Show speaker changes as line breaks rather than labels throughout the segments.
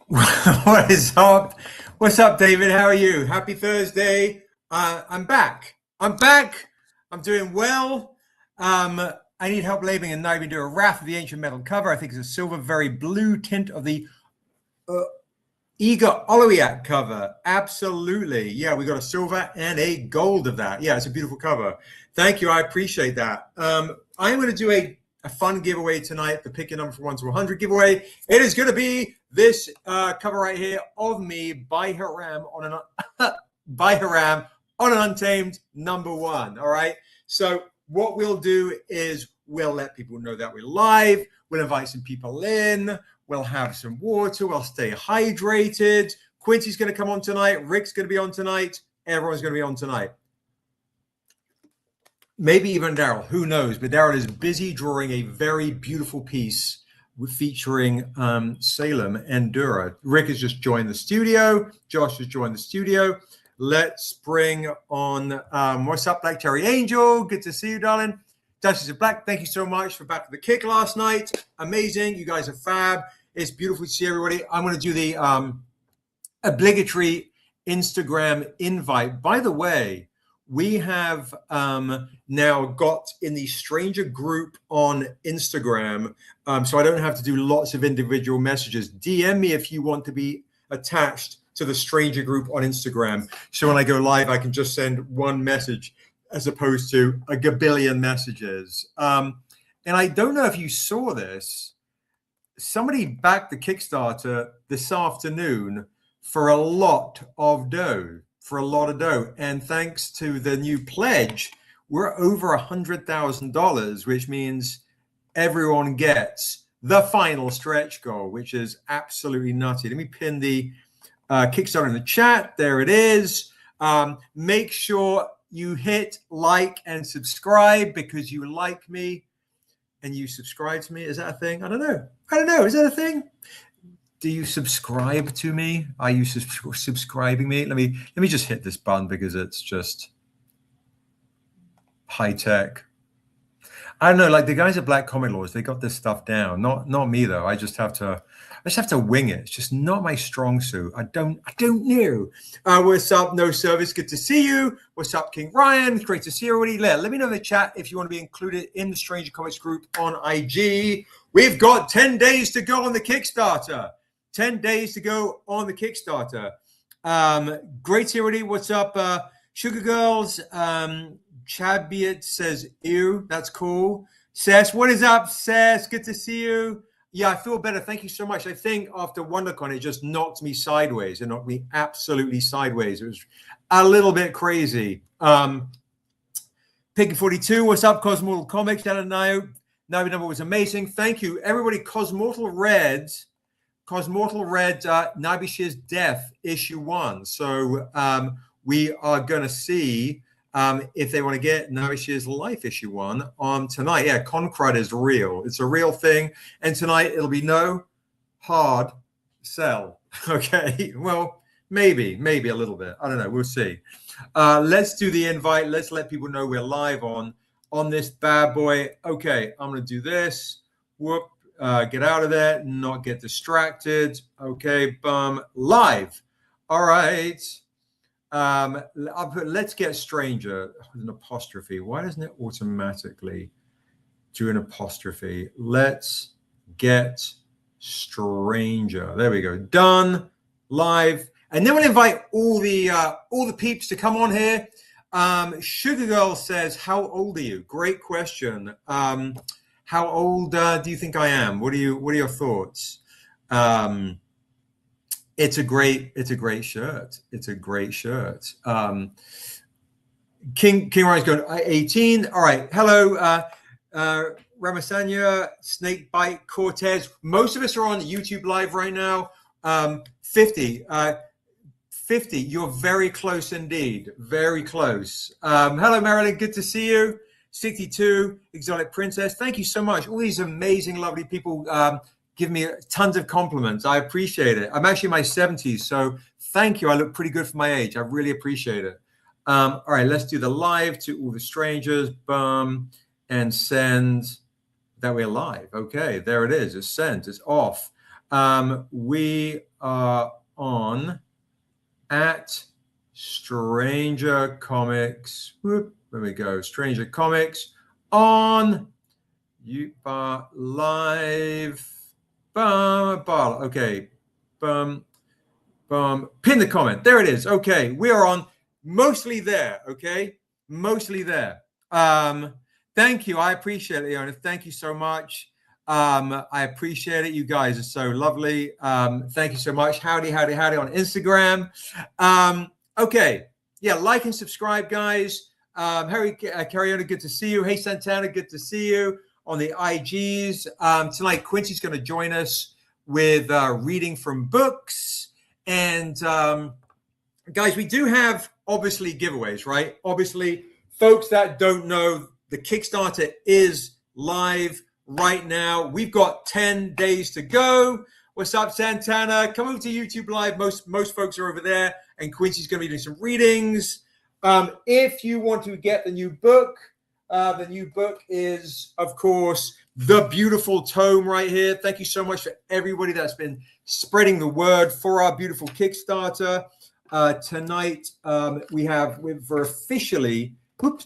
What is up? What's up, David? How are you? Happy Thursday. I'm back. I'm back. I'm doing well. I need help labeling and Niobe do a Wrath of the Ancient Metal cover. I think it's a silver, very blue tint of the uh, Igor Olowiak cover. Absolutely. Yeah, we got a silver and a gold of that. Yeah, it's a beautiful cover. Thank you. I appreciate that. I'm going to do a fun giveaway tonight, the pick your number from 1 to 100 giveaway. It is going to be this cover right here of me by Haram on an by Haram on an Untamed #1. All right. So what we'll do is we'll let people know that we're live. We'll invite some people in. We'll have some water. We'll stay hydrated. Quincy's going to come on tonight. Rick's going to be on tonight. Everyone's going to be on tonight. Maybe even Daryl. Who knows? But Daryl is busy drawing a very beautiful piece featuring Salem and Dura. Rick has just joined the studio. Josh has joined the studio. Let's bring on what's up, Black Cherry Angel? Good to see you, darling. Duchess of Black, thank you so much for back to the kick last night. Amazing. You guys are fab. It's beautiful to see everybody. I'm going to do the obligatory Instagram invite. By the way, we have now got in the stranger group on Instagram, so I don't have to do lots of individual messages. DM me if you want to be attached to the stranger group on Instagram. So when I go live, I can just send one message as opposed to a gabillion messages. And I don't know if you saw this. Somebody backed the Kickstarter this afternoon for a lot of dough. And thanks to the new pledge, we're over $100,000, which means everyone gets the final stretch goal, which is absolutely nutty. Let me pin the Kickstarter in the chat. There it is. Make sure you hit like and subscribe because you like me and you subscribe to me. Is that a thing? I don't know. Is that a thing? Do you subscribe to me? Are you subscribing me? Let me just hit this button because it's just high tech. I don't know, like the guys at Black Comic Laws, they got this stuff down. Not me though. I just have to wing it. It's just not my strong suit. I don't know. What's up? No Service. Good to see you. What's up, King Ryan? Great to see everybody. Let me know in the chat if you want to be included in the Stranger Comics group on IG. We've got 10 days to go on the Kickstarter. 10 days to go on the Kickstarter. Great to see everybody. What's up, Sugar Girls? Chabiot says, ew, that's cool. Sess, what is up, Sess? Good to see you. Yeah, I feel better. Thank you so much. I think after WonderCon, it just knocked me sideways. It knocked me absolutely sideways. It was a little bit crazy. Piggy 42, what's up, Cosmortal Comics? Down at Niobe number was amazing. Thank you, everybody. Cosmortal Red, Niobe Shear's Death, issue 1. So we are going to see if they want to get Niobe Shear's Life issue 1 on tonight. Yeah, Concrud is real. It's a real thing. And tonight it'll be no hard sell. Okay. Well, maybe a little bit. I don't know. We'll see. Let's do the invite. Let's let people know we're live on this bad boy. Okay. I'm going to do this. Whoop. Get out of there. Not get distracted. Okay. Boom. Live. All right. I'll put let's get stranger with an apostrophe. Why doesn't it automatically do an apostrophe? Let's get stranger. There we go. Done. Live. And then we'll invite all the peeps to come on here. Sugar Girl says, how old are you? Great question. How old do you think I am? What are your thoughts? It's a great shirt. It's a great shirt. King Ryan's going 18. All right. Hello, Ramasanya, Snakebite, Cortez. Most of us are on YouTube Live right now. 50. 50. You're very close indeed. Very close. Hello, Marilyn. Good to see you. 62. Exotic Princess. Thank you so much. All these amazing, lovely people. Give me tons of compliments. I appreciate it. I'm actually in my 70s, so thank you. I look pretty good for my age. I really appreciate it. All right, let's do the live to all the strangers. Boom, and send that we're live. Okay, there it is. It's sent. It's off. We are on at Stranger Comics. Whoop, there we go. Stranger Comics on you are live. Okay. Pin the comment. There it is. Okay. We are on mostly there. Okay. Mostly there. Thank you. I appreciate it, Leona. Thank you so much. I appreciate it. You guys are so lovely. Thank you so much. Howdy on Instagram. Okay. Yeah. Like and subscribe, guys. Harry Cariona, good to see you. Hey, Santana, good to see you on the IGs. Tonight, Quincy's going to join us with reading from books. And guys, we do have obviously giveaways, right? Obviously, folks that don't know, the Kickstarter is live right now. We've got 10 days to go. What's up, Santana? Come over to YouTube Live. Most folks are over there, and Quincy's going to be doing some readings. If you want to get the new book is, of course, the beautiful tome right here. Thank you so much for everybody that's been spreading the word for our beautiful Kickstarter. Tonight, we're officially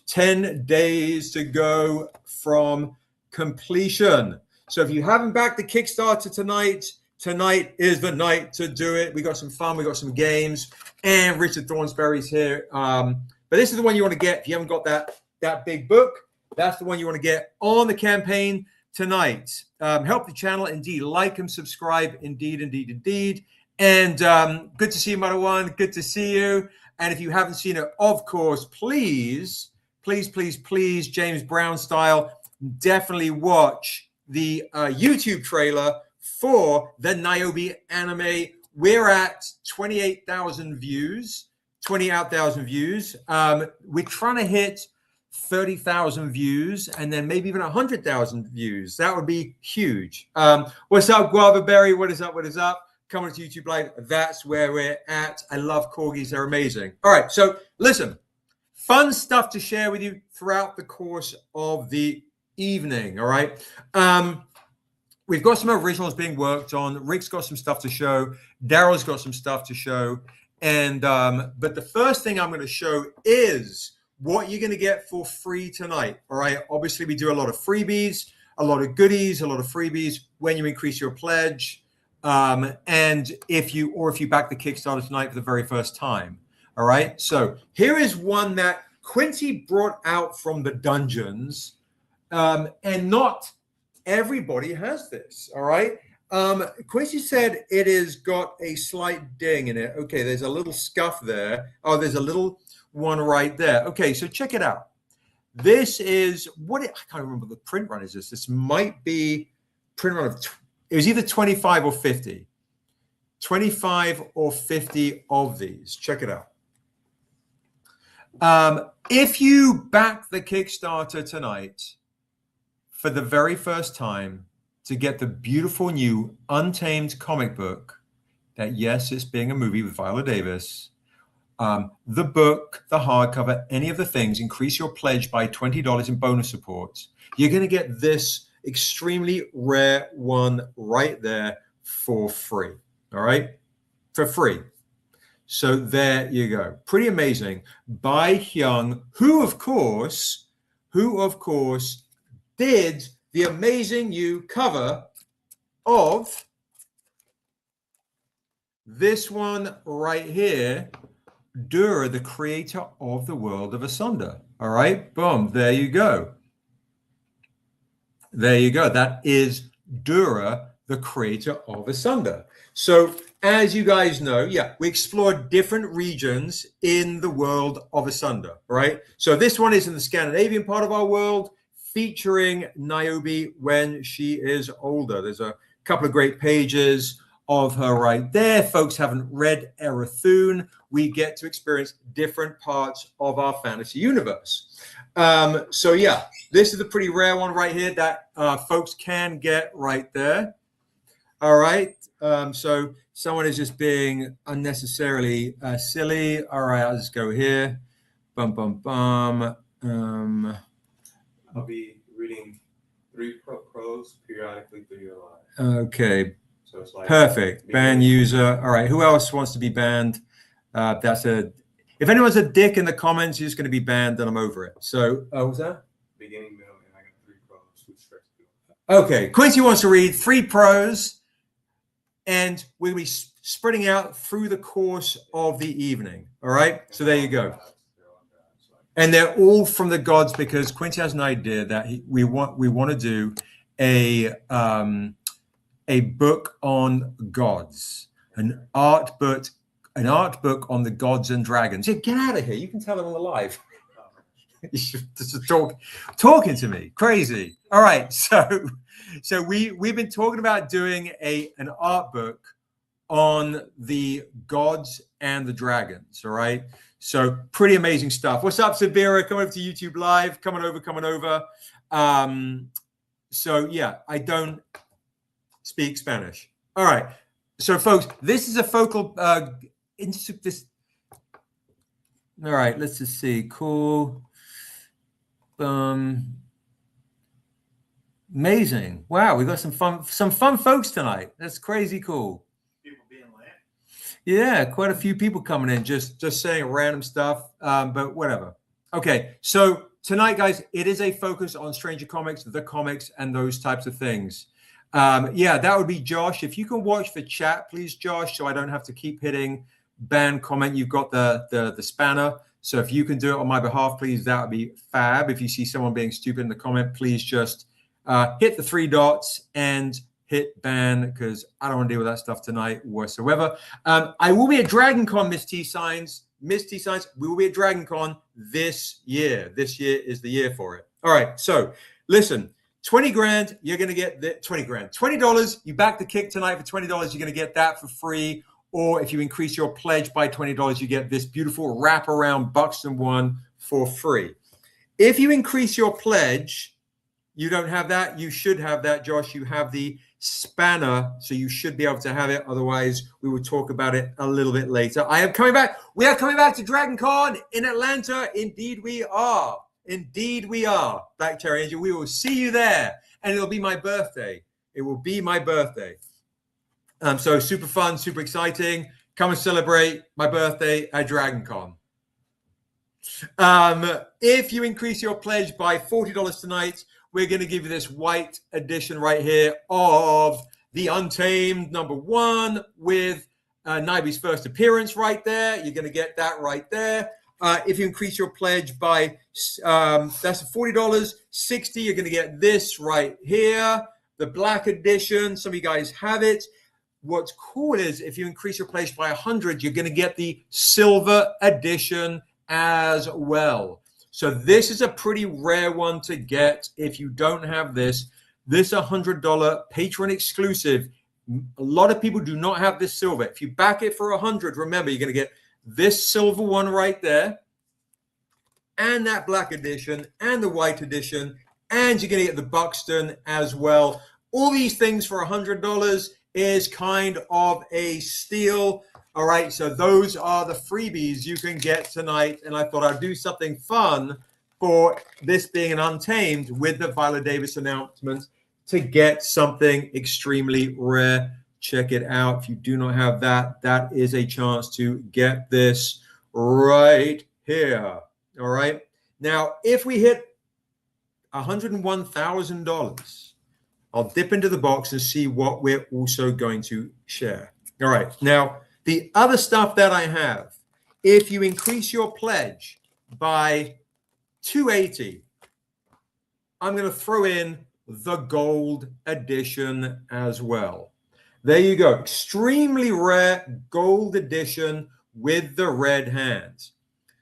10 days to go from completion. So if you haven't backed the Kickstarter tonight is the night to do it. We got some fun, we got some games, and Richard Thornsberry's here. But this is the one you want to get if you haven't got that big book. That's the one you want to get on the campaign tonight. Help the channel, indeed. Like and subscribe, indeed. And good to see you, Marwan. Good to see you. And if you haven't seen it, of course, please, James Brown style, definitely watch the YouTube trailer for the Niobe anime. We're at 28,000 views. We're trying to hit 30,000 views and then maybe even 100,000 views. That would be huge. What's up, Guava Berry? What is up? Coming to YouTube Live. That's where we're at. I love corgis. They're amazing. All right. So listen, fun stuff to share with you throughout the course of the evening. All right. We've got some originals being worked on. Rick's got some stuff to show. Daryl's got some stuff to show. And but the first thing I'm going to show is what you're going to get for free tonight. All right. Obviously, we do a lot of freebies, a lot of goodies, a lot of freebies when you increase your pledge. And if you back the Kickstarter tonight for the very first time. All right. So here is one that Quincy brought out from the dungeons. And not everybody has this. All right. Quincy said it has got a slight ding in it. Okay, there's a little scuff there. Oh, there's a little one right there. Okay, so check it out. This is I can't remember the print run is this. This might be print run of, it was either 25 or 50. 25 or 50 of these. Check it out. If you back the Kickstarter tonight for the very first time, to get the beautiful new Untamed comic book that, yes, it's being a movie with Viola Davis, the book, the hardcover, any of the things, increase your pledge by $20 in bonus support. You're going to get this extremely rare one right there for free. All right? For free. So there you go. Pretty amazing. By Hyung, who of course did the amazing new cover of this one right here, Dura, the creator of the world of Asunder. All right, boom, there you go. There you go. That is Dura, the creator of Asunder. So as you guys know, yeah, we explored different regions in the world of Asunder, right? So this one is in the Scandinavian part of our world, featuring Niobe when she is older. There's a couple of great pages of her right there. Folks haven't read Erathune. We get to experience different parts of our fantasy universe. So yeah, this is a pretty rare one right here that folks can get right there. All right. So someone is just being unnecessarily silly. All right, I'll just go here. Bum, bum, bum.
I'll be reading 3 prose periodically through your life.
Okay.
So it's like
perfect. Ban user. All right. Who else wants to be banned? If anyone's a dick in the comments, you're just going to be banned, then I'm over it. So, what was that?
Beginning, middle, and I got 3 pros. Which starts
Okay. Quincy wants to read 3 pros, and we'll be spreading out through the course of the evening. All right. So there you go. And they're all from the gods, because Quincy has an idea that we want to do a book on gods, an art book on the gods and dragons. Yeah, get out of here! You can tell them on the live. This is talking to me, crazy. All right, so we've been talking about doing an art book on the gods and the dragons. All right. So pretty amazing stuff. What's up, Sabira? Come over to YouTube Live. Coming over. So yeah, I don't speak Spanish. All right. So folks, this is a focal this. All right, let's just see. Cool. Amazing. Wow, we got some fun folks tonight. That's crazy cool. Yeah, quite a few people coming in, just saying random stuff, but whatever. Okay, so tonight, guys, it is a focus on Stranger Comics, the comics, and those types of things. Yeah, that would be Josh. If you can watch the chat, please, Josh, so I don't have to keep hitting ban comment. You've got the spanner, so if you can do it on my behalf, please, that would be fab. If you see someone being stupid in the comment, please just hit the 3 dots and hit ban, because I don't want to deal with that stuff tonight whatsoever. I will be at Dragon Con, Miss T Signs. We will be at Dragon Con this year. This year is the year for it. All right, so listen, 20 grand, you're going to get the 20 grand. $20, you back the kick tonight for $20, you're going to get that for free. Or if you increase your pledge by $20, you get this beautiful wraparound Buxton one for free. If you increase your pledge, you don't have that. You should have that, Josh. You have the spanner, so you should be able to have it. Otherwise, we will talk about it a little bit later. I am coming back. We are coming back to Dragon Con in Atlanta. Indeed, we are. Black Cherry Angel. We will see you there, and it'll be my birthday. It will be my birthday. So super fun, super exciting. Come and celebrate my birthday at Dragon Con. If you increase your pledge by $40 tonight, we're going to give you this white edition right here of The Untamed #1 with Niobe's first appearance right there. You're going to get that right there. If you increase your pledge by, that's $40, $60, you're going to get this right here, the black edition. Some of you guys have it. What's cool is if you increase your pledge by 100, you're going to get the silver edition as well. So this is a pretty rare one to get. If you don't have this $100 Patreon exclusive. A lot of people do not have this silver. If you back it for 100, remember, you're going to get this silver one right there, and that black edition, and the white edition, and you're going to get the Buxton as well. All these things for $100 is kind of a steal. All right, so those are the freebies you can get tonight, and I thought I'd do something fun for this being an Untamed with the Viola Davis announcement to get something extremely rare. Check it out. If you do not have that, that is a chance to get this right here. All right. Now, if we hit $101,000, I'll dip into the box and see what we're also going to share. All right. Now, the other stuff that I have, if you increase your pledge by $280, I'm going to throw in the gold edition as well. There you go. Extremely rare gold edition with the red hands.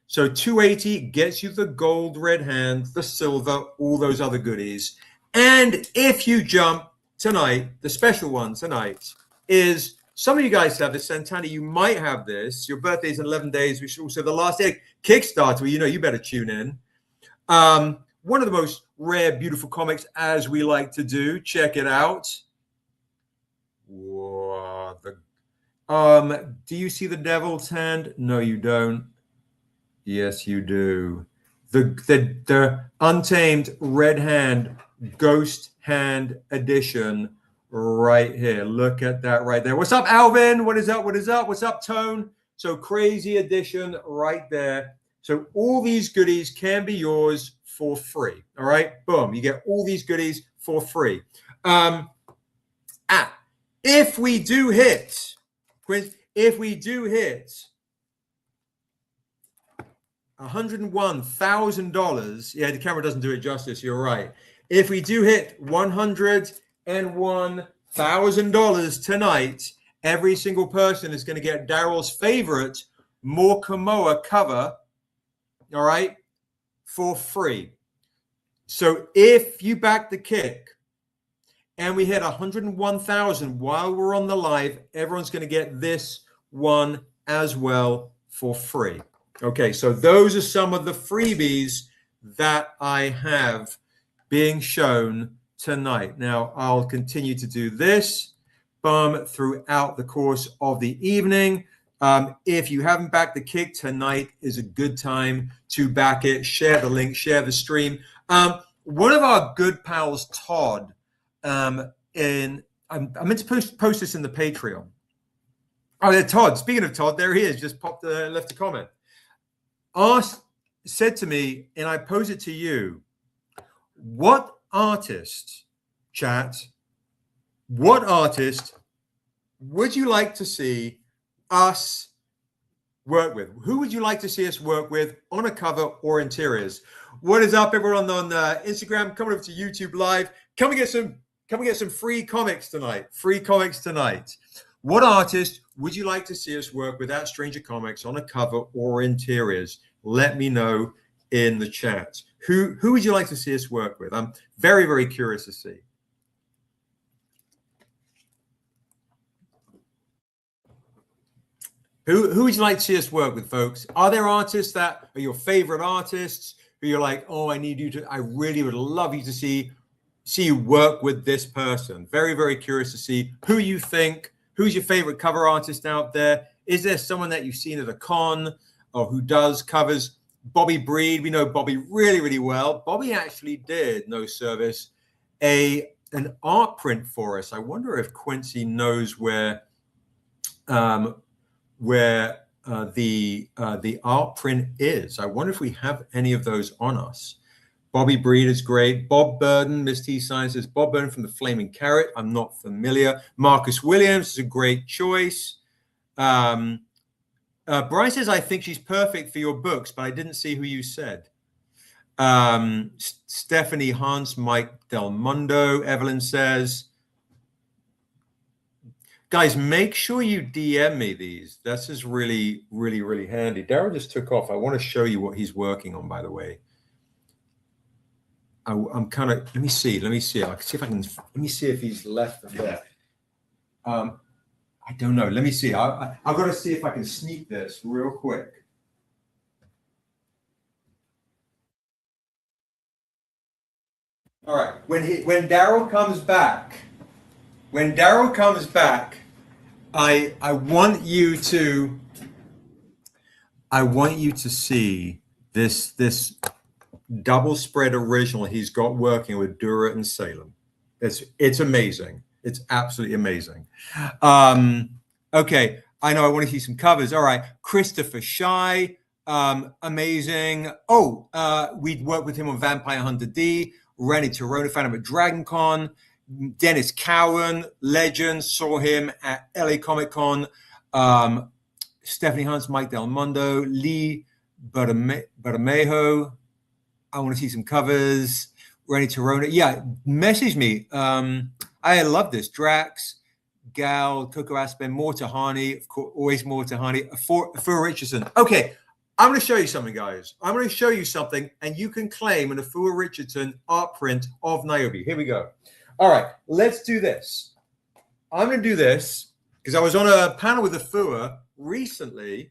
So $280 gets you the gold red hand, the silver, all those other goodies. And if you jump tonight, the special one tonight is, some of you guys have this. Santana, you might have this. Your birthday's in 11 days. We should also, the last day Kickstarter, well, you know, you better tune in. One of the most rare, beautiful comics, as we like to do. Check it out. Whoa, do you see the devil's hand? No, you don't. Yes, you do. The Untamed Red Hand Ghost Hand Edition right here. Look at that right there. What's up, Alvin? What is up? What is up? What's up, Tone? So crazy edition right there. So all these goodies can be yours for free. All right. Boom. You get all these goodies for free. If we do hit, if we do hit $101,000, yeah, the camera doesn't do it justice. You're right. If we do hit $101,000 tonight, every single person is going to get Daryl's favorite More Kamoa cover, all right, for free. So if you back the kick and we hit 101,000 while we're on the live, everyone's going to get this one as well for free. Okay, so those are some of the freebies that I have being shown tonight. Now, I'll continue to do this throughout the course of the evening. If you haven't backed the kick, tonight is a good time to back it. Share the link, share the stream. One of our good pals, Todd, I meant to post this in the Patreon. Oh, yeah, Todd. Speaking of Todd, there he is. Just left a comment. Said to me, and I pose it to you, what artist would you like to see us work with? Who would you like to see us work with on a cover or interiors? What is up, everyone on Instagram? Coming over to YouTube Live. Come and get some free comics tonight. Free comics tonight. What artist would you like to see us work with at Stranger Comics on a cover or interiors? Let me know in the chat. Who would you like to see us work with? I'm very, very curious to see. Who would you like to see us work with, folks? Are there artists that are your favorite artists who you're like, oh, I really would love you to see you work with this person? Very, very curious to see who you think. Who's your favorite cover artist out there? Is there someone that you've seen at a con or who does covers? Bobby Breed, we know Bobby really, really well. Bobby actually did, no service, an art print for us. I wonder if Quincy knows where the art print is. I wonder if we have any of those on us. Bobby Breed is great. Bob Burden, Miss T Science says, Bob Burden from the Flaming Carrot. I'm not familiar. Marcus Williams is a great choice. Brian says, I think she's perfect for your books, but I didn't see who you said. Stephanie Hans, Mike Del Mundo, Evelyn says, guys, make sure you DM me these. This is really, really, really handy. Daryl just took off. I want to show you what he's working on, by the way. I'm kind of, let me see. I can see if I can, let me see if he's left there. I don't know. Let me see. I've got to see if I can sneak this real quick. All right. When Daryl comes back, I want you to see this double spread original he's got working with Dura and Salem. It's amazing. It's absolutely amazing. Okay, I know I want to see some covers. All right, Christopher Shy, amazing. We'd worked with him on Vampire Hunter D. Rennie Torona, found him at Dragon Con. Dennis Cowan, legend, saw him at LA Comic Con. Stephanie Hunt, Mike Del Mundo, Lee Bermejo. I want to see some covers. Rennie Torona. Yeah, message me. I love this. Drax, Gal, Coco Aspen, more Tahani, of course, always more Tahani. Afua Richardson. Okay, I'm going to show you something, guys. I'm going to show you something, and you can claim an Afua Richardson art print of Niobe. Here we go. All right, let's do this. I'm going to do this because I was on a panel with Afua recently.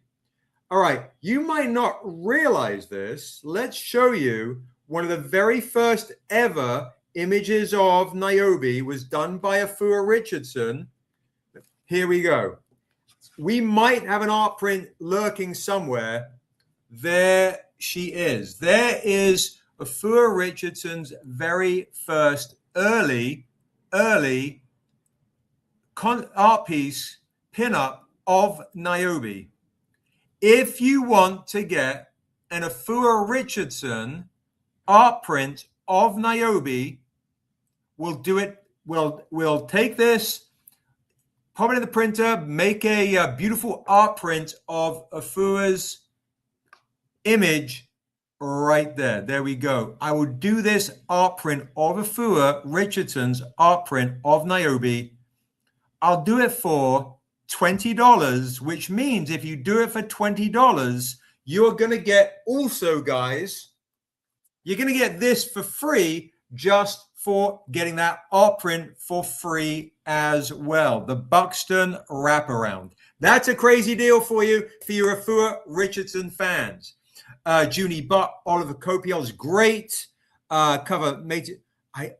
All right, you might not realize this. Let's show you one of the very first ever images of Niobe was done by Afua Richardson. Here we go. We might have an art print lurking somewhere. There she is. There is Afua Richardson's very first early art piece pinup of Niobe. If you want to get an Afua Richardson art print of Niobe, we'll do it. We'll take this, pop it in the printer, make a beautiful art print of Afua's image right there. There we go. I will do this art print of Afua Richardson's art print of Niobe. I'll do it for $20, which means if you do it for $20, you're going to get also, guys, you're going to get this for free just for getting that art print for free as well. The Buxton wraparound. That's a crazy deal for you, for your Afua Richardson fans. Junie Butt, Oliver Copiel is great. Cover made it. Edward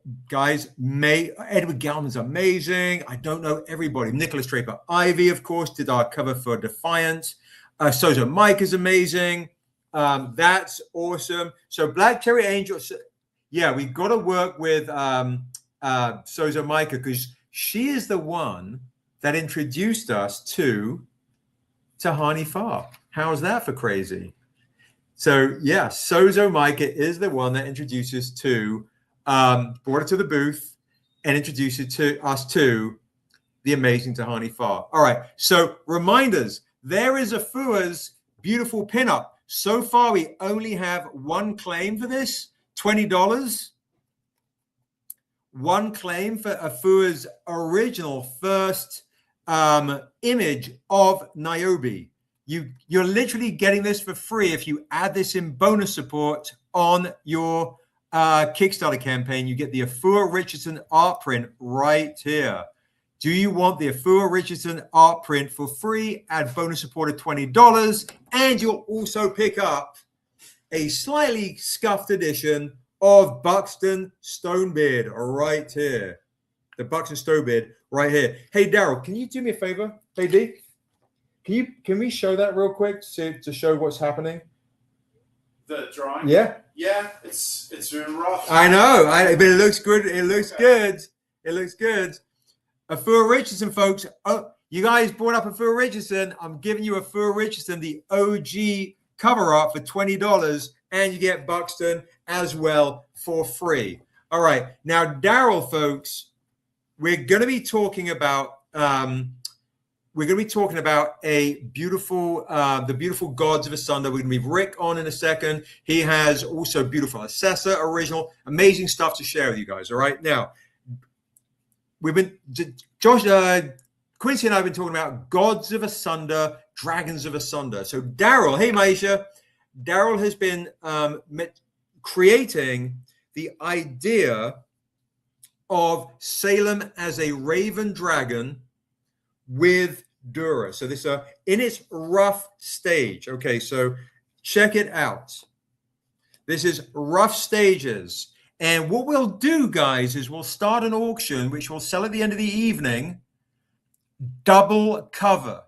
Gallman's amazing. I don't know everybody. Nicholas Draper Ivy, of course, did our cover for Defiant. Sozo Mike is amazing. That's awesome. So Black Cherry Angel, yeah, we got to work with Sozo Micah because she is the one that introduced us to Tahani Farr. How's that for crazy? So yeah, Sozo Micah is the one that introduces to, brought it to the booth and introduced it to us to the amazing Tahani Farr. All right, so reminders, there is Afua's beautiful pinup. So far, we only have one claim for this, $20. One claim for Afua's original first image of Niobe. You're literally getting this for free if you add this in bonus support on your Kickstarter campaign. You get the Afua Richardson art print right here. Do you want the Afua Richardson art print for free? Add bonus support of $20, and you'll also pick up a slightly scuffed edition of Buxton Stonebeard right here. The Buxton Stonebeard right here. Hey, Daryl, can you do me a favor? Hey, D, can we show that real quick to show what's happening?
The drawing?
Yeah.
Yeah, it's doing rough.
I know, but it looks good. It looks good. It looks good. Afua Richardson, folks. Oh, you guys brought up Afua Richardson. I'm giving you Afua Richardson, the OG cover art for $20, and you get Buxton as well for free. All right, now Daryl, folks, we're going to be talking about a beautiful, the beautiful Gods of Asunder. We're going to be Rick on in a second. He has also beautiful Assessor original, amazing stuff to share with you guys. All right, now. We've been, Quincy and I have been talking about Gods of Asunder, Dragons of Asunder. So Daryl, hey Maisha, Daryl has been creating the idea of Salem as a raven dragon with Dura. So this is in its rough stage. Okay, so check it out. This is rough stages. And what we'll do, guys, is we'll start an auction, which we'll sell at the end of the evening, double cover.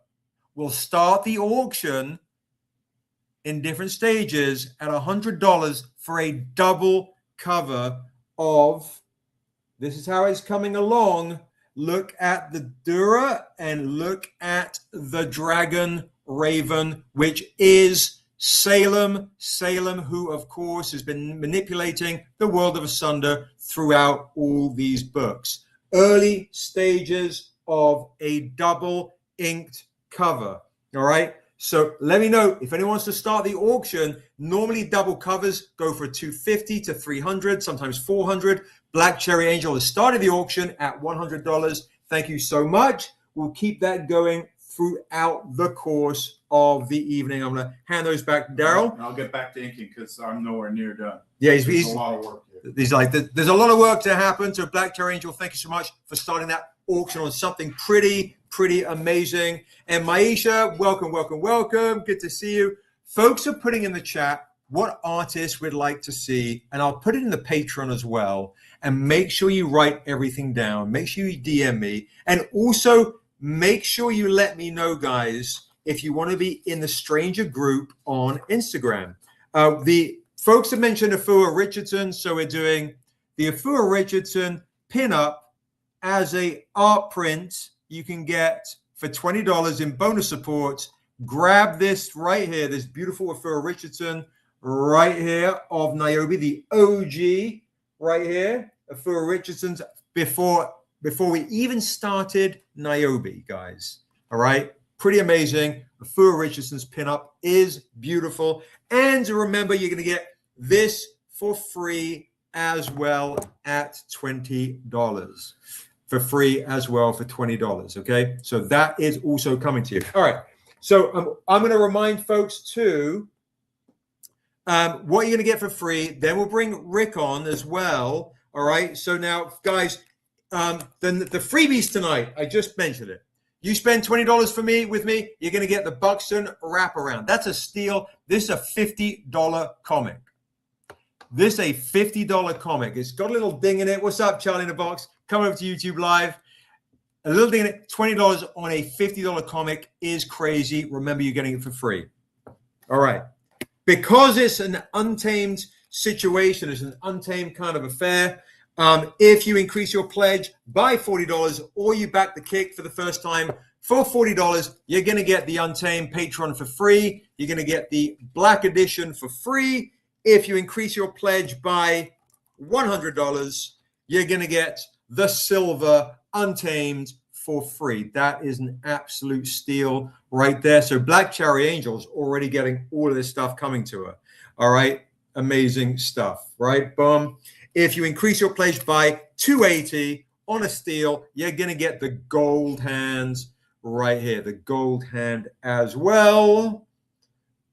We'll start the auction in different stages at $100 for a double cover of, this is how it's coming along. Look at the Dura and look at the Dragon Raven, which is Salem, who, of course, has been manipulating the world of Asunder throughout all these books. Early stages of a double inked cover. All right. So let me know if anyone wants to start the auction. Normally, double covers go for $250 to $300, sometimes $400. Black Cherry Angel has started the auction at $100. Thank you so much. We'll keep that going throughout the course of the evening. I'm going to hand those back to Daryl.
And I'll get back to inking because I'm nowhere near done.
Yeah,
he's a lot of work here.
He's like, there's a lot of work to happen. So Black Cherry Angel, thank you so much for starting that auction on something pretty amazing. And Maisha, welcome. Good to see you. Folks are putting in the chat what artists we'd like to see, and I'll put it in the Patreon as well. And make sure you write everything down. Make sure you DM me. And also make sure you let me know, guys, if you want to be in the stranger group on Instagram. The folks have mentioned Afua Richardson, so we're doing the Afua Richardson pinup as a art print you can get for $20 in bonus support. Grab this right here, this beautiful Afua Richardson right here of Niobe, the OG right here, Afua Richardson's before we even started Niobe, guys. All right, pretty amazing. Afua Richardson's pinup is beautiful. And remember, you're going to get this for free as well at $20. For free as well for $20, okay? So that is also coming to you. All right, so I'm going to remind folks too what you're going to get for free. Then we'll bring Rick on as well, all right? So now, guys, then the freebies tonight, I just mentioned it. You spend $20 with me, you're going to get the Buxton wraparound. That's a steal. This is a $50 comic. This is a $50 comic. It's got a little ding in it. What's up, Charlie in the Box? Come over to YouTube Live. A little ding in it. $20 on a $50 comic is crazy. Remember, you're getting it for free. All right. Because it's an untamed situation, it's an untamed kind of affair, if you increase your pledge by $40 or you back the kick for the first time for $40, you're going to get the Untamed Patreon for free. You're going to get the Black Edition for free. If you increase your pledge by $100, you're going to get the Silver Untamed for free. That is an absolute steal right there. So Black Cherry Angel's already getting all of this stuff coming to her. All right. Amazing stuff, right? Boom. If you increase your pledge by $280 on a steal, you're going to get the gold hands right here. The gold hand as well.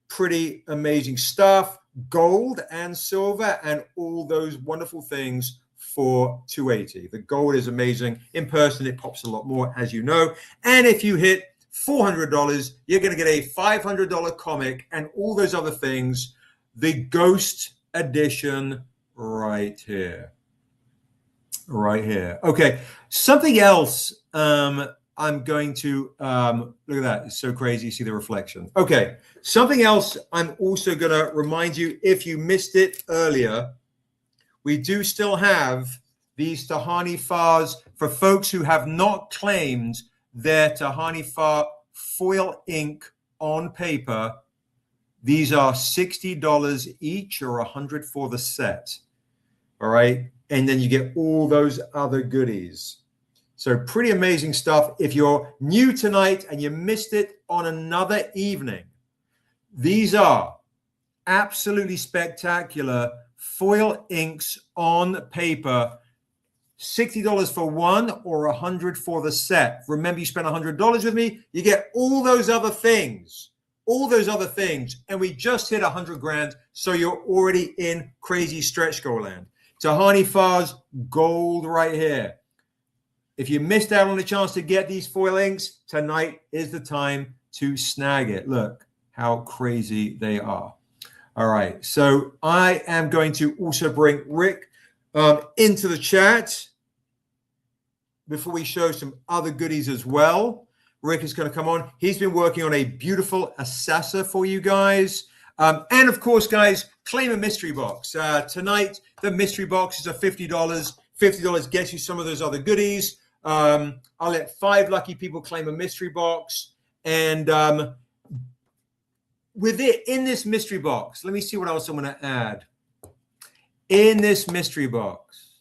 Pretty amazing stuff. Gold and silver and all those wonderful things for $280. The gold is amazing. In person, it pops a lot more, as you know. And if you hit $400, you're going to get a $500 comic and all those other things. The Ghost Edition right here. Right here. Okay. Something else I'm going to look at that. It's so crazy. You see the reflection. Okay. Something else I'm also going to remind you, if you missed it earlier, we do still have these Tahani Fars for folks who have not claimed their Tahani Far foil ink on paper. These are $60 each or $100 for the set. All right. And then you get all those other goodies. So pretty amazing stuff. If you're new tonight and you missed it on another evening, these are absolutely spectacular foil inks on paper. $60 for one or $100 for the set. Remember, you spend $100 with me, you get all those other things. All those other things. And we just hit 100 grand. So you're already in crazy stretch goal land. Tahani Fars gold right here. If you missed out on the chance to get these foil inks, tonight is the time to snag it. Look how crazy they are. All right. So I am going to also bring Rick into the chat before we show some other goodies as well. Rick is going to come on. He's been working on a beautiful assessor for you guys. And of course, guys, claim a mystery box. Tonight, the mystery box is a $50. $50 gets you some of those other goodies. I'll let 5 lucky people claim a mystery box. And with it in this mystery box, let me see what else I'm going to add. In this mystery box,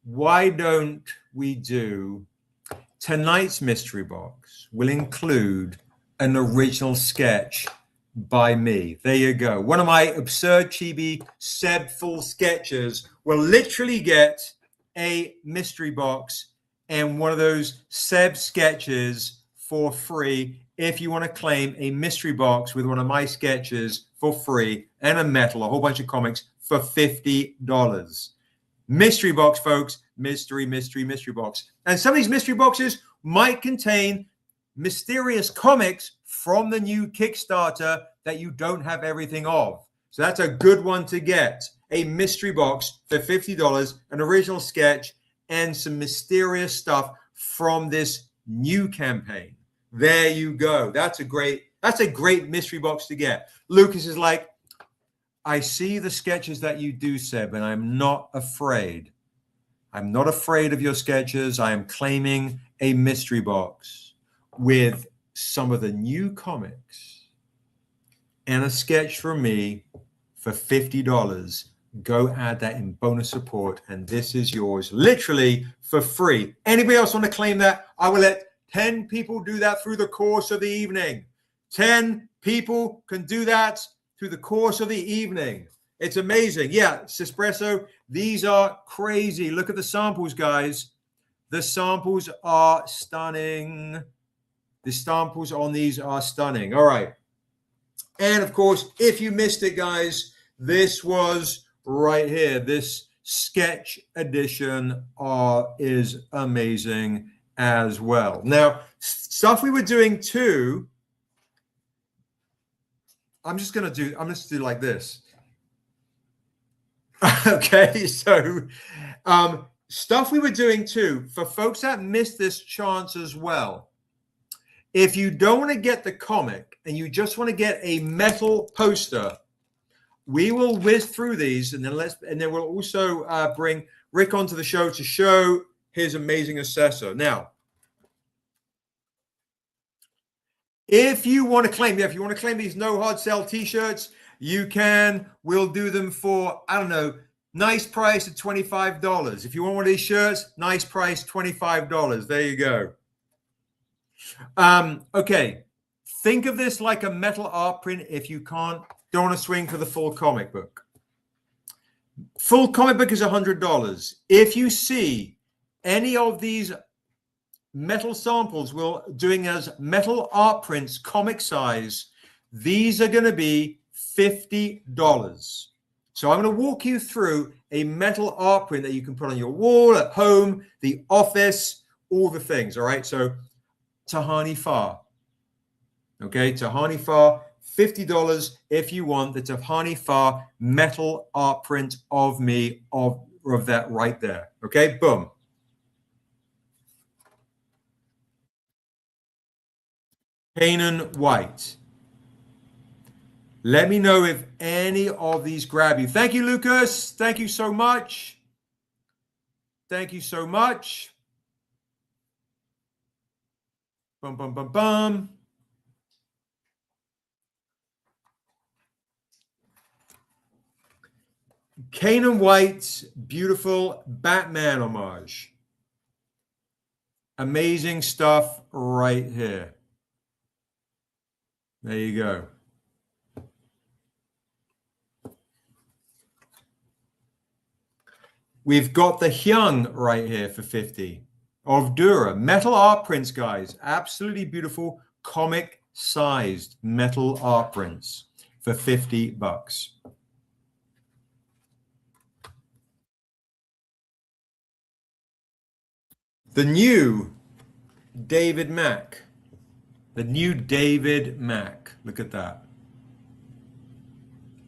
why don't we do tonight's mystery box will include an original sketch by me. There you go. One of my absurd chibi Seb full sketches will literally get a mystery box and one of those Seb sketches for free if you want to claim a mystery box with one of my sketches for free and a metal, a whole bunch of comics for $50. Mystery box, folks. Mystery box. And some of these mystery boxes might contain mysterious comics from the new Kickstarter that you don't have everything of. So that's a good one to get. A mystery box for $50, an original sketch, and some mysterious stuff from this new campaign. There you go. That's a great mystery box to get. Lucas is like, I see the sketches that you do, Seb, and I'm not afraid. I'm not afraid of your sketches. I am claiming a mystery box with some of the new comics and a sketch from me for $50. Go add that in bonus support, and this is yours literally for free. Anybody else want to claim that? I will let 10 people do that through the course of the evening. 10 people can do that through the course of the evening. It's amazing. Yeah, Espresso, these are crazy. Look at the samples, guys. The samples are stunning. The samples on these are stunning. All right. And of course, if you missed it, guys, this was right here. This sketch edition is amazing as well. Now, stuff we were doing too. I'm just gonna do like this. Okay, so stuff we were doing too for folks that missed this chance as well. If you don't want to get the comic and you just want to get a metal poster, we will whiz through these, and then we'll also bring Rick onto the show to show his amazing assessor. Now, if you want to claim these no hard sell T-shirts, you can. We'll do them for, I don't know, nice price at $25. If you want one of these shirts, nice price, $25. There you go. Okay, think of this like a metal art print. If you don't want to swing for the full comic book. Full comic book is $100. If you see any of these metal samples we're doing as metal art prints, comic size, these are going to be $50. So I'm going to walk you through a metal art print that you can put on your wall, at home, the office, all the things. All right. So Tahani Far. Okay. Tahani Far, $50 if you want the Tahani Far metal art print of me, of that right there. Okay. Boom. Canaan White. Let me know if any of these grab you. Thank you, Lucas. Thank you so much. Thank you so much. Bum, bum, bum, bum. Canaan White's beautiful Batman homage. Amazing stuff right here. There you go. We've got the Hyung right here for $50 of Dura. Metal art prints, guys. Absolutely beautiful comic-sized metal art prints for $50. The new David Mack. The new David Mack. Look at that.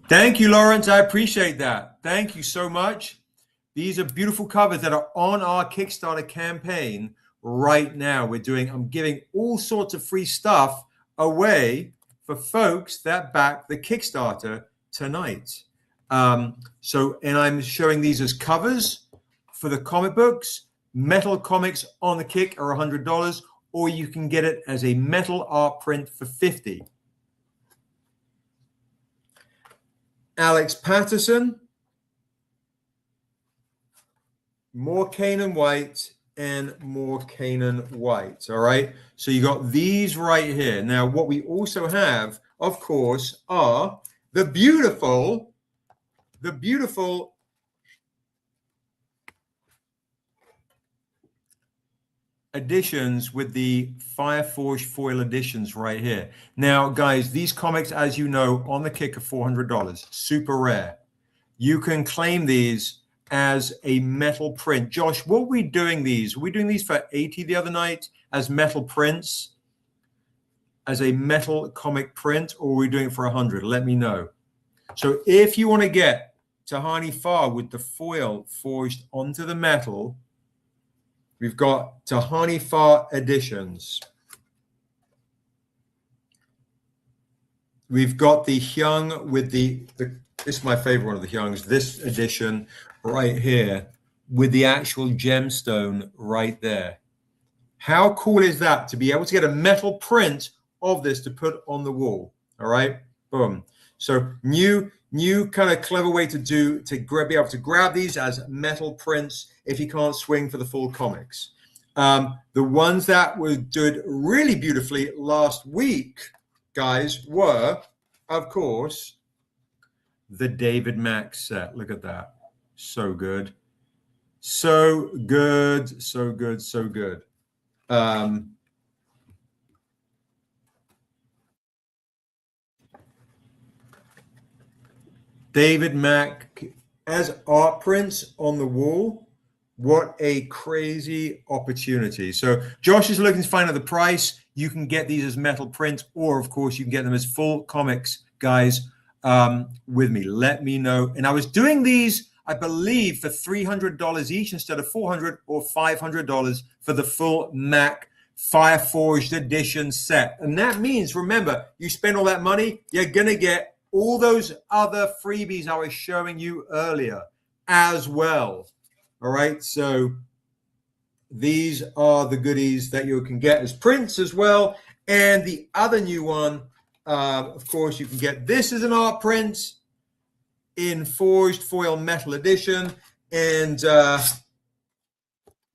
Thank you, Lawrence. I appreciate that. Thank you so much. These are beautiful covers that are on our Kickstarter campaign right now. I'm giving all sorts of free stuff away for folks that back the Kickstarter tonight. And I'm showing these as covers for the comic books. Metal comics on the Kick are $100, or you can get it as a metal art print for $50. Alex Patterson. More Canaan White and more Canaan White. All right. So you got these right here. Now, what we also have, of course, are the beautiful editions with the Fireforge foil editions right here. Now, guys, these comics, as you know, on the Kick are $400. Super rare. You can claim these as a metal print. Josh, what were we doing these? Were we doing these for $80 the other night as metal prints, as a metal comic print, or were we doing it for $100? Let me know. So if you want to get Tahani Far with the foil forged onto the metal, we've got Tahani Far editions. We've got the Hyung with this is my favorite one of the Hyungs, this edition right here with the actual gemstone right there. How cool is that to be able to get a metal print of this to put on the wall? All right, boom. So new kind of clever way to be able to grab these as metal prints if you can't swing for the full comics. The ones that were did really beautifully last week, guys, were, of course, the David Mack set. Look at that. So good. So good. So good. So good. David Mack as art prints on the wall. What a crazy opportunity. So Josh is looking to find out the price. You can get these as metal prints, or of course you can get them as full comics, guys, with me. Let me know. And I was doing these, I believe, for $300 each instead of $400 or $500 for the full Mac Fireforged edition set. And that means, remember, you spend all that money, you're going to get all those other freebies I was showing you earlier as well. All right, so these are the goodies that you can get as prints as well. And the other new one, of course, you can get this as an art print in forged foil metal edition. And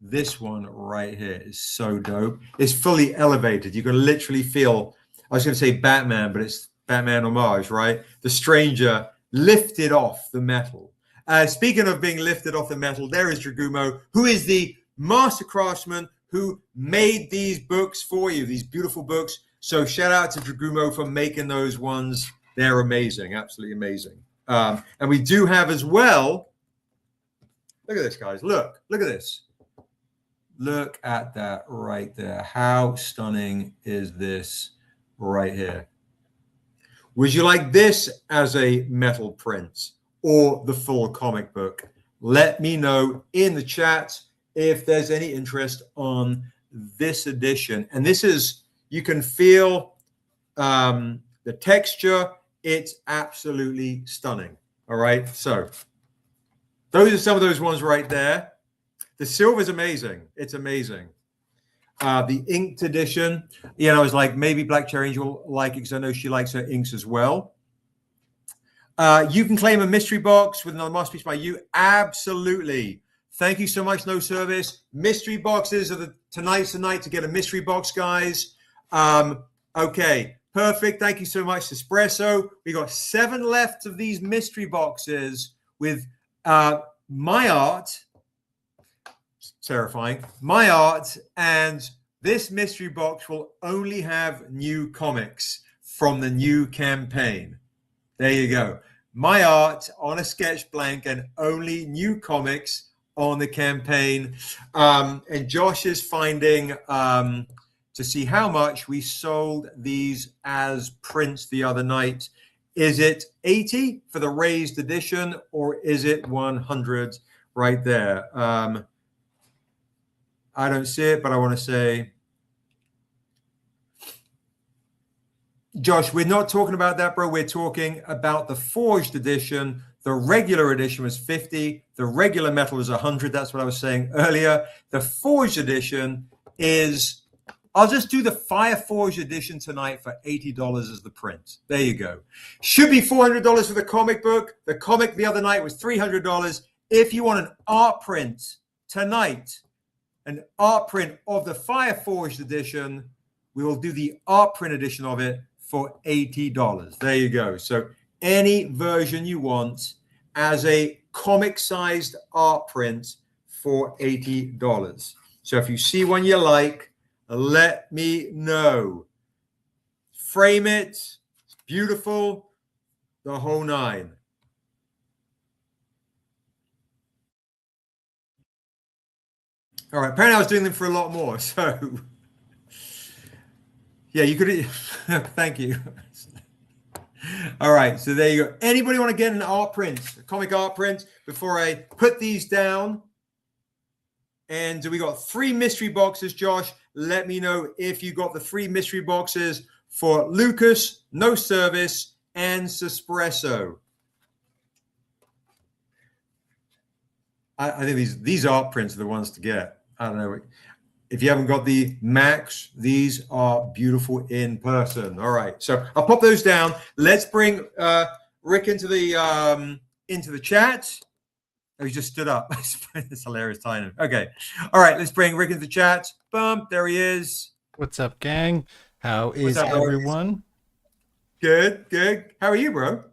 this one right here is so dope. It's fully elevated. You can literally feel, I was going to say Batman, but it's Batman homage, right? The Stranger lifted off the metal. Speaking of being lifted off the metal, there is Dragumo, who is the master craftsman who made these books for you, these beautiful books. So shout out to Dragumo for making those ones. They're amazing, absolutely amazing. And we do have as well, look at this, guys. Look at this. Look at that right there. How stunning is this right here? Would you like this as a metal print or the full comic book? Let me know in the chat if there's any interest on this edition. And this is, you can feel the texture. It's absolutely stunning. All right. So those are some of those ones right there. The silver is amazing. It's amazing. The inked edition, you know, I was like, maybe Black Cherry Angel will like it because I know she likes her inks as well. You can claim a mystery box with another masterpiece by you. Absolutely. Thank you so much, No Service. Mystery boxes are tonight's the night to get a mystery box, guys. Okay, perfect. Thank you so much, Espresso. We got 7 left of these mystery boxes with my art. Terrifying. My art, and this mystery box will only have new comics from the new campaign. There you go. My art on a sketch blank and only new comics on the campaign. And Josh is finding to see how much we sold these as prints the other night. Is it 80 for the raised edition, or is it 100 right there? I don't see it, but I want to say, Josh, we're not talking about that, bro. We're talking about the forged edition. The regular edition was 50. The regular metal was 100. That's what I was saying earlier. The forged edition is, I'll just do the Fire Forged edition tonight for $80 as the print. There you go. Should be $400 for the comic book. The comic the other night was $300. If you want an art print tonight, an art print of the Fire Forged edition, we will do the art print edition of it for $80. There you go. So any version you want as a comic-sized art print for $80. So if you see one you like, let me know. Frame it. It's beautiful. The whole 9. All right. Apparently I was doing them for a lot more. So yeah, you could. Thank you. All right. So there you go. Anybody want to get an art print, a comic art print, before I put these down? And we got 3 mystery boxes, Josh. Let me know if you got the 3 mystery boxes for Lucas, No Service, and Espresso. I think these art prints are the ones to get. I don't know. If you haven't got the Macs, these are beautiful in person. All right, so I'll pop those down. Let's bring Rick into the chat. Oh, he just stood up. It's hilarious timing. Okay, all right, let's bring Rick into the chat. Bump, there he is.
What's up, gang? How is
up,
everyone?
Good, good. How are you, bro?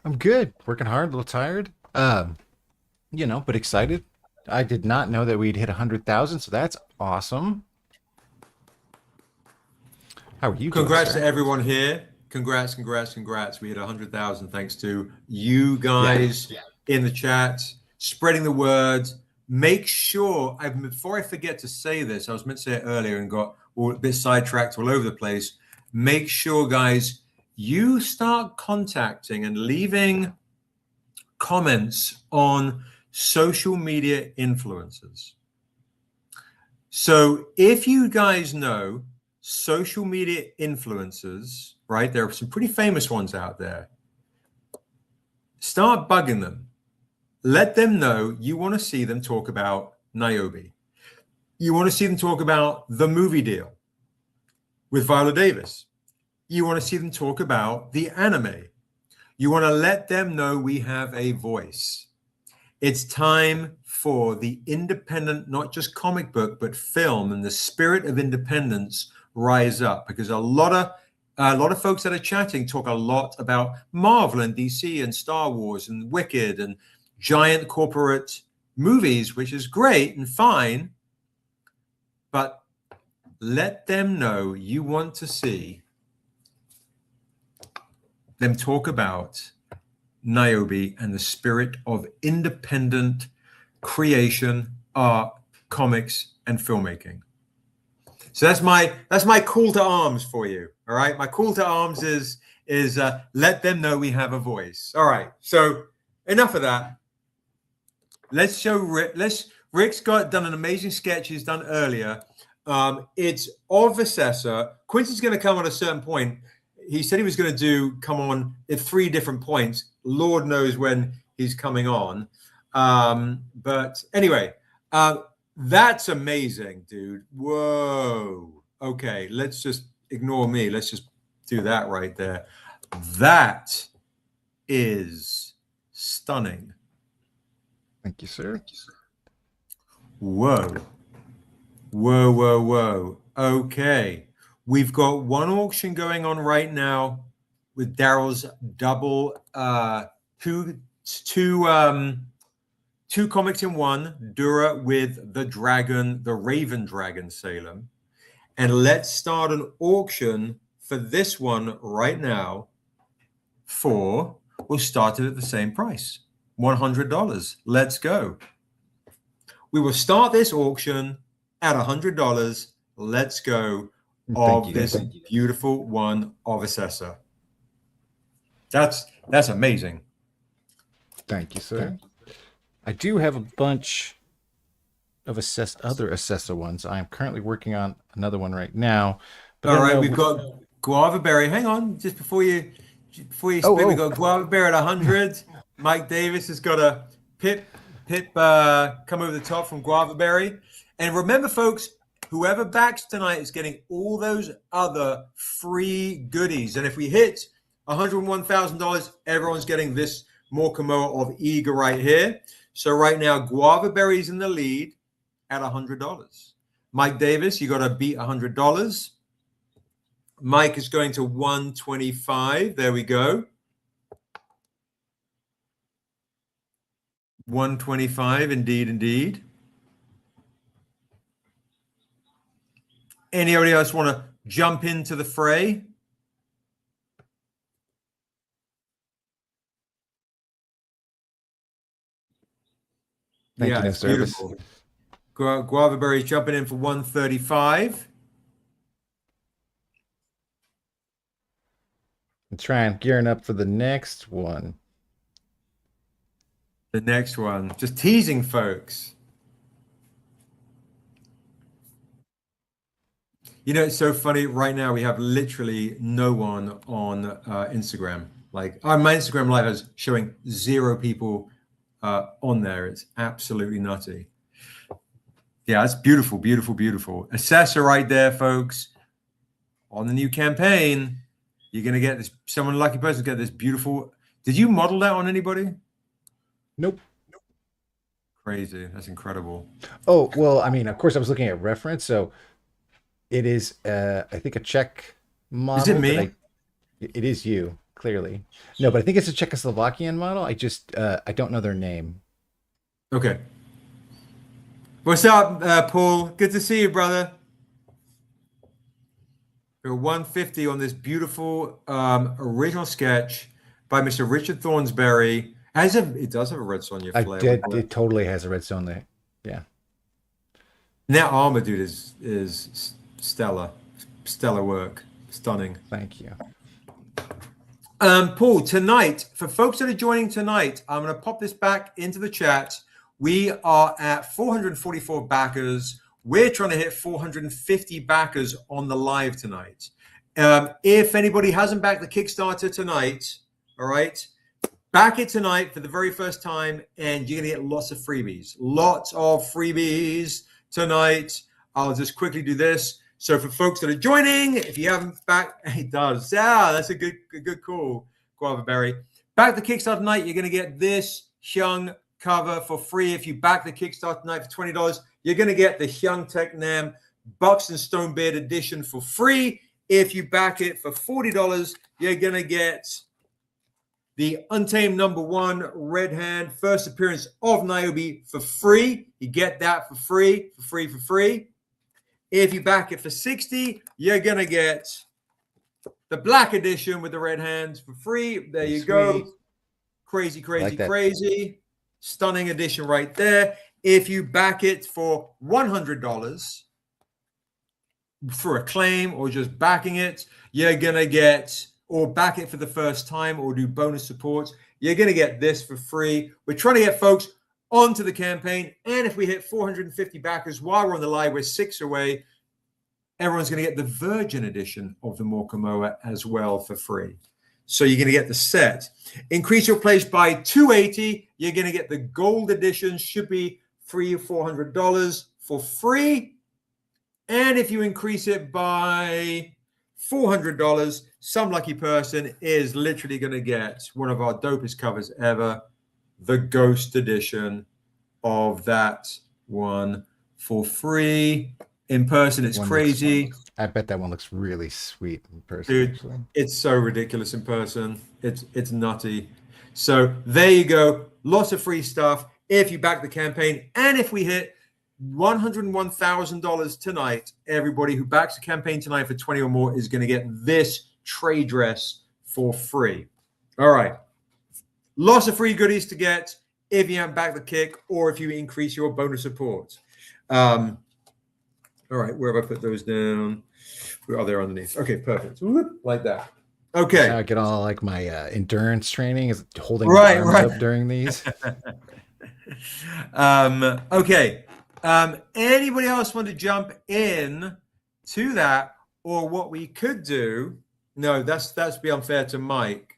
I'm good. Working hard, a little tired. But excited. I did not know that we'd hit 100,000, so that's awesome. How are you doing,
Congrats
sir?
to everyone here. Congrats. We hit 100,000 thanks to you guys in the chat, spreading the word. Make sure, before I forget to say this, I was meant to say it earlier and got a bit sidetracked all over the place. Make sure, guys, you start contacting and leaving comments on social media influencers. So if you guys know social media influencers, right, there are some pretty famous ones out there, start bugging them. Let them know you want to see them talk about Niobe. You want to see them talk about the movie deal with Viola Davis. You want to see them talk about the anime. You want to let them know we have a voice. It's time for the independent, not just comic book, but film, and the spirit of independence rise up, because a lot of folks that are chatting talk a lot about Marvel and DC and Star Wars and Wicked and giant corporate movies, which is great and fine, but let them know you want to see them talk about Niobe and the spirit of independent creation, art, comics, and filmmaking. So that's my call to arms for you. All right, my call to arms is let them know we have a voice. All right, so enough of that. Let's show Rick. Rick's done an amazing sketch he's done earlier. It's of Assessor. Quincy's going to come on a certain point. He said he was going to come on at 3 different points. Lord knows when he's coming on. But anyway, that's amazing, dude. Whoa. Okay, let's just ignore me. Let's just do that right there. That is stunning.
Thank you, sir.
Whoa. Okay. We've got one auction going on right now with Daryl's double two comics in one, Dura with the Raven Dragon Salem. And let's start an auction for this one right now we'll start it at the same price, $100. Let's go. We will start this auction at $100. Let's go. Of this beautiful one of Assessor. That's amazing.
Thank you, sir. I do have a bunch of other Assessor ones. I am currently working on another one right now.
All right, we've got Guava Berry. Hang on, just before you split, we've got Guava Berry at 100. Mike Davis has got a pip come over the top from Guava Berry. And remember, folks, whoever backs tonight is getting all those other free goodies. And if we hit $101,000, everyone's getting this Morkamoa of Eager right here. So right now, Guava Berry's in the lead at $100. Mike Davis, you got to beat $100. Mike is going to 125. There we go. 125, indeed. Anybody else want to jump into the fray?
Thank you, no service.
Beautiful. Guava Berry's jumping in for 135.
I'm trying, gearing up for the next one.
Just teasing folks. You know, it's so funny. Right now, we have literally no one on Instagram. Like, my Instagram live is showing 0 people on there. It's absolutely nutty. Yeah, that's beautiful, beautiful, beautiful. Assessor right there, folks. On the new campaign, you're going to get this, someone lucky person get this beautiful. Did you model that on anybody?
Nope.
Crazy. That's incredible.
Oh, well, I mean, of course, I was looking at reference. So it is, I think, a Czech
Is it
model
me?
it is you, clearly. No, but I think it's a Czechoslovakian model. I don't know their name.
Okay. What's up, Paul? Good to see you, brother. We're 150 on this beautiful original sketch by Mr. Richard Thornsberry. It does have a red Sonja flare.
It totally has a red stone there. Yeah.
That armor, dude, is stellar. Stellar work. Stunning.
Thank you.
Paul, tonight, for folks that are joining tonight, I'm going to pop this back into the chat. We are at 444 backers. We're trying to hit 450 backers on the live tonight. If anybody hasn't backed the Kickstarter tonight, all right, back it tonight for the very first time, and you're going to get lots of freebies. Lots of freebies tonight. I'll just quickly do this. So for folks that are joining, if you haven't backed, it does. Yeah, that's a good call, Guava Berry. Back the Kickstarter tonight, you're going to get this Hyung cover for free. If you back the Kickstarter tonight for $20, you're going to get the Hyung Tech Nam Buxton Stonebeard edition for free. If you back it for $40, you're going to get the Untamed #1 Red Hand first appearance of Niobe for free. You get that for free, for free. If you back it for $60, you're going to get the Black Edition with the red hands for free. There you go. Crazy, crazy, crazy. Stunning edition right there. If you back it for $100 for a claim or just backing it, you're going to get, or back it for the first time or do bonus supports, you're going to get this for free. We're trying to get folks onto the campaign. And if we hit 450 backers while we're on the live, we're 6 away. Everyone's going to get the Virgin edition of the Morkamoa as well for free. So you're going to get the set. Increase your place by $280. You're going to get the gold edition, should be $300 or $400 for free. And if you increase it by $400, some lucky person is literally going to get one of our dopest covers ever, the Ghost edition of that one for free. In person, it's crazy.
I bet that one looks really sweet in person.
Dude, actually. It's so ridiculous in person. It's nutty. So there you go. Lots of free stuff if you back the campaign. And if we hit $101,000 tonight, everybody who backs the campaign tonight for 20 or more is going to get this trade dress for free. All right. Lots of free goodies to get if you haven't backed the kick or if you increase your bonus support. All right, where have I put those down? Where are they underneath? Okay, perfect. Like that. Okay.
Now I get all like my endurance training is holding my arms up during these.
Okay. Anybody else want to jump in to that, or what we could do? No, that's be unfair to Mike.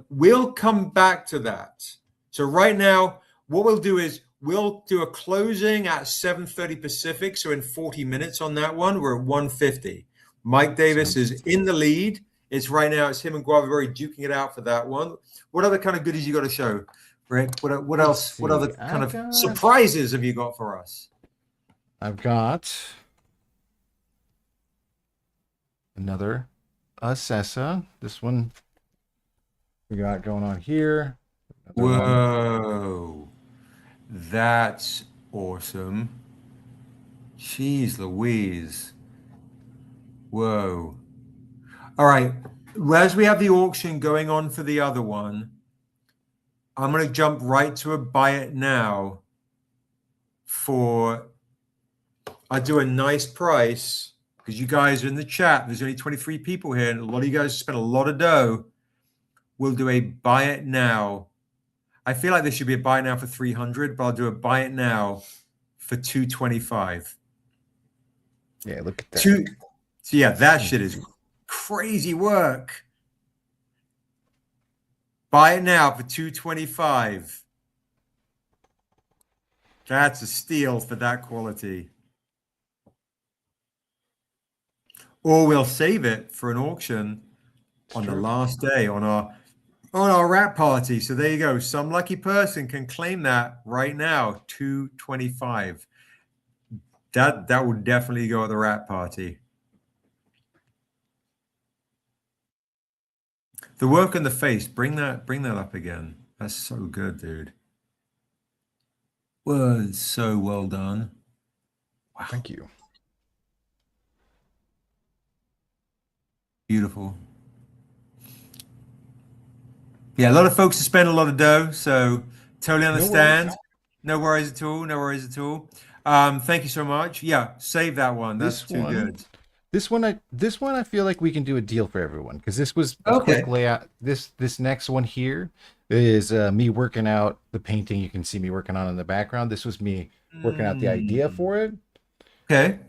We'll come back to that. So right now, what we'll do is we'll do a closing at 7:30 Pacific. So in 40 minutes on that one, we're at 150. Mike Davis is in the lead. It's right now. It's him and Guava Berry duking it out for that one. What other kind of goodies you got to show, Rick? What else? What other kind of surprises have you got for us?
I've got another Assessa. This one we got going on here.
Whoa. That's awesome. Jeez Louise. Whoa. All right. As we have the auction going on for the other one, I'm going to jump right to a buy it now for, I do a nice price because you guys are in the chat. There's only 23 people here and a lot of you guys spent a lot of dough. We'll do a buy it now. I feel like this should be a buy it now for 300, but I'll do a buy it now for 225.
Yeah, look at that.
So yeah, that shit is crazy work. Buy it now for 225. That's a steal for that quality. Or we'll save it for an auction on the last day on our wrap party. So there you go. Some lucky person can claim that right now, 225. That would definitely go at the wrap party. The work on the face, bring that up again. That's so good, dude. Well, so well done.
Wow. Thank you.
Beautiful. Yeah, a lot of folks have spent a lot of dough, so totally understand. No worries at all. No worries at all. Thank you so much. Yeah, save that one. That's too good.
This one I feel like we can do a deal for everyone because this was a quick layout. This next one here is me working out the painting. You can see me working on in the background. This was me working out the idea for it.
Okay.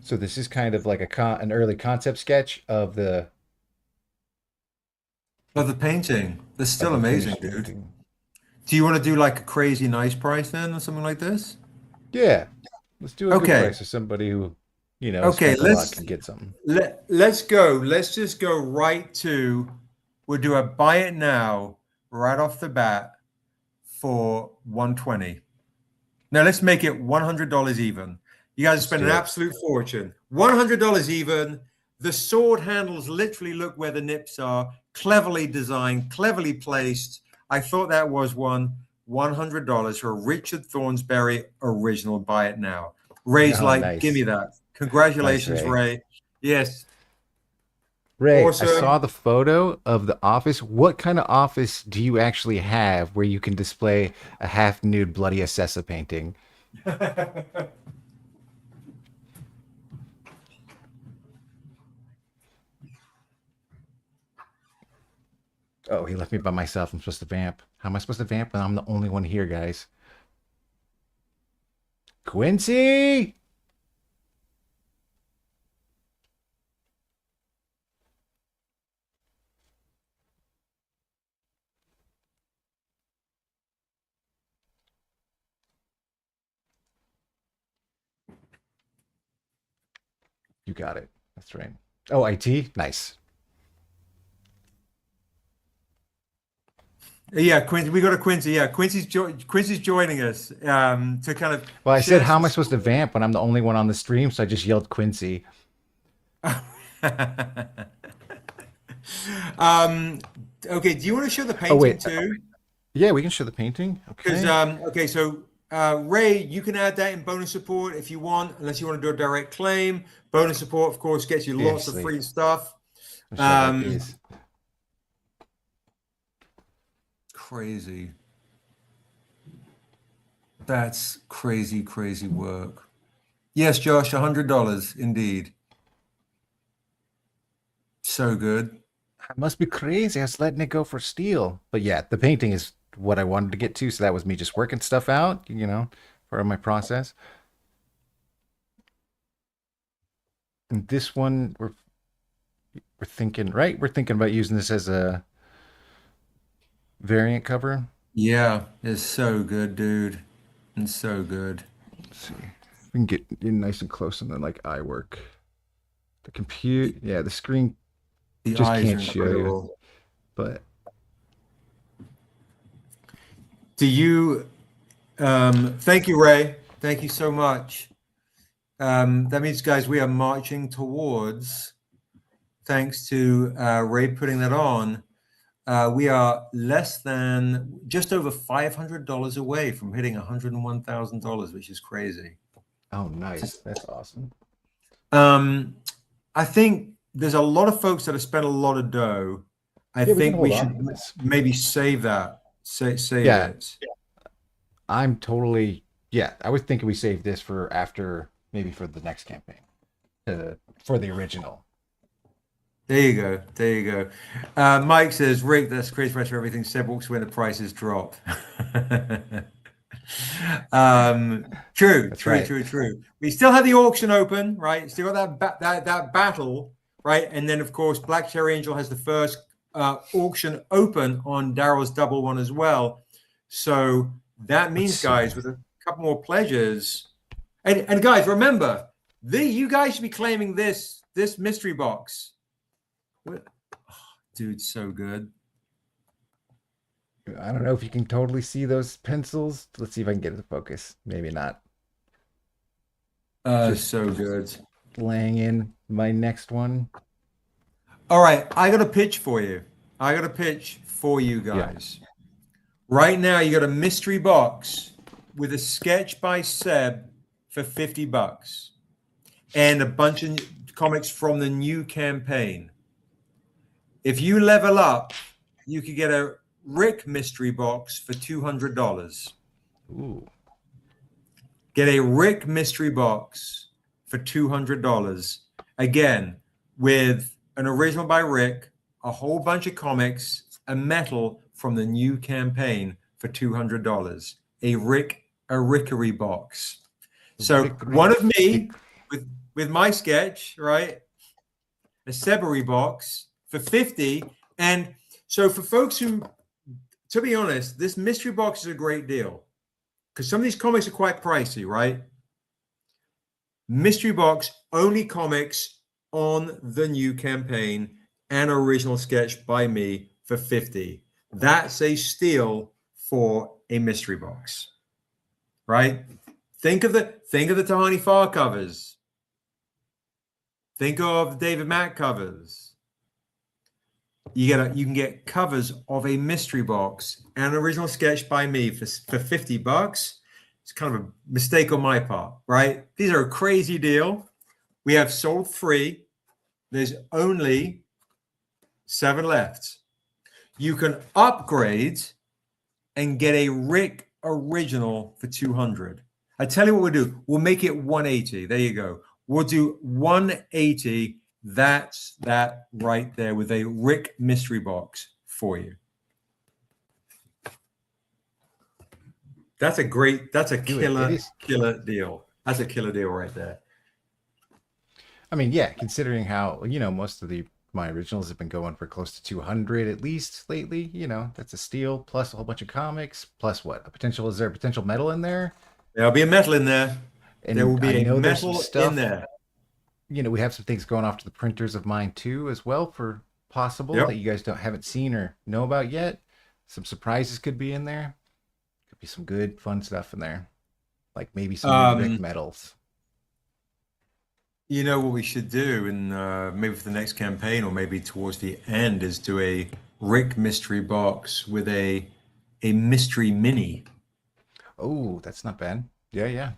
So this is kind of like an early concept sketch of the
painting. That's still amazing, dude. Painting. Do you want to do like a crazy nice price then or something like this?
Yeah. Let's do a good price for somebody who,
okay,
let's can get something.
Let's go. Let's just go right to, we'll do a buy it now right off the bat for 120. Now let's make it $100 even. You guys spend an absolute fortune. $100 even. The sword handles literally look where the nips are. Cleverly designed, cleverly placed. I thought that was $100 for a Richard Thornsberry original. Buy it now. Ray's nice. Give me that. Congratulations, nice, Ray. Yes.
Ray, awesome. I saw the photo of the office. What kind of office do you actually have where you can display a half-nude bloody Assessa painting? Oh, he left me by myself. I'm supposed to vamp. How am I supposed to vamp when I'm the only one here, guys? Quincy! You got it. That's right. Oh, IT? Nice.
Yeah, Quincy. We got a Quincy. Yeah, Quincy's joining us to kind of.
Well, I said, how am I supposed to vamp when I'm the only one on the stream? So I just yelled Quincy.
Okay. Do you want to show the painting too?
Yeah, we can show the painting. Okay.
Okay. So Ray, you can add that in bonus support if you want, unless you want to do a direct claim. Bonus support, of course, gets you lots of free stuff. Crazy. That's crazy, crazy work. Yes, Josh, $100 indeed. So good.
I must be crazy. I was letting it go for steel. But yeah, the painting is what I wanted to get to. So that was me just working stuff out, part of my process. And this one, we're thinking, right? We're thinking about using this as a variant cover.
Yeah, it's so good, dude. It's so good.
Let's see. We can get in nice and close and then like eye work. The compute, the screen just can't show you. But
do you thank you, Ray. Thank you so much. That means, guys, we are marching towards, thanks to Ray putting that on, we are less than just over $500 away from hitting $101,000, which is crazy.
Oh, nice. That's awesome.
I think there's a lot of folks that have spent a lot of dough. I think we should maybe save that. Save it.
I'm totally, I was thinking we save this for after, maybe for the next campaign, for the original.
There you go. There you go. Mike says, Rick, that's crazy price for everything. Seb walks when the prices drop. True. We still have the auction open, right? Still got that battle, right? And then, of course, Black Cherry Angel has the first auction open on Daryl's double one as well. So that means, guys, with a couple more pleasures. And guys, remember, you guys should be claiming this mystery box. Dude, so good.
I don't know if you can totally see those pencils. Let's see if I can get it to focus. Maybe not.
Just so good.
Laying in my next one.
All right, I got a pitch for you. I got a pitch for you guys. Yeah. Right now, you got a mystery box with a sketch by Seb for $50 and a bunch of comics from the new campaign. If you level up, you could get a Rick mystery box for $200.
Ooh.
Get a Rick mystery box for $200. Again, with an original by Rick, a whole bunch of comics, a medal from the new campaign for $200. A Rickery box. So one of me with my sketch, right? A Sebery box for $50. And so for folks who, to be honest, this mystery box is a great deal because some of these comics are quite pricey, right? Mystery box, only comics on the new campaign, and original sketch by me for $50. That's a steal for a mystery box, right? Think of the Tahani Farr covers. Think of the David Mack covers. You can get covers of a mystery box and an original sketch by me for $50. It's kind of a mistake on my part, right? These are a crazy deal. We have sold 3. There's only 7 left. You can upgrade and get a Rick original for $200. I tell you what we'll do. We'll make it $180. There you go. We'll do $180. That's that right there with a Rick mystery box for you. That's a killer deal. That's a killer deal right there.
I mean, yeah, considering how, most of my originals have been going for close to 200 at least lately, that's a steal, plus a whole bunch of comics, plus what? Is there a potential metal in there?
There'll be a metal in there.
And
there will be a metal in there.
We have some things going off to the printers of mine too, as well, for possible that you guys haven't seen or know about yet. Some surprises could be in there. Could be some good, fun stuff in there, like maybe some Rick medals.
You know what we should do, and maybe for the next campaign, or maybe towards the end, is do a Rick mystery box with a mystery mini.
Oh, that's not bad. Yeah.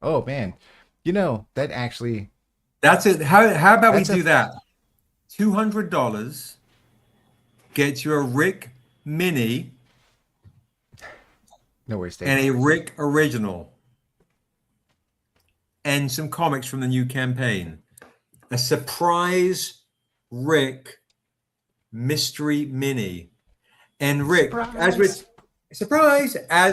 Oh man, that actually.
That's it. How about we do that? $200 gets you a Rick mini.
No worries, Dave.
And a Rick original. And some comics from the new campaign. A surprise Rick mystery mini. And Rick, as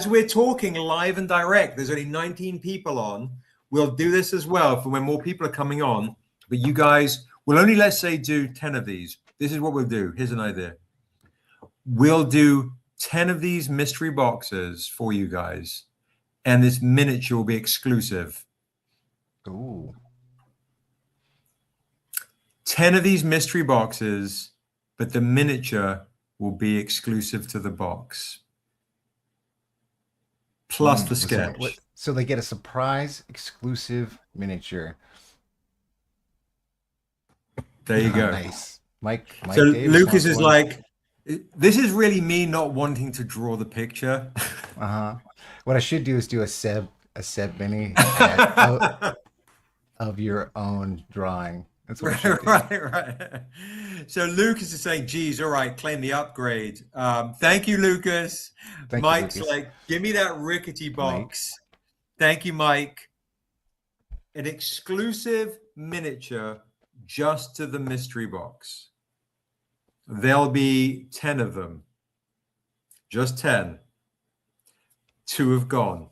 we're talking live and direct, there's only 19 people on. We'll do this as well for when more people are coming on. But you guys will only, let's say, do 10 of these. This is what we'll do. Here's an idea. We'll do 10 of these mystery boxes for you guys. And this miniature will be exclusive.
Ooh.
10 of these mystery boxes, but the miniature will be exclusive to the box. Plus the sketch.
So they get a surprise exclusive miniature.
There you go.
Nice. Mike
so
Davis
Lucas is like, this is really me not wanting to draw the picture.
What I should do is do a Seb mini of your own drawing. That's what I should do.
Right. So Lucas is saying, geez, all right, claim the upgrade. Thank you, Lucas. Mike's like, give me that rickety box. Mike. Thank you, Mike. An exclusive miniature just to the mystery box. There'll be 10 of them. Just 10. 2 have gone.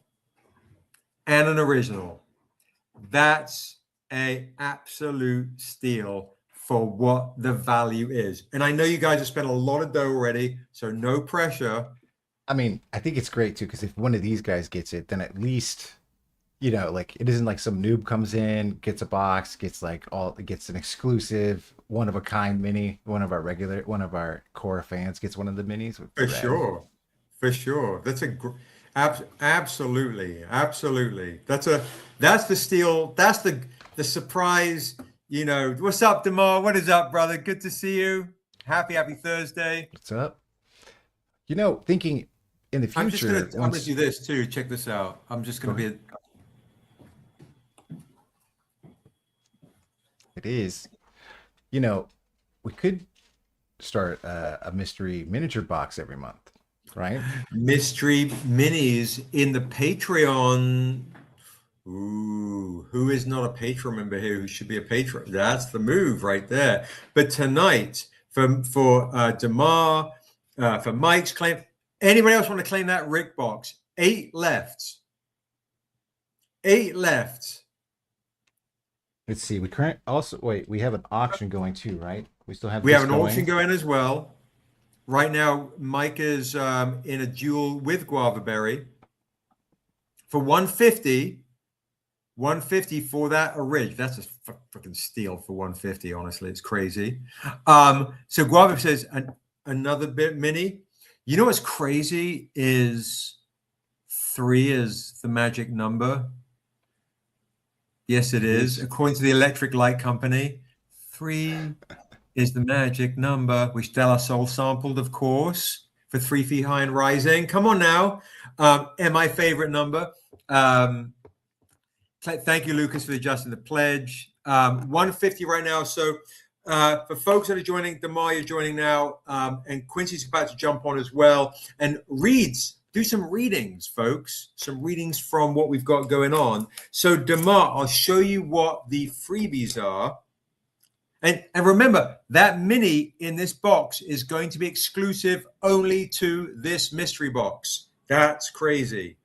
And an original. That's an absolute steal for what the value is. And I know you guys have spent a lot of dough already, so no pressure.
I mean, I think it's great too, because if one of these guys gets it, then at least, like it isn't like some noob comes in, gets a box, gets an exclusive, one of a kind mini. One of our core fans gets one of the minis with
For
red.
sure. For sure. Absolutely. Absolutely. That's the steal. That's the surprise. What's up, Demar? What is up, brother? Good to see you. Happy Thursday.
What's up? Thinking in the future,
I'm gonna
once
do this too. Check this out. I'm just gonna be
it is, we could start a mystery miniature box every month, right?
mystery minis in the Patreon. Ooh, who is not a Patreon member here who should be a patron? That's the move right there. But tonight, for Damar, for Mike's claim, anybody else want to claim that Rick box? 8 left. 8 left.
Let's see. We have an auction going too, right? We still have.
We have an auction going as well. Right now, Mike is in a duel with Guava Berry for 150. 150 for that ridge. That's a fucking steal for 150. Honestly, it's crazy. So Guava says another bit mini. You know what's crazy is 3 is the magic number. Yes, it is. According to the Electric Light Company, 3 is the magic number, which De La Soul sampled, of course, for 3 Feet High and Rising. Come on now. And my favorite number. Thank you, Lucas, for adjusting the pledge. 150 right now. So for folks that are joining, Damar, you're joining now, and Quincy's about to jump on as well. And do some readings, folks. Some readings from what we've got going on. So Damar, I'll show you what the freebies are. And remember, that mini in this box is going to be exclusive only to this mystery box. That's crazy.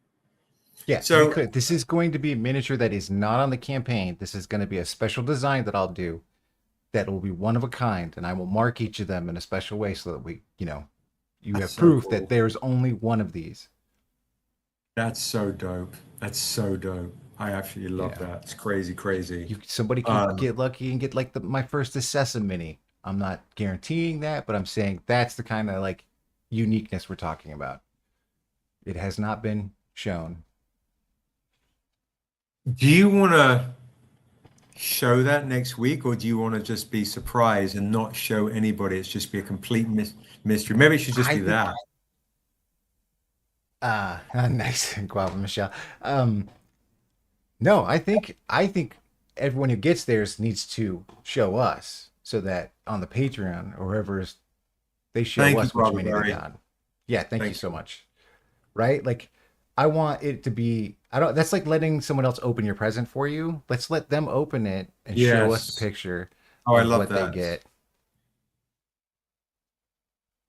Yeah, so this is going to be a miniature that is not on the campaign. This is going to be a special design that I'll do that will be one of a kind, and I will mark each of them in a special way so that you have proof that there's only one of these.
That's so dope. That's so dope. I actually love that. It's crazy.
Somebody can get lucky and get like my first Assassin mini. I'm not guaranteeing that, but I'm saying that's the kind of like uniqueness we're talking about. It has not been shown.
Do you want to show that next week, or do you want to just be surprised and not show anybody? It's just be a complete mystery. Maybe it should just be that.
Nice, Guava Michelle. No, I think everyone who gets theirs needs to show us so that on the Patreon or wherever they show us which mini they got. Yeah, thank you so much. Right? Like, I want it to be. That's like letting someone else open your present for you. Let's let them open it and show us the picture.
Oh, I love
what
that.
They get.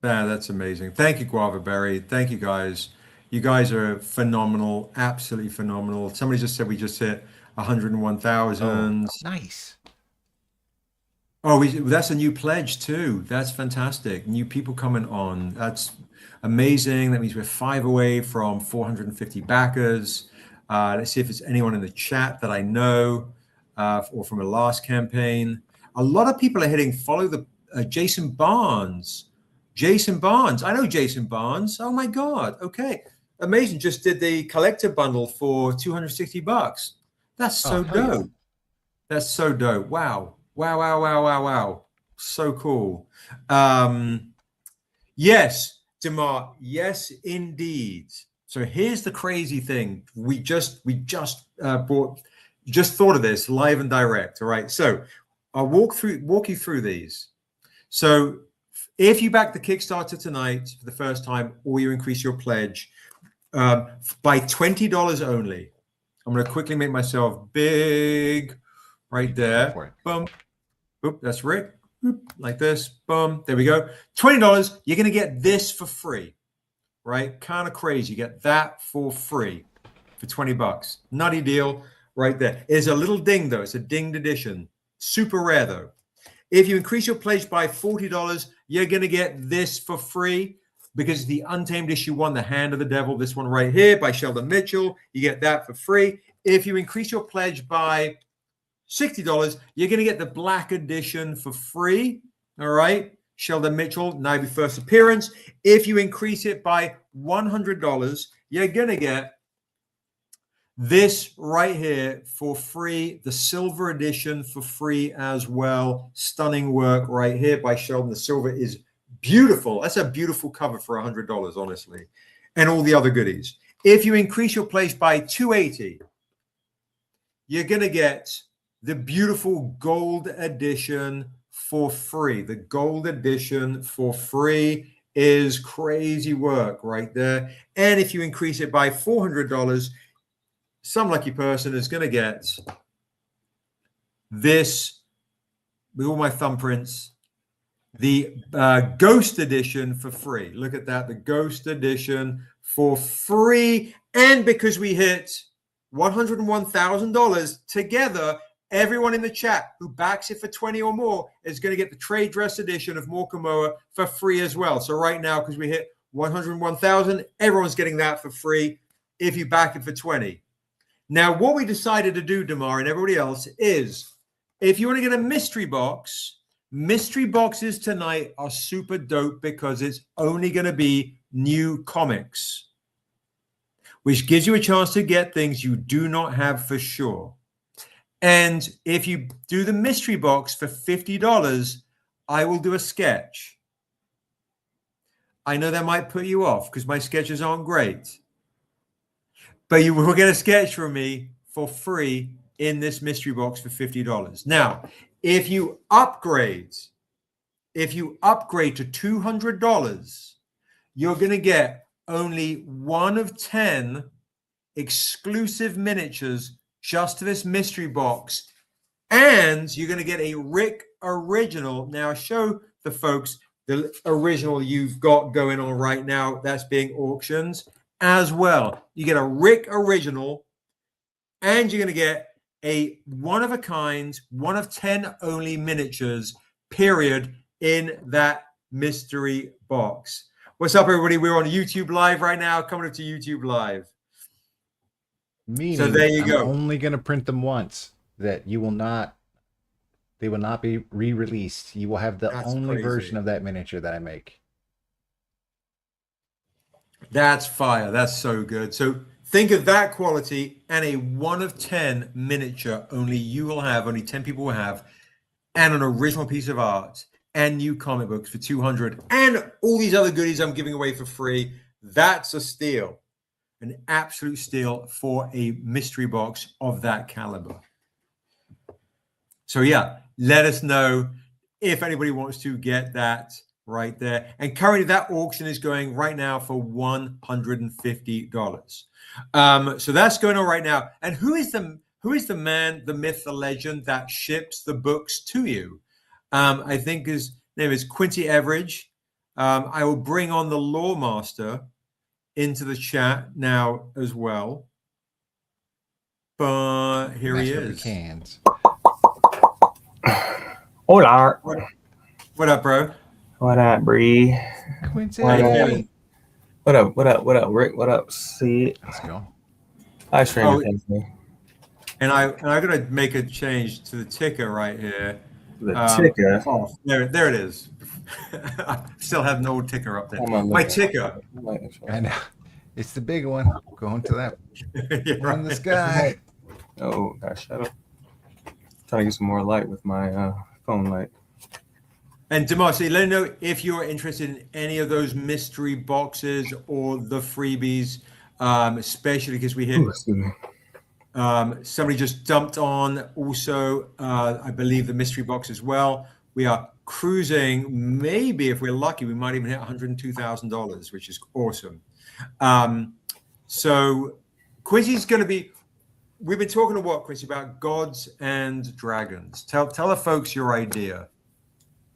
Yeah, that's amazing. Thank you, Guava Berry. Thank you, guys. You guys are phenomenal, absolutely phenomenal. Somebody just said we just hit 101,000.
Oh, nice.
Oh, that's a new pledge too. That's fantastic. New people coming on. That's amazing. That means we're 5 away from 450 backers. Let's see if there's anyone in the chat that I know or from a last campaign. A lot of people are hitting follow the Jason Barnes. Jason Barnes. I know Jason Barnes. Oh my God. Okay. Amazing. Just did the collector bundle for $260. That's so dope. Yeah. That's so dope. Wow. So cool. Yes, Damar. Yes, indeed. So here's the crazy thing. We just thought of this live and direct. All right. So I'll walk you through these. So if you back the Kickstarter tonight for the first time, or you increase your pledge by $20 only, I'm going to quickly make myself big right there. Boom. Oop, that's Rick. Oop, like this. Boom. There we go. $20. You're going to get this for free, right? Kind of crazy. You get that for free for $20. Nutty deal right there. It's a little ding, though. It's a dinged edition. Super rare, though. If you increase your pledge by $40, you're going to get this for free. because the Untamed issue 1, The Hand of the Devil, this one right here by Sheldon Mitchell, you get that for free. If you increase your pledge by $60, you're going to get the Black Edition for free. All right. Sheldon Mitchell, Niobe first appearance. If you increase it by $100, you're going to get this right here for free, the Silver Edition for free as well. Stunning work right here by Sheldon. The silver is beautiful. That's a beautiful cover for $100, honestly. And all the other goodies. If you increase your pledge by $280, you're going to get the beautiful Gold Edition for free. The Gold Edition for free is crazy work right there. And if you increase it by $400, some lucky person is going to get this with all my thumbprints, the Ghost Edition for free. Look at that, the Ghost Edition for free. And because we hit $101,000 together, everyone in the chat who backs it for 20 or more is going to get the trade dress edition of Morkamoa for free as well. So right now, because we hit 101,000, everyone's getting that for free if you back it for 20. Now, what we decided to do, Damar and everybody else, is if you want to get a mystery box, mystery boxes tonight are super dope because it's only going to be new comics, which gives you a chance to get things you do not have for sure. And if you do the mystery box for $50, I will do a sketch. I know that might put you off because my sketches aren't great. But you will get a sketch from me for free in this mystery box for $50. Now, if you upgrade to $200, you're going to get only 1 of 10 exclusive miniatures just to this mystery box. And you're going to get a Rick original. Now, show the folks the original you've got going on right now that's being auctioned as well. You get a Rick original, and you're going to get a one-of-a-kind, 1 of 10 only miniatures, period, in that mystery box. What's up, everybody? We're on YouTube Live right now. Coming up to YouTube Live.
Meaning,
so there you go.
I'm only going to print them once. That you will not. They will not be re-released. You will have the only version of that miniature that I make.
That's fire. That's so good. So think of that quality and a 1 of 10 miniature only you will have, only 10 people will have, and an original piece of art and new comic books for $200 and all these other goodies I'm giving away for free. That's a steal, an absolute steal for a mystery box of that caliber. So yeah, let us know if anybody wants to get that right there. And currently that auction is going right now for $150. So that's going on right now. And who is the man, the myth, the legend that ships the books to you? I think his name is Quincy Everidge. I will bring on the Lore Master into the chat now as well. But here he is.
Cans.
Hola.
What up, bro?
What up, Bree?
Quincy.
What up? What up, Rick? What up, see?
Let's go.
Hi, Stranger Things.
And I'm gonna make a change to the ticker right here.
The ticker.
Oh, there it is. I still have an old ticker up there. My ticker.
I know. It's the big one. Going to that
right.
in the sky.
Oh gosh, shut up. Trying to get some more light with my phone light.
And Demasi, let me know if you're interested in any of those mystery boxes or the freebies, especially because we hit. Somebody just dumped on also, I believe, the mystery box as well. We are cruising. Maybe if we're lucky, we might even hit $102,000, which is awesome. So Quincy's going to be. We've been talking to what, Quincy, about gods and dragons. Tell the folks your idea.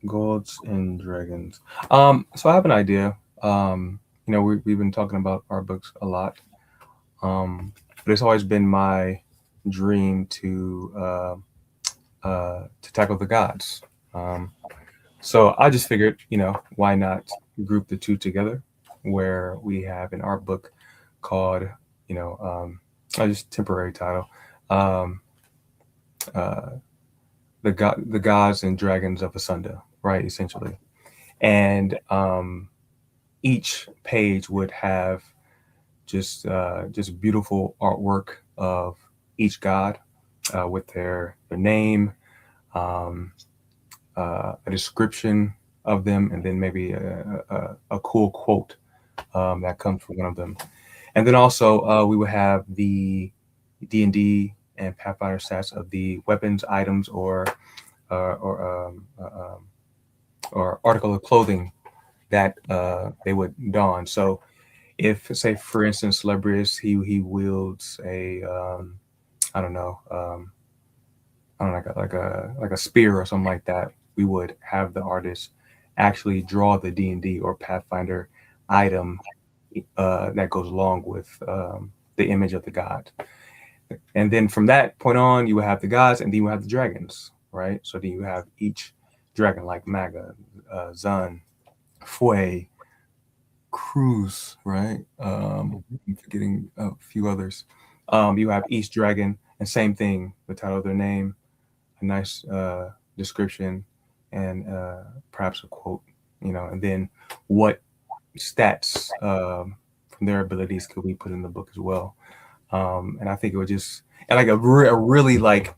Gods and dragons. So I have an idea. We've been talking about our books a lot. But it's always been my dream to tackle the gods. So I just figured, why not group the two together? where we have an art book called, just temporary title, um, uh, the gods and dragons of Asunda, right? Essentially, and each page would have just beautiful artwork of each god with their name, um, a description of them, and then maybe a cool quote that comes from one of them. And then also we would have the D&D and Pathfinder stats of the weapons, items, or article of clothing that they would don. So if, say, for instance, Celebrius, he wields a I don't know, like a spear or something like that, we would have the artist actually draw the D&D or Pathfinder item that goes along with the image of the god. And then from that point on, you would have the gods, and then you have the dragons, right? So then you have each dragon, like Maga, Zun, Fue, Cruz, right? I'm forgetting a few others. You have each dragon, and same thing, the title of their name, a nice description, and perhaps a quote, and then what stats from their abilities could we put in the book as well. And I think it would just, and like a really like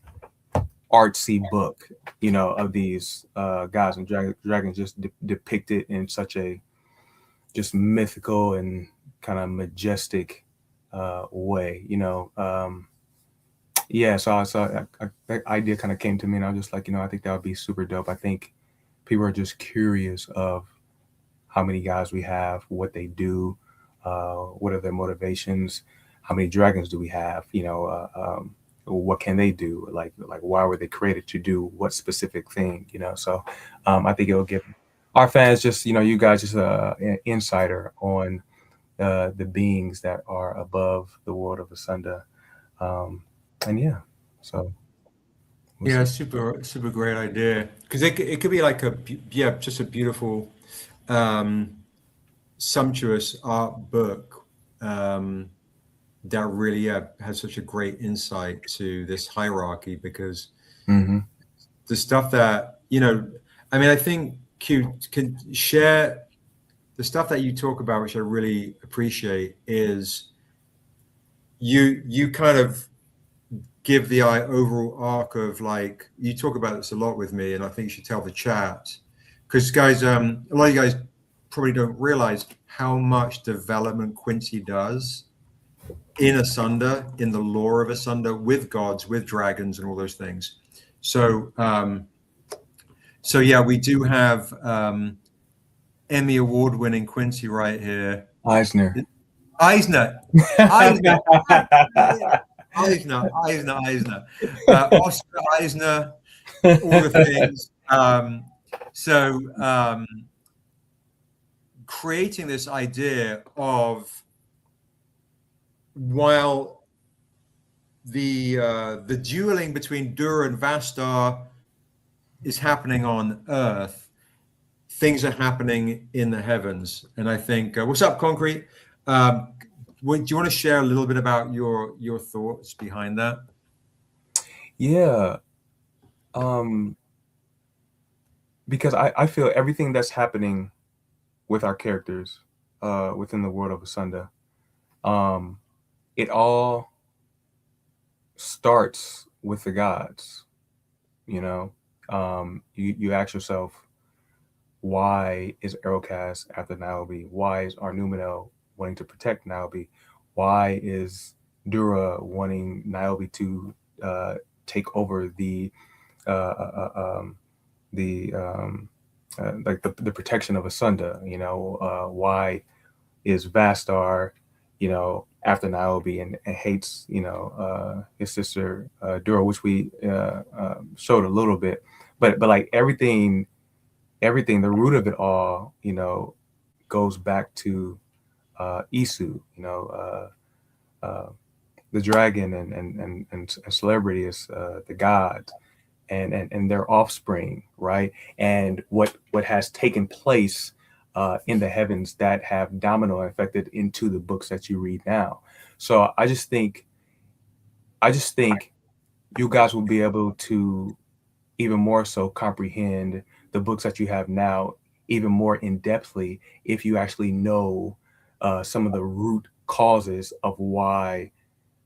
artsy book, of these gods and dragons just depicted in such a just mythical and kind of majestic way, yeah. So that idea kind of came to me, and I was just like, I think that would be super dope. I think people are just curious of how many guys we have, what they do, what are their motivations, how many dragons do we have, what can they do, like why were they created to do what specific thing, So I think it will give our fans just, you guys just an insider on the beings that are above the world of Asunda. And yeah, so
Yeah, super great idea, because it could be like just a beautiful sumptuous art book that really has such a great insight to this hierarchy, because the stuff that I think Q can share the stuff that you talk about, which I really appreciate, is you kind of give the overall arc of, like, you talk about this a lot with me, and I think you should tell the chat, because guys, a lot of you guys probably don't realize how much development Quincy does in Asunda, in the lore of Asunda, with gods, with dragons, and all those things. So yeah, we do have Emmy award-winning Quincy right here.
Eisner.
Oscar Eisner, all the things. Creating this idea of, while the dueling between Dura and Vastar is happening on Earth, things are happening in the heavens. And I think, what's up, Concrete? Do you want to share a little bit about your thoughts behind that?
Yeah. Because I feel everything that's happening with our characters within the world of Asunda, it all starts with the gods. You ask yourself, why is Erocast after Niobe? Why is Arnumino wanting to protect Niobe? Why is Dura wanting Niobe to take over the protection of Asunda? Why is Vastar, after Niobe and hates, his sister Dura, which we showed a little bit, but like everything, the root of it all, goes back to Isu, the dragon and celebrity is the gods and their offspring, right? And what has taken place in the heavens that have domino affected into the books that you read now. So I just think you guys will be able to even more so comprehend the books that you have now even more in depthly if you actually know some of the root causes of why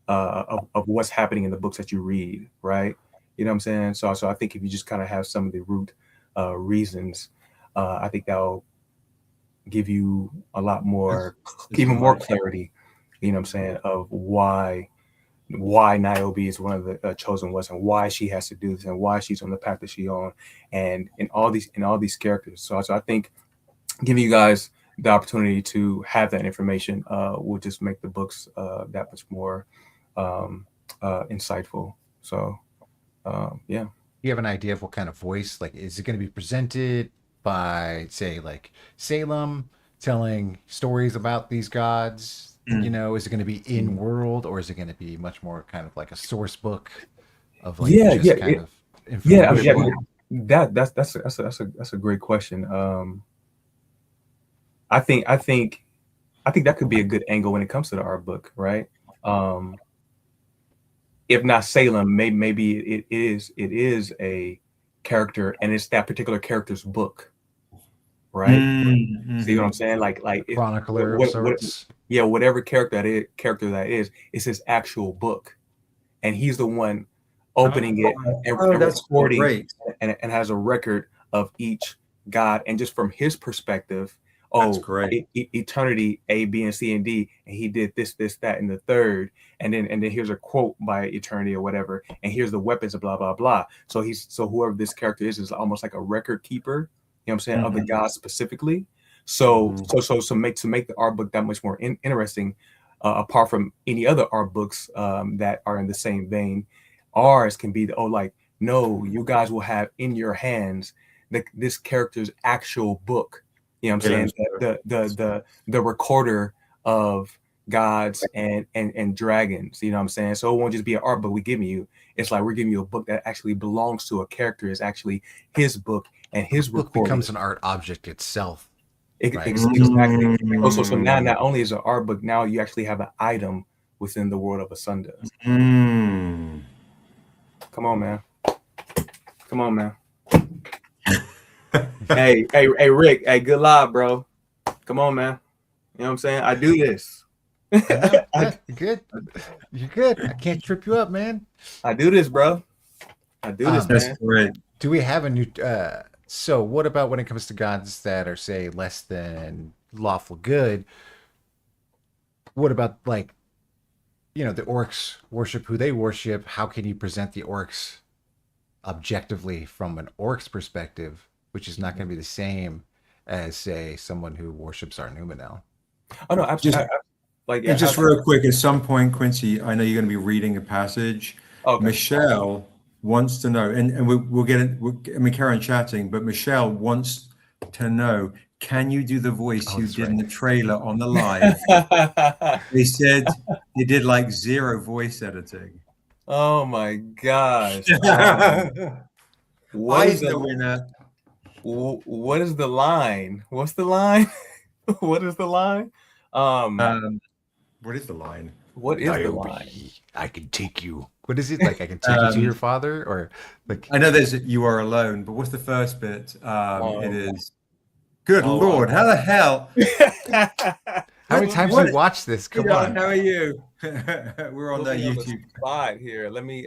of what's happening in the books that you read, right? You know what I'm saying? So I think if you just kind of have some of the root reasons, I think that'll give you a lot more, even more clarity. You know what I'm saying, of why Niobe is one of the chosen ones, and why she has to do this, and why she's on the path that she's on, and in all these characters. So I think giving you guys the opportunity to have that information will just make the books that much more insightful. So yeah.
You have an idea of what kind of voice? Like, is it going to be presented by, say, like Salem telling stories about these gods? You know, is it going to be in world, or is it going to be much more kind of like a source book of like kind of information?
That's a great question. I think that could be a good angle when it comes to the art book, right? If not Salem, maybe it is a character, and it's that particular character's book, right?
Mm-hmm.
See what I'm saying? Like
chronicler of sorts.
Whatever character that is, it's his actual book, and he's the one opening it and recording and has a record of each god, and just from his perspective, eternity A, B, and C, and D, and he did this, that, and the third, and then here's a quote by eternity or whatever, and here's the weapons of blah blah blah. So whoever this character is almost like a record keeper, you know what I'm saying, of the gods specifically. So to make the art book that much more interesting, apart from any other art books that are in the same vein, ours can be no, you guys will have in your hands this character's actual book. You know what I'm saying? The recorder of gods and dragons. You know what I'm saying? So it won't just be an art book we're giving you. It's like we're giving you a book that actually belongs to a character. It's actually his book, and his book
becomes an art object itself.
Right? Exactly. Also, so now not only is it an art book, now you actually have an item within the world of Asunda. Come on, man. Come on, man. hey, Rick. Hey, good live, bro. Come on, man. You know what I'm saying? I do this.
Good. You're good. I can't trip you up, man.
I do this, bro. I do this, man.
That's great.
Do we have a new... so what about when it comes to gods that are, say, less than lawful good? What about, like, the orcs worship who they worship? How can you present the orcs objectively from an orc's perspective, which is not going to be the same as, say, someone who worships our Numenel?
Oh, no, absolutely.
Just real quick, at some point, Quincy, I know you're going to be reading a passage. Okay. Michelle wants to know, and we'll get it. Carry on chatting, but Michelle wants to know, can you do the voice you did in the trailer on the live? They said you did like 0 voice editing.
Oh my gosh. What is the winner? What is the line? What's the line? What is the line?
What is the line?
What is the line?
I can take you. What is it? Like, I can take you to your father? Or like,
I know there's you are alone, but what's the first bit? It is, good Lord, how the hell?
How many times have you watched this? Come on.
How are you? We're on the YouTube
spot here. Let me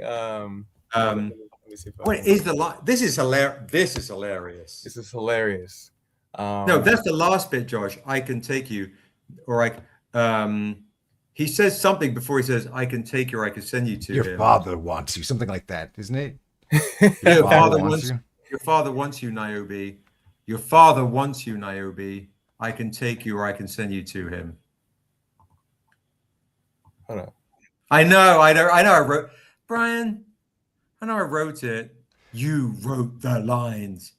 see.
What is the line? This is hilarious. This is hilarious.
This is hilarious.
No, that's the last bit, Josh. I can take you, or he says something before he says, I can take you, or I can send you to
your
him.
father wants you, something like that, isn't it?
Your father wants you, Niobe. Your father wants you, Niobe. I can take you, or I can send you to him.
Hold on.
I know. I wrote, Brian. I know I wrote it. You wrote the lines.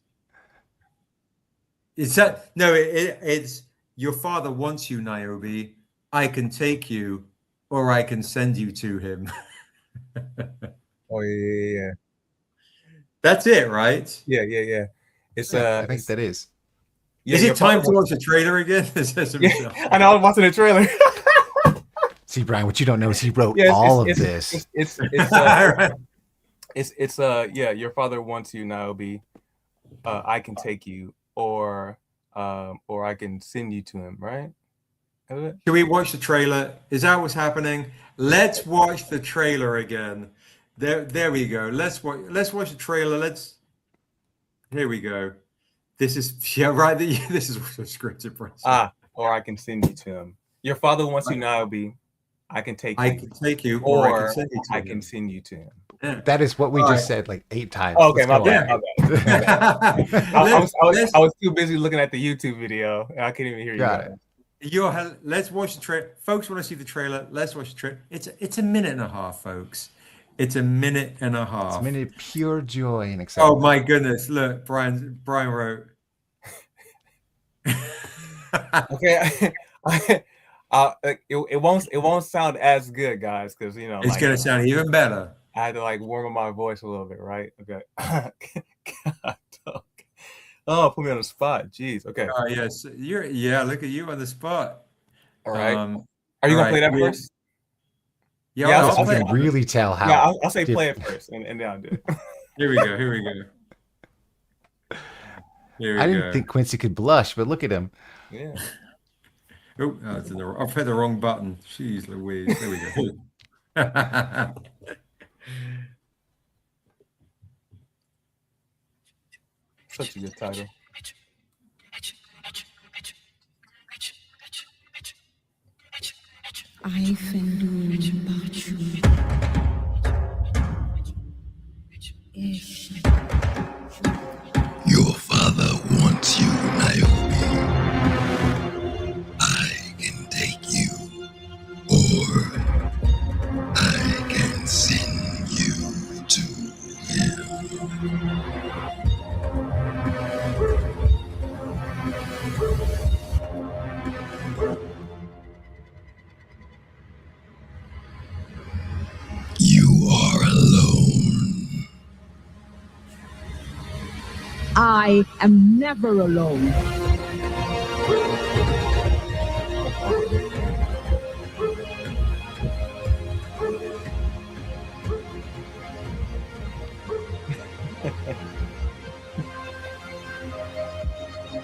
It's that no. It's your father wants you, Niobe. I can take you, or I can send you to him.
Oh yeah.
That's it, right?
Yeah. It's
I think that is.
Is it time to watch the trailer again?
Yeah, I know. I was watching the trailer.
See, Brian, what you don't know is he wrote all of this.
Yeah. Your father wants you, Niobe. I can take you, or I can send you to him. Right?
Can we watch the trailer? Is that what's happening? Let's watch the trailer again. There we go. Let's watch the trailer. Here we go. This is right. This is also scripted, for us.
Or I can send you to him. Your father wants you, Niobe. I can take you.
I can take you,
or I can send you to him.
Yeah.
That is what we just said like 8 times.
Oh, okay, my bad. I was too busy looking at the YouTube video. I can't even hear you.
Got it.
Let's watch the trailer. Folks want to see the trailer. Let's watch the trailer. It's a minute and a half, folks. It's a minute and a half.
It's a minute of pure joy and excitement.
Oh my goodness! Look, Brian wrote.
Okay, it won't sound as good, guys, because
it's gonna sound even better.
I had to warm up my voice a little bit, right? Okay. God, oh, put me on the spot. Jeez. Okay.
Oh yes, look at you on the spot.
All right. Are you gonna play that first?
Yeah,
I'll can really tell how.
Yeah, I'll say play it first, and then I'll do it.
Here we go.
I didn't think Quincy could blush, but look at him.
Yeah.
Oh, I've hit the wrong button. Jeez Louise. There we go.
Such a good title.
Your father wants you, Niobe. I can take you, or I can send you to him. You are alone.
I am never alone.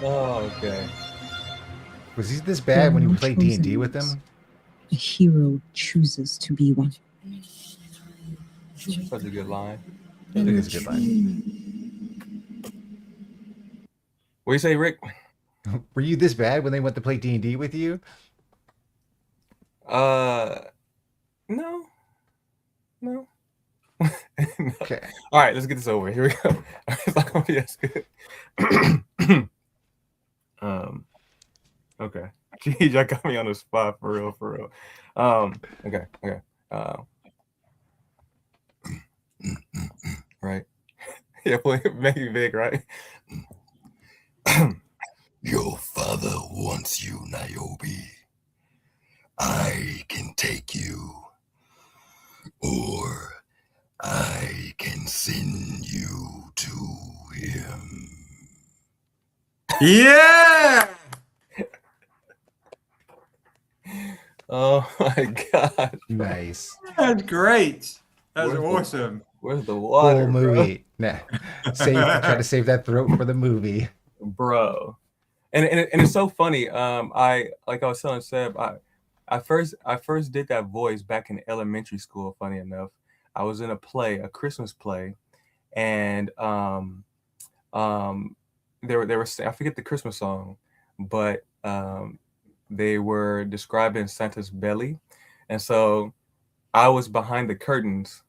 Oh, okay.
Was he this bad when you played D&D with him?
A hero chooses to be one.
Such a good line.
I think it's a good line.
What do you say, Rick?
Were you this bad when they went to play D&D with you?
No.
Okay.
All right, let's get this over. Here we go. It's not gonna be as good. Okay. Geez, y'all got me on the spot for real. Okay. Right. Yeah, make it big, right?
Your father wants you, Niobe. I can take you, or I can send you to him.
Yeah.
Oh my God.
Nice.
That's great. That's awesome.
Where's the water,
Full movie. Nah. Try to save that throat for the movie.
Bro. And it's so funny. I was telling Seb, I first did that voice back in elementary school. Funny enough, I was in a play, a Christmas play, and they were I forget the Christmas song, but they were describing Santa's belly, and so I was behind the curtains,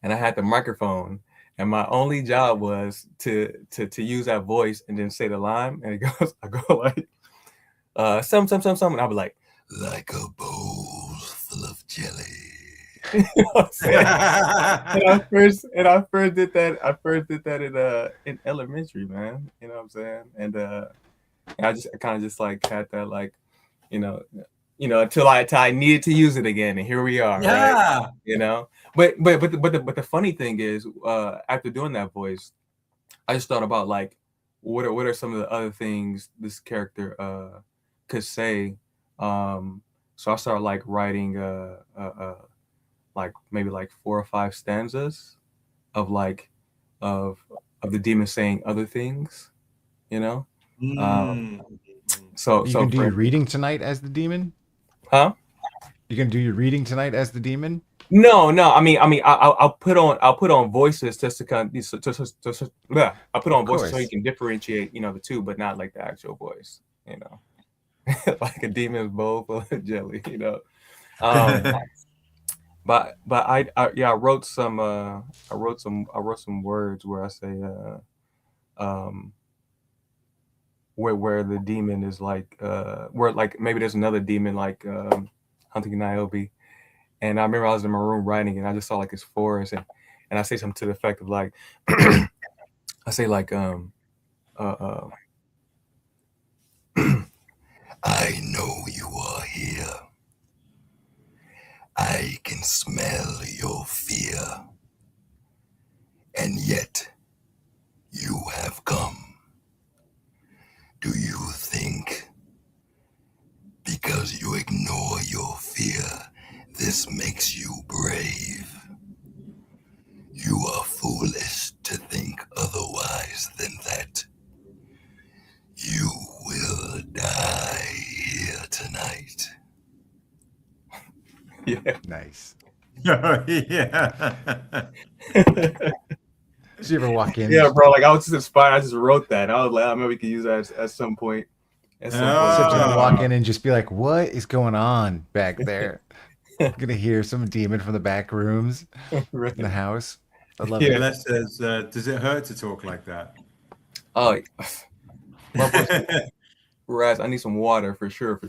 and I had the microphone. And my only job was to use that voice and then say the line. And I go like, some. And I'll be like
a bowl full of jelly.
You know what I'm saying? and I first did that in elementary, man. You know what I'm saying? And I kind of just like had that like, until I needed to use it again, and here we are.
Yeah.
Right? But the funny thing is, after doing that voice, I just thought about like, what are some of the other things this character could say. So I started like writing like maybe like 4 or 5 stanzas of like of the demon saying other things, you know.
Mm.
So
You can do
for
your reading tonight as the demon.
huh?
You can do your reading tonight as the demon.
No. I mean, I'll put on voices just to kind of, yeah. I'll put on
Of
voices so you
course.
can differentiate, the two, but not like the actual voice, like a demon's bowl full of jelly, Um, but I wrote some words where I say um where the demon is like where like maybe there's another demon like hunting Niobe. And I remember I was in my room writing and I just saw like this forest and I say something to the effect of like I say like
I know you are here. I can smell your fear. And yet, you have come. Do you think because you ignore your fear, this makes you brave? You are foolish to think otherwise than that. You will die here tonight.
yeah.
Nice.
Yeah.
Did you ever walk in?
Yeah, bro. Like I was just inspired. I just wrote that. I was like, maybe we could use that at some point. At some point.
So just walk
Ah.
in and just be like, "What is going on back there?" I'm gonna hear some demon from the back rooms
Right.
in the house. I love
Yeah.
it.
Les says, does it hurt to talk like that?
Oh, my voice. Raz, I need some water for sure.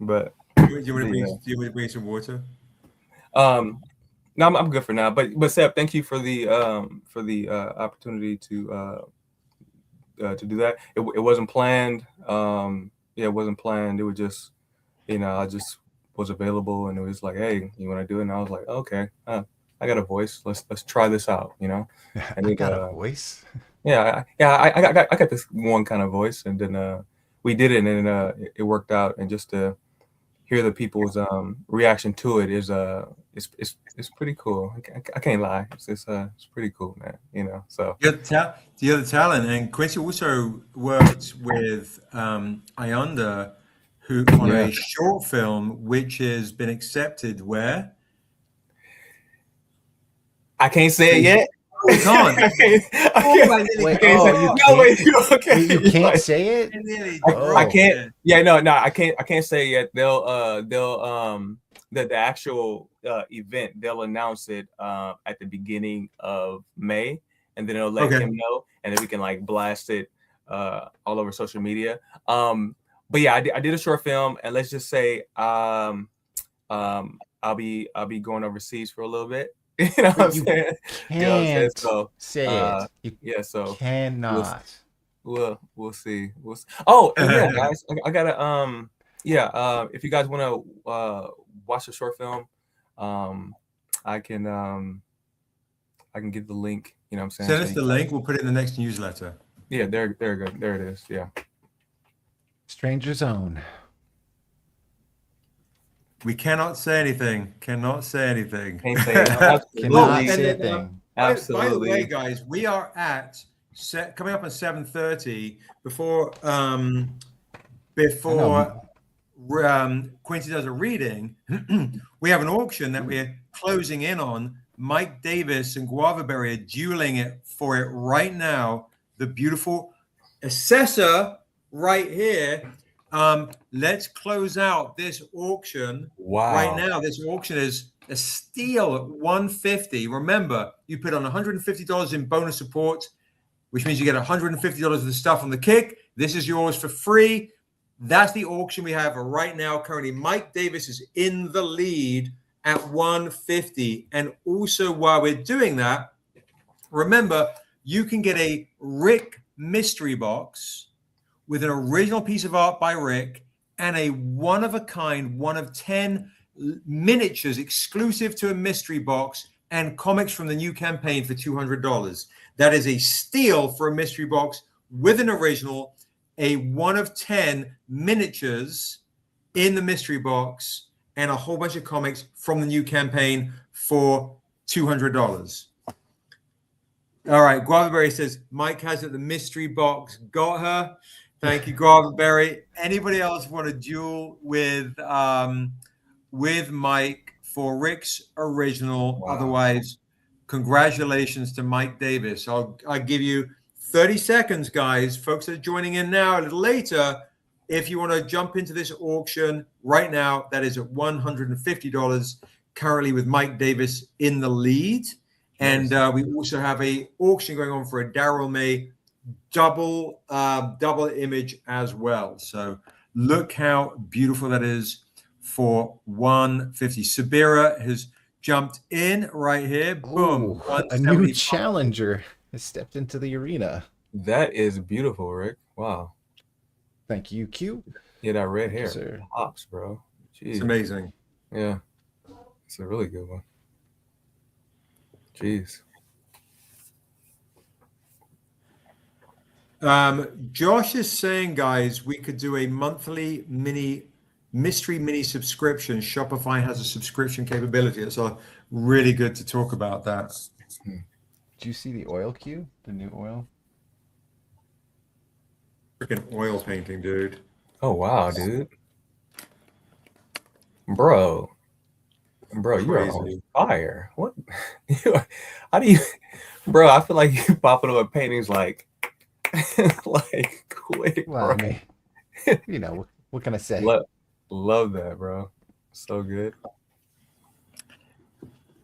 But
You want to bring some water?
no, I'm good for now. But Seb, thank you for the opportunity to do that. It wasn't planned. Yeah, it wasn't planned. It was just, I just was available, and it was like, hey, you want to do it? And I was like, okay, I got a voice. Let's try this out.
I
And
got a voice.
yeah, I got this one kind of voice, and then we did it, and it worked out. And just to hear the people's reaction to it is it's pretty cool. I can't lie. It's pretty cool, man. So
The other talent, and Quincy also worked with Ionda, who on
Yeah.
a short film which has been accepted where
I can't say it yet.
we can't.
Wait, you can't say it?
I can't. Yeah, no, I can't say it yet. They'll the actual event, they'll announce it at the beginning of May, and then it'll let him know, and then we can like blast it all over social media. But yeah, I did a short film, and let's just say I'll be going overseas for a little bit. You know what I'm saying?
Can't
So
say it. You
yeah, so
cannot.
we'll see. Oh, and yeah, guys, I gotta if you guys want to watch the short film, I can get the link. You know what I'm saying?
Send us the link. We'll put it in the next newsletter.
Yeah, there good. There it is. Yeah.
Stranger Zone.
We cannot say anything. Cannot say anything.
Can't say it.
Cannot say a thing.
Absolutely.
By the way, guys, we are at coming up on 7:30 before Quincy does a reading. We have an auction that we're closing in on. Mike Davis and Guavaberry are dueling it for it right now. The beautiful assessor right here. Let's close out this auction.
Wow.
Right now, this auction is a steal at $150. Remember, you put on $150 in bonus support, which means you get $150 of the stuff on the kick. This is yours for free. That's the auction we have right now. Currently, Mike Davis is in the lead at $150. And also, while we're doing that, remember, you can get a Rick mystery box with an original piece of art by Rick and a one-of-a-kind, 1 of 10 miniatures exclusive to a mystery box and comics from the new campaign for $200. That is a steal for a mystery box with an original, a 1 of 10 miniatures in the mystery box, and a whole bunch of comics from the new campaign for $200. All right, Guavaberry says Mike has it. The mystery box got her. Thank you, Guavaberry. Anybody else want to duel with Mike for Rick's original?
Wow.
Otherwise, congratulations to Mike Davis. I'll give you 30 seconds, guys. Folks that are joining in now a little later, if you want to jump into this auction right now, that is at $150, currently with Mike Davis in the lead. And we also have a auction going on for a Daryl May double image as well. So look how beautiful that is for $150. Sabira has jumped in right here. Boom.
Ooh, a new challenger has stepped into the arena.
That is beautiful, Rick. Wow.
Thank you, Q.
Yeah, that red hair
sir.
pops, bro. Jeez.
It's amazing.
Yeah. It's a really good one. Jeez.
Josh is saying, guys, we could do a monthly mystery mini subscription. Shopify has a subscription capability. It's really good to talk about that.
Do you see the oil cue? The new oil?
Freaking oil painting, dude.
Oh, wow, dude. Bro, you're on fire. What? How do you, bro? I feel like you popping up paintings like quick.
Well,
bro.
I mean, what can I say?
Love that, bro. So good.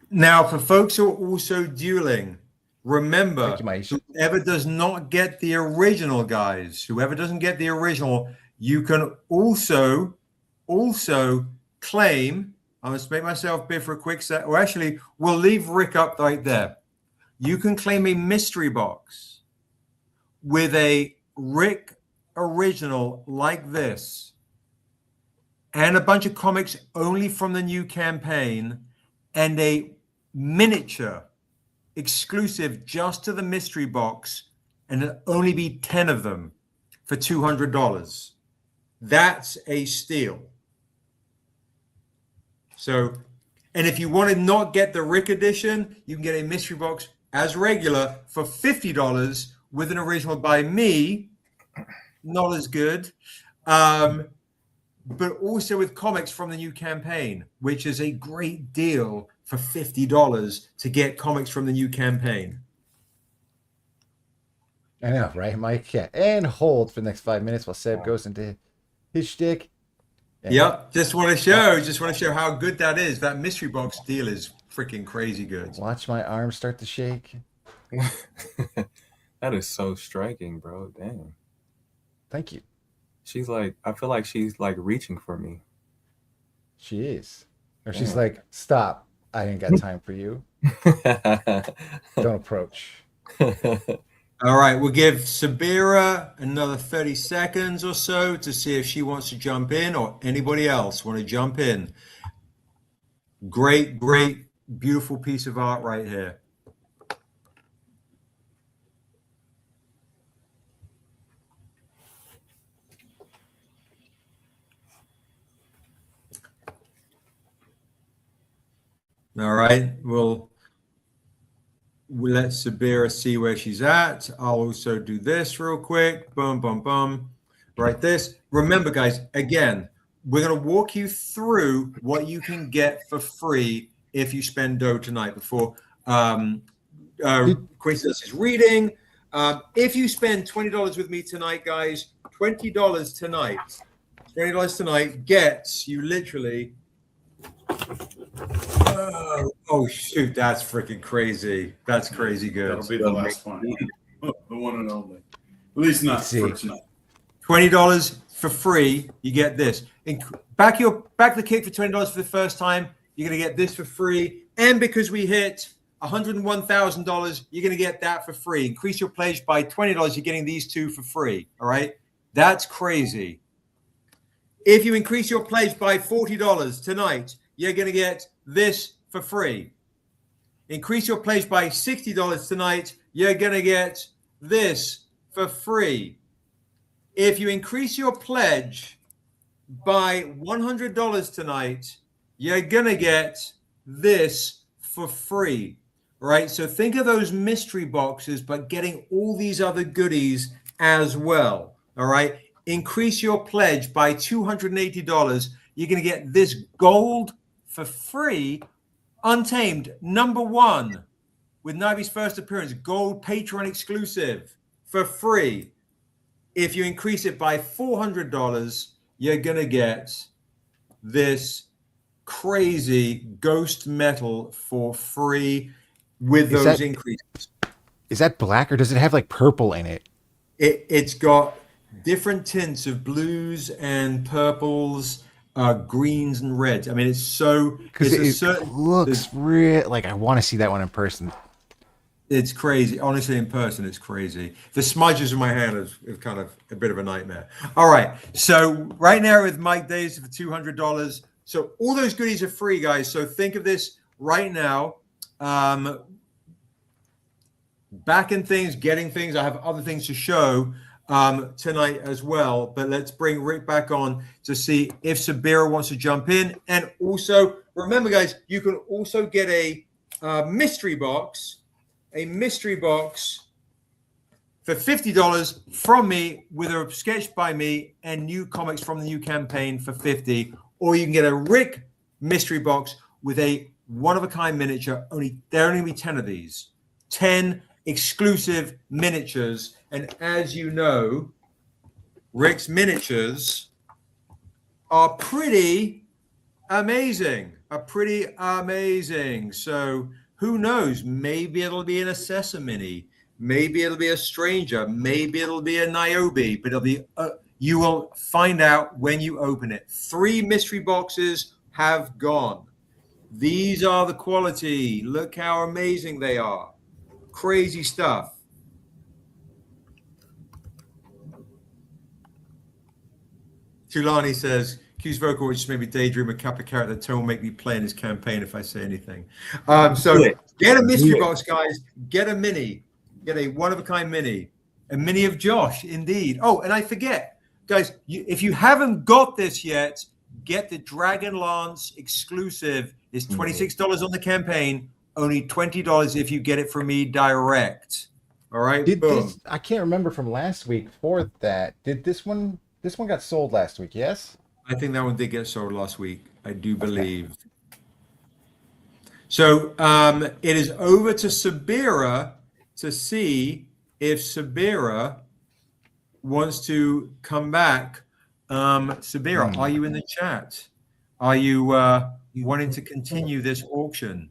Now, for folks who are also dueling, remember,
Thank you, Maisha.
whoever does not get the original, guys, whoever doesn't get the original, you can also claim. I'm going to make myself bid for a quick set. Or actually, we'll leave Rick up right there. You can claim a mystery box with a Rick original like this and a bunch of comics only from the new campaign and a miniature exclusive just to the mystery box, and it'll only be 10 of them for $200. That's a steal. So, and if you want to not get the Rick edition, you can get a mystery box as regular for $50 with an original by me. Not as good. But also with comics from the new campaign, which is a great deal for $50 to get comics from the new campaign.
I know, right, Mike? Yeah. And hold for the next 5 minutes while Seb goes into his shtick.
Yep. Just want to show how good that is. That mystery box deal is freaking crazy good.
Watch my arms start to shake.
That is so striking, bro. Damn.
Thank you.
She's like, I feel like she's like reaching for me.
She is. Or she's like, stop. I ain't got time for you. Don't approach.
All right, we'll give Sabira another 30 seconds or so to see if she wants to jump in or anybody else want to jump in. Great, beautiful piece of art right here. All right, we'll let Sabira see where she's at. I'll also do this real quick. Boom, boom, boom. Right, this. Remember, guys, again, we're going to walk you through what you can get for free if you spend dough tonight before Quincy does his reading. If you spend $20 with me tonight, guys, $20 tonight gets you literally... Oh shoot, that's freaking crazy. That's crazy good.
That'll be the last one. The one and only. At least not for tonight.
$20 for free, you get this. Back the kick for $20 for the first time, you're gonna get this for free. And because we hit $101,000, you're gonna get that for free. Increase your pledge by $20, you're getting these two for free. All right, that's crazy. If you increase your pledge by $40 tonight, you're going to get this for free. Increase your pledge by $60 tonight, you're going to get this for free. If you increase your pledge by $100 tonight, you're going to get this for free, right? So think of those mystery boxes, but getting all these other goodies as well, all right? Increase your pledge by $280. You're going to get this gold for free, Untamed, #1, with Niobe's first appearance, gold Patreon exclusive for free. If you increase it by $400, you're going to get this crazy ghost metal for free with those increases.
Is that black or does it have like purple in it?
It's got different tints of blues and purples, greens and reds. I mean, it's so
because it looks real. Like I want to see that one in person.
It's crazy. Honestly, in person, it's crazy. The smudges in my hand is kind of a bit of a nightmare. All right. So right now with Mike Days for $200. So all those goodies are free, guys. So think of this right now. Backing things, getting things. I have other things to show tonight as well. But let's bring Rick back on to see if Sabira wants to jump in. And also, remember, guys, you can also get a mystery box. A mystery box for $50 from me with a sketch by me and new comics from the new campaign for $50. Or you can get a Rick mystery box with a one-of-a-kind miniature. There are only be 10 of these. 10 exclusive miniatures. And as you know, Rick's miniatures are pretty amazing. So who knows? Maybe it'll be an Assessor Mini. Maybe it'll be a Stranger. Maybe it'll be a Niobe. But it'll be you will find out when you open it. 3 mystery boxes have gone. These are the quality. Look how amazing they are. Crazy stuff. Tulani says, Q's vocal, which made me daydream a Kappa character. Tone will make me play in his campaign if I say anything. So get a mystery box, guys. Get a mini. Get a one-of-a-kind mini. A mini of Josh, indeed. Oh, and I forget. Guys, if you haven't got this yet, get the Dragon Lance exclusive. It's $26 on the campaign. Only $20 if you get it from me direct. All right?
I can't remember from last week for that. Did this one got sold last week, yes?
I think that one did get sold last week. I do believe. Okay. So it is over to Sabira to see if Sabira wants to come back. Sabira, are you in the chat? Are you wanting to continue this auction?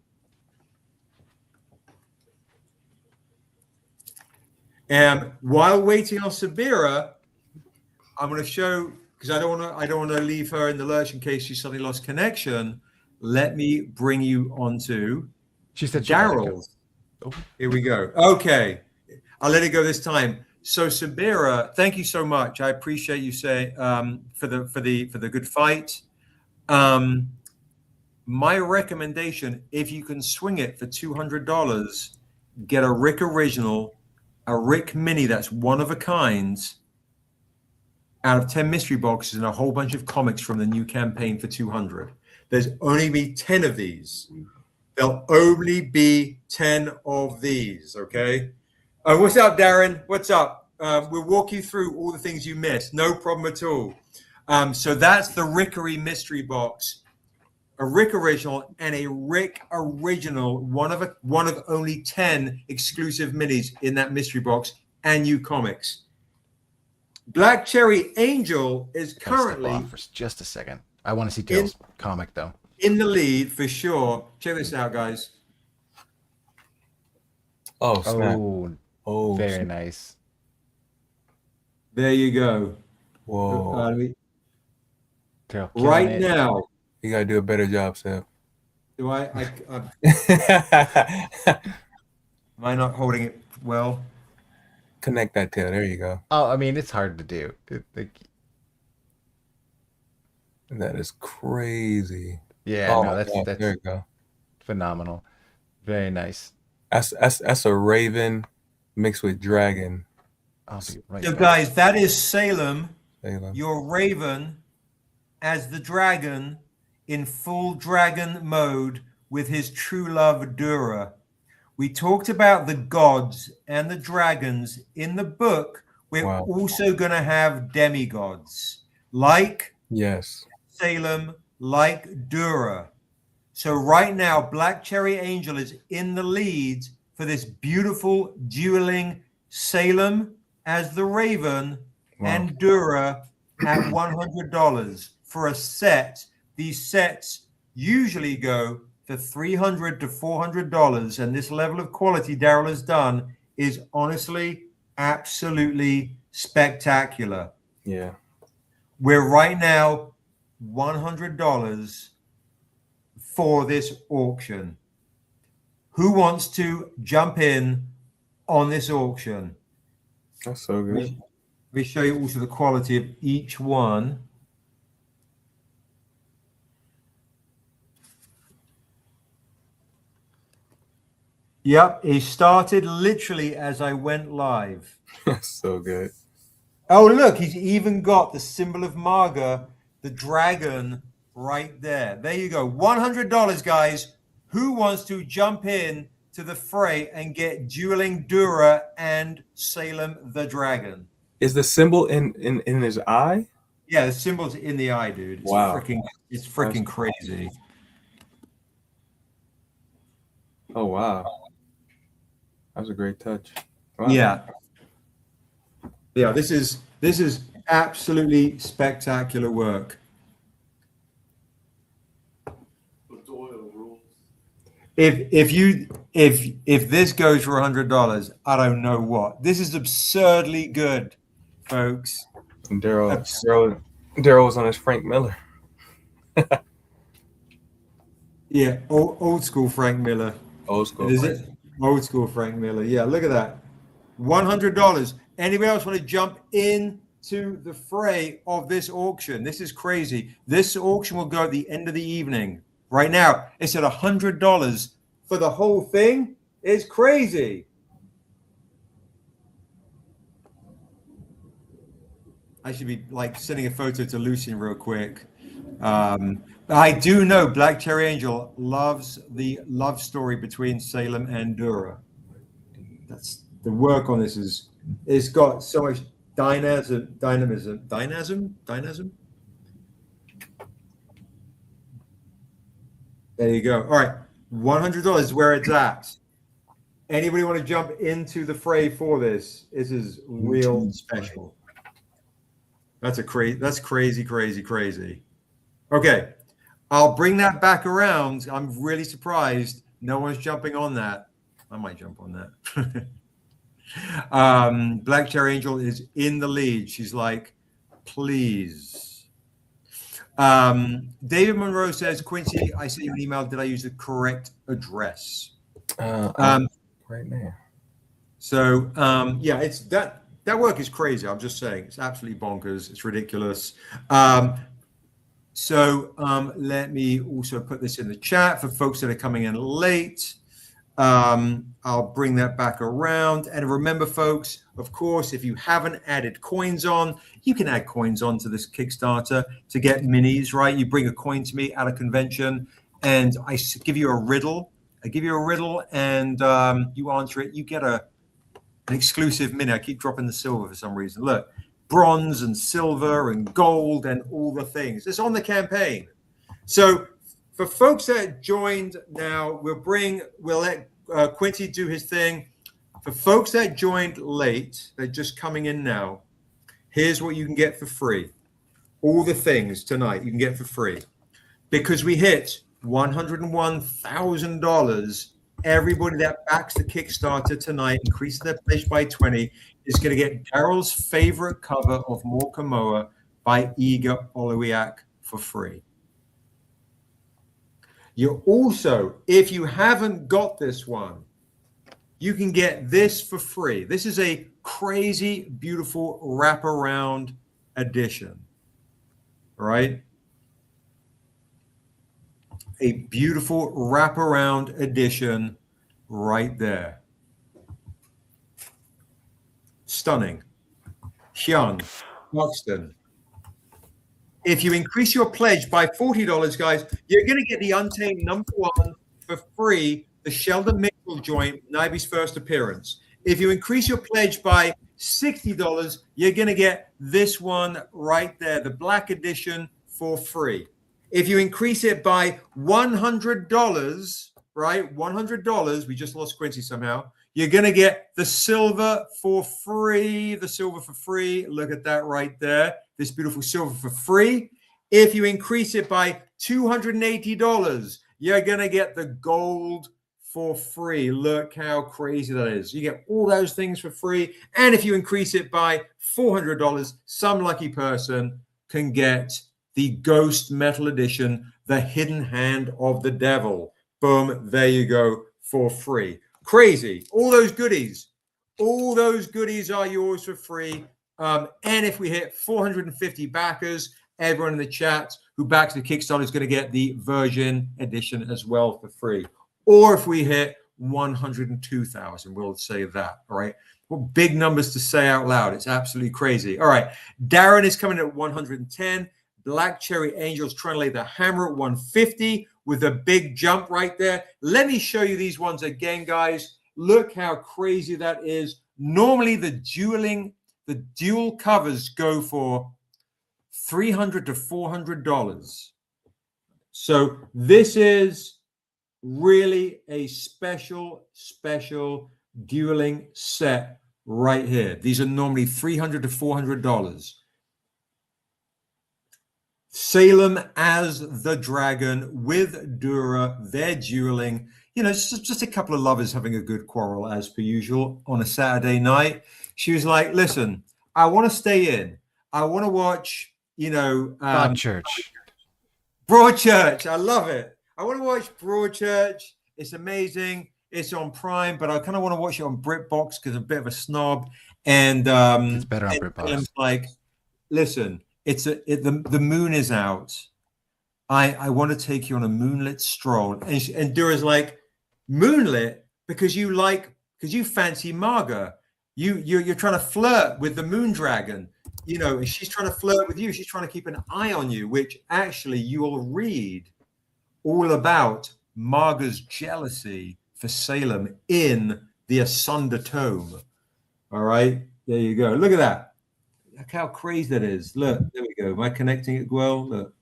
And while waiting on Sabira, I'm going to show, because I don't want to leave her in the lurch in case she suddenly lost connection. Let me bring you onto Daryl. Oh. Here we go. Okay, I'll let it go this time. So Sabira, thank you so much. I appreciate you saying for the good fight. My recommendation, if you can swing it for $200, get a Rick original, a Rick mini that's one of a kind, out of 10 mystery boxes and a whole bunch of comics from the new campaign for $200. There's only be 10 of these. There'll only be 10 of these, okay? What's up, Darren? What's up? We'll walk you through all the things you missed. No problem at all. So that's the Rickery mystery box. A Rick original and a Rick original, one of only 10 exclusive minis in that mystery box and new comics. Black Cherry Angel is currently
for just a second. I want to see Tails comic though.
In the lead for sure. Check this out, guys.
Oh, snap.
Oh, very nice.
There you go.
Whoa.
Right now.
You gotta do a better job, Seb.
Do I? Am I not holding it well?
Connect that tail. There you go.
Oh, I mean, it's hard to do.
That is crazy.
Yeah, no, that's
there you go.
Phenomenal. Very nice.
That's a raven mixed with dragon.
I'll be right
So,
back.
guys, that is Salem,
Salem.
your Raven, as the dragon in full dragon mode with his true love, Dura. We talked about the gods and the dragons in the book. We're
Wow.
also going to have demigods like
Yes.
Salem, like Dura. So right now, Black Cherry Angel is in the lead for this beautiful dueling Salem as the Raven and Dura at $100 for a set. These sets usually go for $300 to $400, and this level of quality Daryl has done is honestly absolutely spectacular.
Yeah.
We're right now $100 for this auction. Who wants to jump in on this auction?
That's so good.
Let me show you also the quality of each one. Yep, it started literally as I went live.
That's so good.
Oh, look, he's even got the symbol of Marga, the dragon, right there. There you go. $100, guys. Who wants to jump in to the fray and get dueling Dura and Salem the dragon?
Is the symbol in his eye?
Yeah, the symbol's in the eye, dude. It's
Wow.
it's freaking crazy.
Oh wow. That was a great touch. Wow.
Yeah. Yeah, this is absolutely spectacular work. If this goes for $100, I don't know what. This is absurdly good, folks.
And Daryl was on his Frank Miller.
Yeah, old school Frank Miller.
Old school.
Is it? Old school Frank Miller. Yeah, look at that. $100. Anybody else want to jump into the fray of this auction? This is crazy. This auction will go at the end of the evening. Right now, it's at $100 for the whole thing. It's crazy. I should be like sending a photo to Lucien real quick. I do know Black Cherry Angel loves the love story between Salem and Dura. That's the work on this it's got so much dynamism. There you go. All right, $100 is where it's at. Anybody want to jump into the fray for this? This is real special. That's crazy. Okay, I'll bring that back around. I'm really surprised no one's jumping on that. I might jump on that. Black Cherry Angel is in the lead. She's like, please. David Monroe says, Quincy, I sent you an email. Did I use the correct address?
Right now.
So yeah, it's that work is crazy. I'm just saying, it's absolutely bonkers. It's ridiculous. So let me also put this in the chat for folks that are coming in late. I'll bring that back around. And remember, folks, of course, if you haven't added coins on, you can add coins on to this Kickstarter to get minis, right? You bring a coin to me at a convention and I give you a riddle. I give you a riddle and you answer it. You get an exclusive mini. I keep dropping the silver for some reason. Look, bronze and silver and gold and all the things. It's on the campaign. So for folks that joined now, we'll let Quincy do his thing. For folks that joined late, they're just coming in now. Here's what you can get for free. All the things tonight you can get for free. Because we hit $101,000, everybody that backs the Kickstarter tonight, increases their pledge by 20, is going to get Daryl's favorite cover of Morkamoa by Iga Olowiak for free. You also, if you haven't got this one, you can get this for free. This is a crazy, beautiful wraparound edition, right? A beautiful wraparound edition right there. Stunning. Hyun, Buxton. If you increase your pledge by $40, guys, you're going to get the Untamed #1 for free, the Sheldon Mitchell joint, Niobe's first appearance. If you increase your pledge by $60, you're going to get this one right there, the Black Edition, for free. If you increase it by $100, right, $100, we just lost Quincy somehow, you're going to get the silver for free, the silver for free. Look at that right there, this beautiful silver for free. If you increase it by $280, you're going to get the gold for free. Look how crazy that is. You get all those things for free. And if you increase it by $400, some lucky person can get the Ghost Metal Edition, the Hidden Hand of the Devil. Boom, there you go, for free. Crazy. All those goodies are yours for free. And if we hit 450 backers, everyone in the chat who backs the Kickstarter is going to get the version edition as well for free. Or if we hit 102,000, we'll say that. All right. Well, big numbers to say out loud. It's absolutely crazy. All right. Darren is coming at 110. Black Cherry Angels trying to lay the hammer at 150 with a big jump right there. Let me show you these ones again, guys. Look how crazy that is. Normally the dual covers go for $300 to $400. So this is really a special dueling set right here. These are normally $300 to $400. Salem as the dragon with Dura, they're dueling. You know, it's just a couple of lovers having a good quarrel as per usual on a Saturday night. She was like, listen, I want to stay in. I want to watch,
Broadchurch.
Broadchurch. I love it. I want to watch Broadchurch. It's amazing. It's on Prime, but I kind of want to watch it on BritBox because I'm a bit of a snob. And
it's better on BritBox.
I'm like, listen, the moon is out. I want to take you on a moonlit stroll. And Dura's like, moonlit because you fancy Marga. You're trying to flirt with the moon dragon. She's trying to flirt with you. She's trying to keep an eye on you, which actually you will read all about Marga's jealousy for Salem in the Asunder Tome. All right, there you go. Look at that. Look how crazy that is. Look, there we go. Am I connecting it well? Look.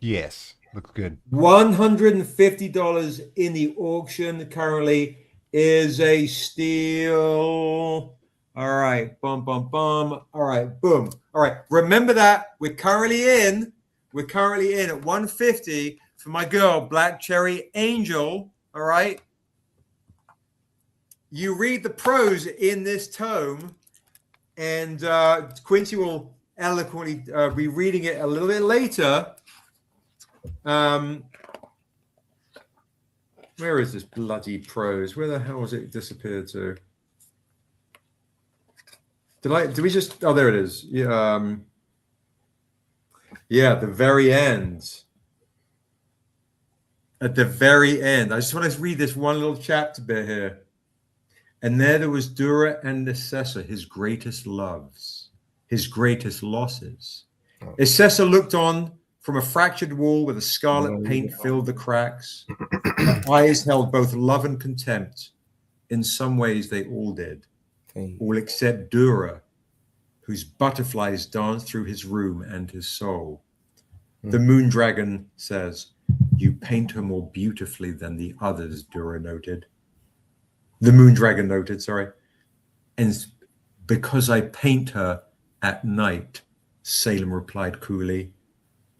Yes, looks good.
$150 in the auction currently is a steal. All right, bum, bum, bum. All right, boom. All right, remember that we're currently in at 150 for my girl, Black Cherry Angel. All right. You read the prose in this tome, and Quincy will eloquently be reading it a little bit later. Where is this bloody prose? Where the hell was it disappeared to? Did we just? Oh, there it is. Yeah, at the very end. At the very end, I just want to read this one little chapter bit here. And there was Dura and Necessa, his greatest loves, his greatest losses. Necessa looked on from a fractured wall where the scarlet paint filled the cracks. Her eyes held both love and contempt. In some ways, they all did. All except Dura, whose butterflies danced through his room and his soul. The moon dragon says, "You paint her more beautifully than the others," Dura noted. The moon dragon noted, sorry. "And because I paint her at night," Salem replied coolly,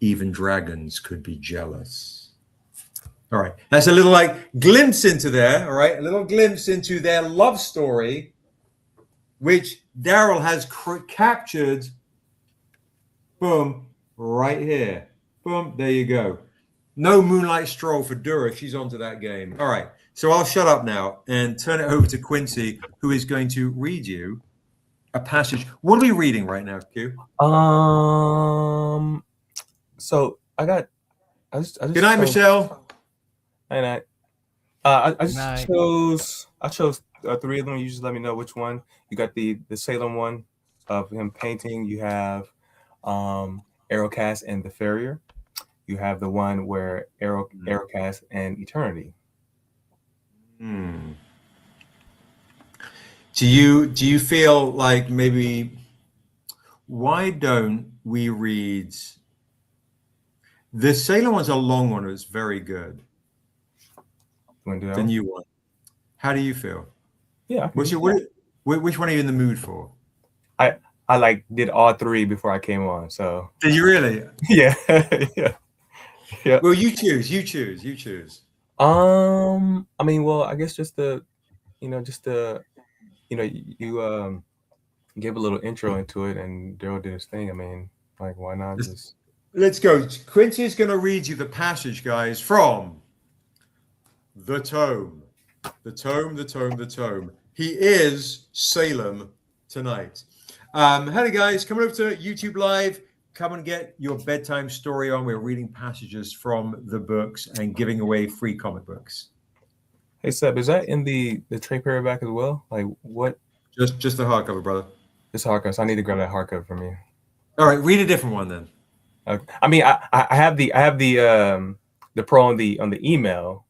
"even dragons could be jealous." All right, that's a little glimpse into there, all right? A little glimpse into their love story, which Daryl has captured. Boom, right here. Boom, there you go. No moonlight stroll for Dura. She's onto that game. All right, so I'll shut up now and turn it over to Quincy, who is going to read you a passage. What are we reading right now, Q?
So I just
Good night, Michelle.
Night night. I chose 3 of them. You just let me know which one. You got the Salem one, of him painting, you have Arrowcast and the Farrier. You have the one where Arrowcast and Eternity.
Hmm. Do you feel like maybe why don't we read the Salem one's a long one, it's very good.
You want to do that
The
one?
new one. How do you feel?
Yeah.
Which one are you in the mood for?
I like did all three before I came on. So
Did you really?
yeah. Yeah.
Well, you choose.
I mean, well, I guess just the, you gave a little intro into it, and Daryl did his thing. I mean, like, why not just?
Let's go. Quincy is going to read you the passage, guys, from the tome. The tome. He is Salem tonight. Hello, guys. Come over to YouTube Live. Come and get your bedtime story on. We're reading passages from the books and giving away free comic books.
Hey Seb, is that in the trade paperback as well? Like what?
Just the hardcover, brother.
It's hardcover. So I need to grab that hardcover from you.
All right, read a different one then.
I mean, I have the pro on the email.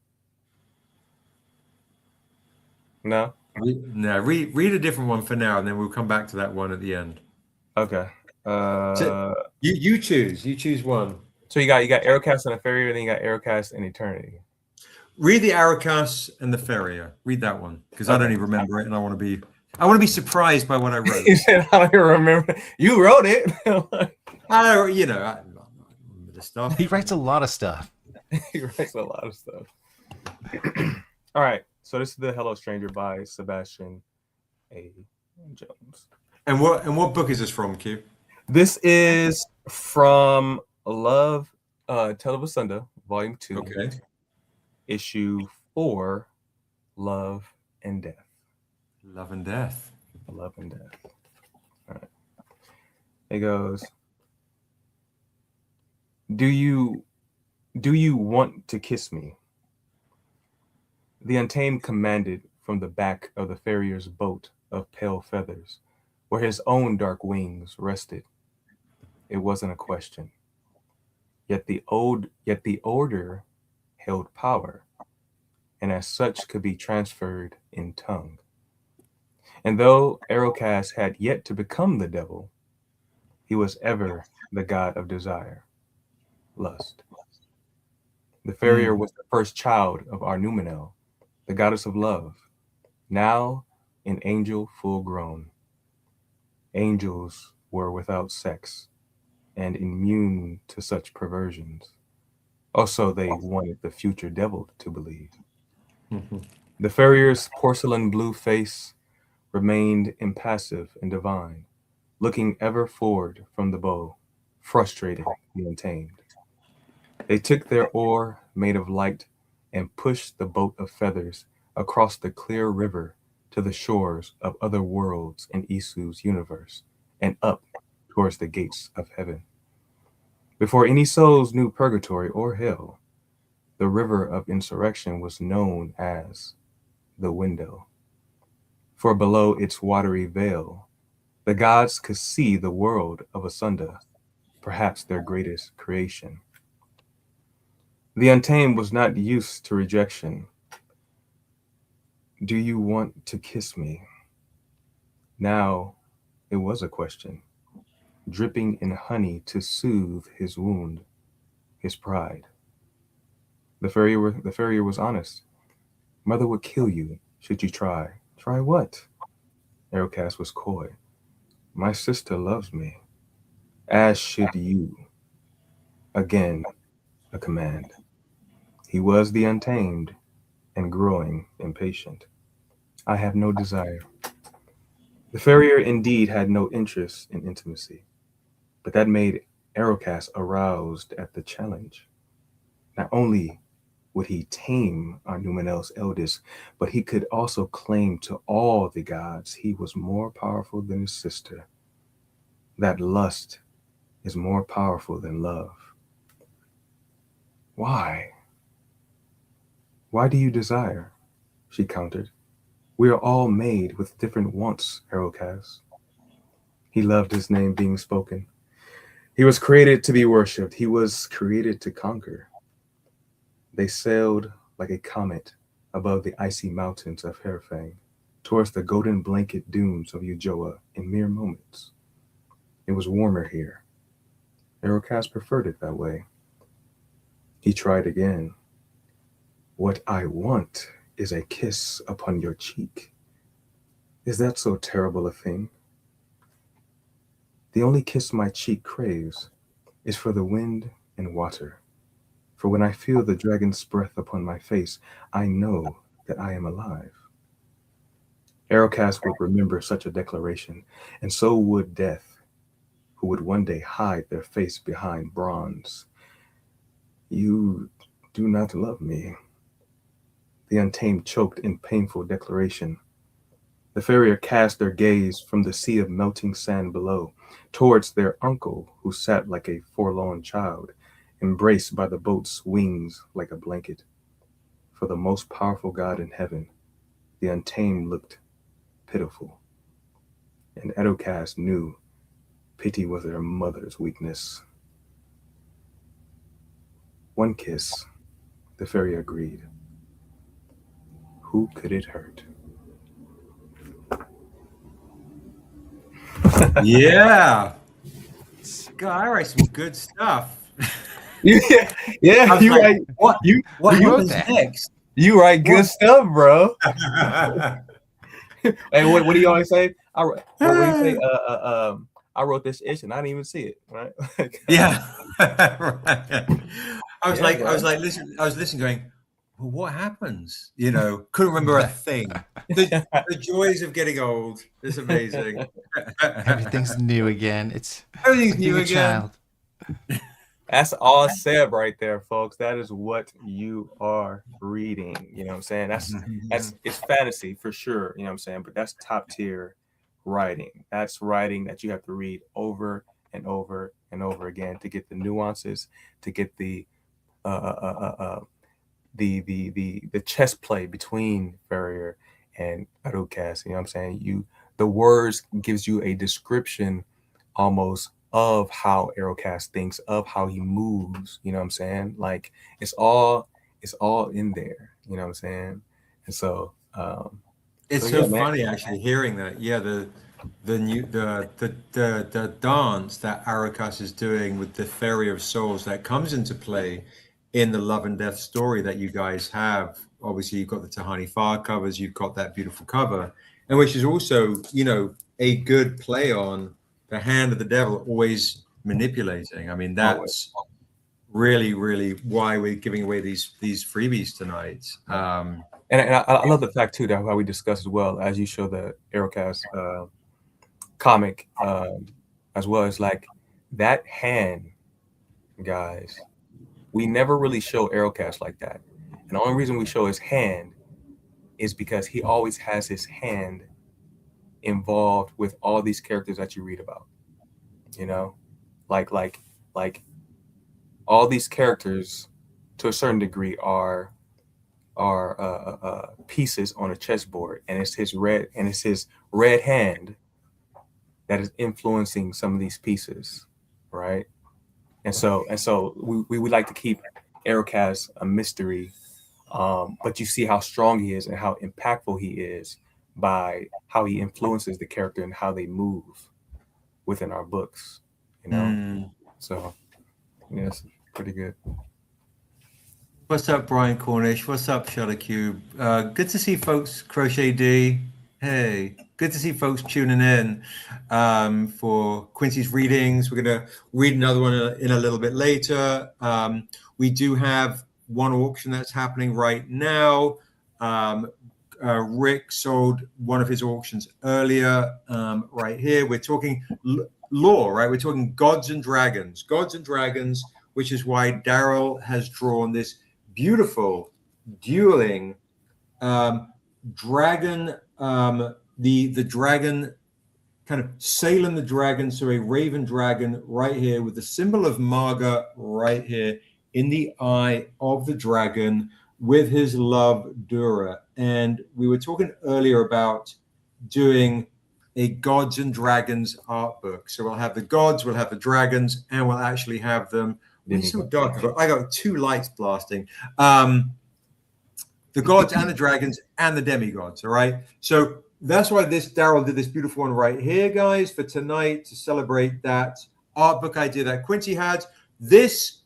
No.
Read a different one for now, and then we'll come back to that one at the end.
Okay.
You choose. You choose one.
So you got Arrowcast and the Farrier, and then you got Arrowcast and Eternity.
Read the Arrowcast and the Farrier. Read that one because I don't even remember it, and I want to be surprised by what I wrote.
He said, "I don't even remember. You wrote it."
I remember the stuff.
He writes a lot of stuff.
He writes a lot of stuff. All right. So this is the Hello Stranger by Sebastian A. Jones.
And what book is this from, Q?
This is from Love, Tale of a Sunda, Volume 2.
Okay.
Issue 4, Love and Death.
Love and Death.
Love and Death. All right. It goes, Do you want to kiss me? The Untamed commanded from the back of the farrier's boat of pale feathers, where his own dark wings rested. It wasn't a question. Yet the order held power, and as such could be transferred in tongue. And though Arrowcast had yet to become the devil, he was ever the god of desire, lust. The farrier was the first child of Arnumenel, the goddess of love, now an angel full grown. Angels were without sex and immune to such perversions. Also, they wanted the future devil to believe. The farrier's porcelain blue face remained impassive and divine, looking ever forward from the bow, frustrated the Untamed. They took their oar made of light and pushed the boat of feathers across the clear river to the shores of other worlds in Isu's universe and up towards the gates of heaven. Before any souls knew purgatory or hell, the river of insurrection was known as the window. For below its watery veil, the gods could see the world of Asunda, perhaps their greatest creation. The Untamed was not used to rejection. Do you want to kiss me? Now it was a question, dripping in honey to soothe his wound, his pride. The farrier was honest. Mother would kill you should you try. Try what? Arrowcast was coy. My sister loves me, as should you. Again, a command. He was the Untamed and growing impatient. I have no desire. The farrier indeed had no interest in intimacy, but that made Arrowcast aroused at the challenge. Not only would he tame Arnumenel's eldest, but he could also claim to all the gods he was more powerful than his sister. That lust is more powerful than love. Why? Why do you desire? She countered. We are all made with different wants, Arrowcast. He loved his name being spoken. He was created to be worshipped. He was created to conquer. They sailed like a comet above the icy mountains of Herfang towards the golden blanket dunes of Ujoa in mere moments. It was warmer here. Erocast preferred it that way. He tried again. What I want is a kiss upon your cheek. Is that so terrible a thing? The only kiss my cheek craves is for the wind and water. For when I feel the dragon's breath upon my face, I know that I am alive. Erocast would remember such a declaration, and so would death, who would one day hide their face behind bronze. You do not love me. The untamed choked in painful declaration. The farrier cast their gaze from the sea of melting sand below, towards their uncle, who sat like a forlorn child, embraced by the boat's wings like a blanket. For the most powerful god in heaven, the untamed looked pitiful. And Erocast knew pity was their mother's weakness. One kiss, the farrier agreed. Who could it hurt?
Yeah. God, I write some good stuff.
Yeah,
I was
you
like,
right.
what
you
happens
wrote that.
next?
You write good
What?
stuff, bro. Hey, what do you always say? What do you say? I wrote this ish and I didn't even see it. Right?
Yeah. Right. I was
Yeah,
listening, going, well, what happens? You know, couldn't remember a thing. The joys of getting old. It's amazing.
Everything's new again. It's
Everything's
like being
new
a
again.
child.
That's all said right there, folks. That is what you are reading. You know what I'm saying? That's it's fantasy for sure. You know what I'm saying? But that's top tier writing. That's writing that you have to read over and over and over again to get the nuances, to get the chess play between Farrier and Erocast. You know what I'm saying? The words gives you a description almost of how Erocast thinks, of how he moves. You know what I'm saying? Like it's all in there. You know what I'm saying? And so
It's
so
so
yeah,
funny actually hearing that. Yeah, the dance that Arakas is doing with the Fairy of Souls that comes into play in the Love and Death story that you guys have. Obviously, you've got the Tahani Far covers, you've got that beautiful cover, and which is also, you know, a good play on the hand of the devil always manipulating. I mean, that's really, really why we're giving away these freebies tonight.
And I love the fact too that how we discussed as well as you show the Erocast comic as well as like that hand, guys. We never really show Erocast like that, and the only reason we show his hand is because he always has his hand involved with all these characters that you read about. You know, like all these characters to a certain degree are pieces on a chessboard, and it's his red hand that is influencing some of these pieces, right? And so we would like to keep Erocast a mystery, but you see how strong he is and how impactful he is by how he influences the character and how they move within our books, you know. So yes, pretty good.
What's up, Brian Cornish? What's up, Shutter Cube? Good to see folks. Crochet D. Hey, good to see folks tuning in for Quincy's readings. We're going to read another one in a little bit later. We do have one auction that's happening right now. Rick sold one of his auctions earlier. Right here, we're talking lore, right? We're talking gods and dragons, which is why Daryl has drawn this beautiful dueling dragon, the dragon kind of Salem the dragon, so a raven dragon right here with the symbol of Marga right here in the eye of the dragon with his love Dura. And we were talking earlier about doing a Gods and Dragons art book. So we'll have the gods, we'll have the dragons, and we'll actually have them. It's so dark. I got 2 lights blasting. The gods and the dragons and the demigods. All right. So that's why Daryl did this beautiful one right here, guys, for tonight to celebrate that art book idea that Quincy had. This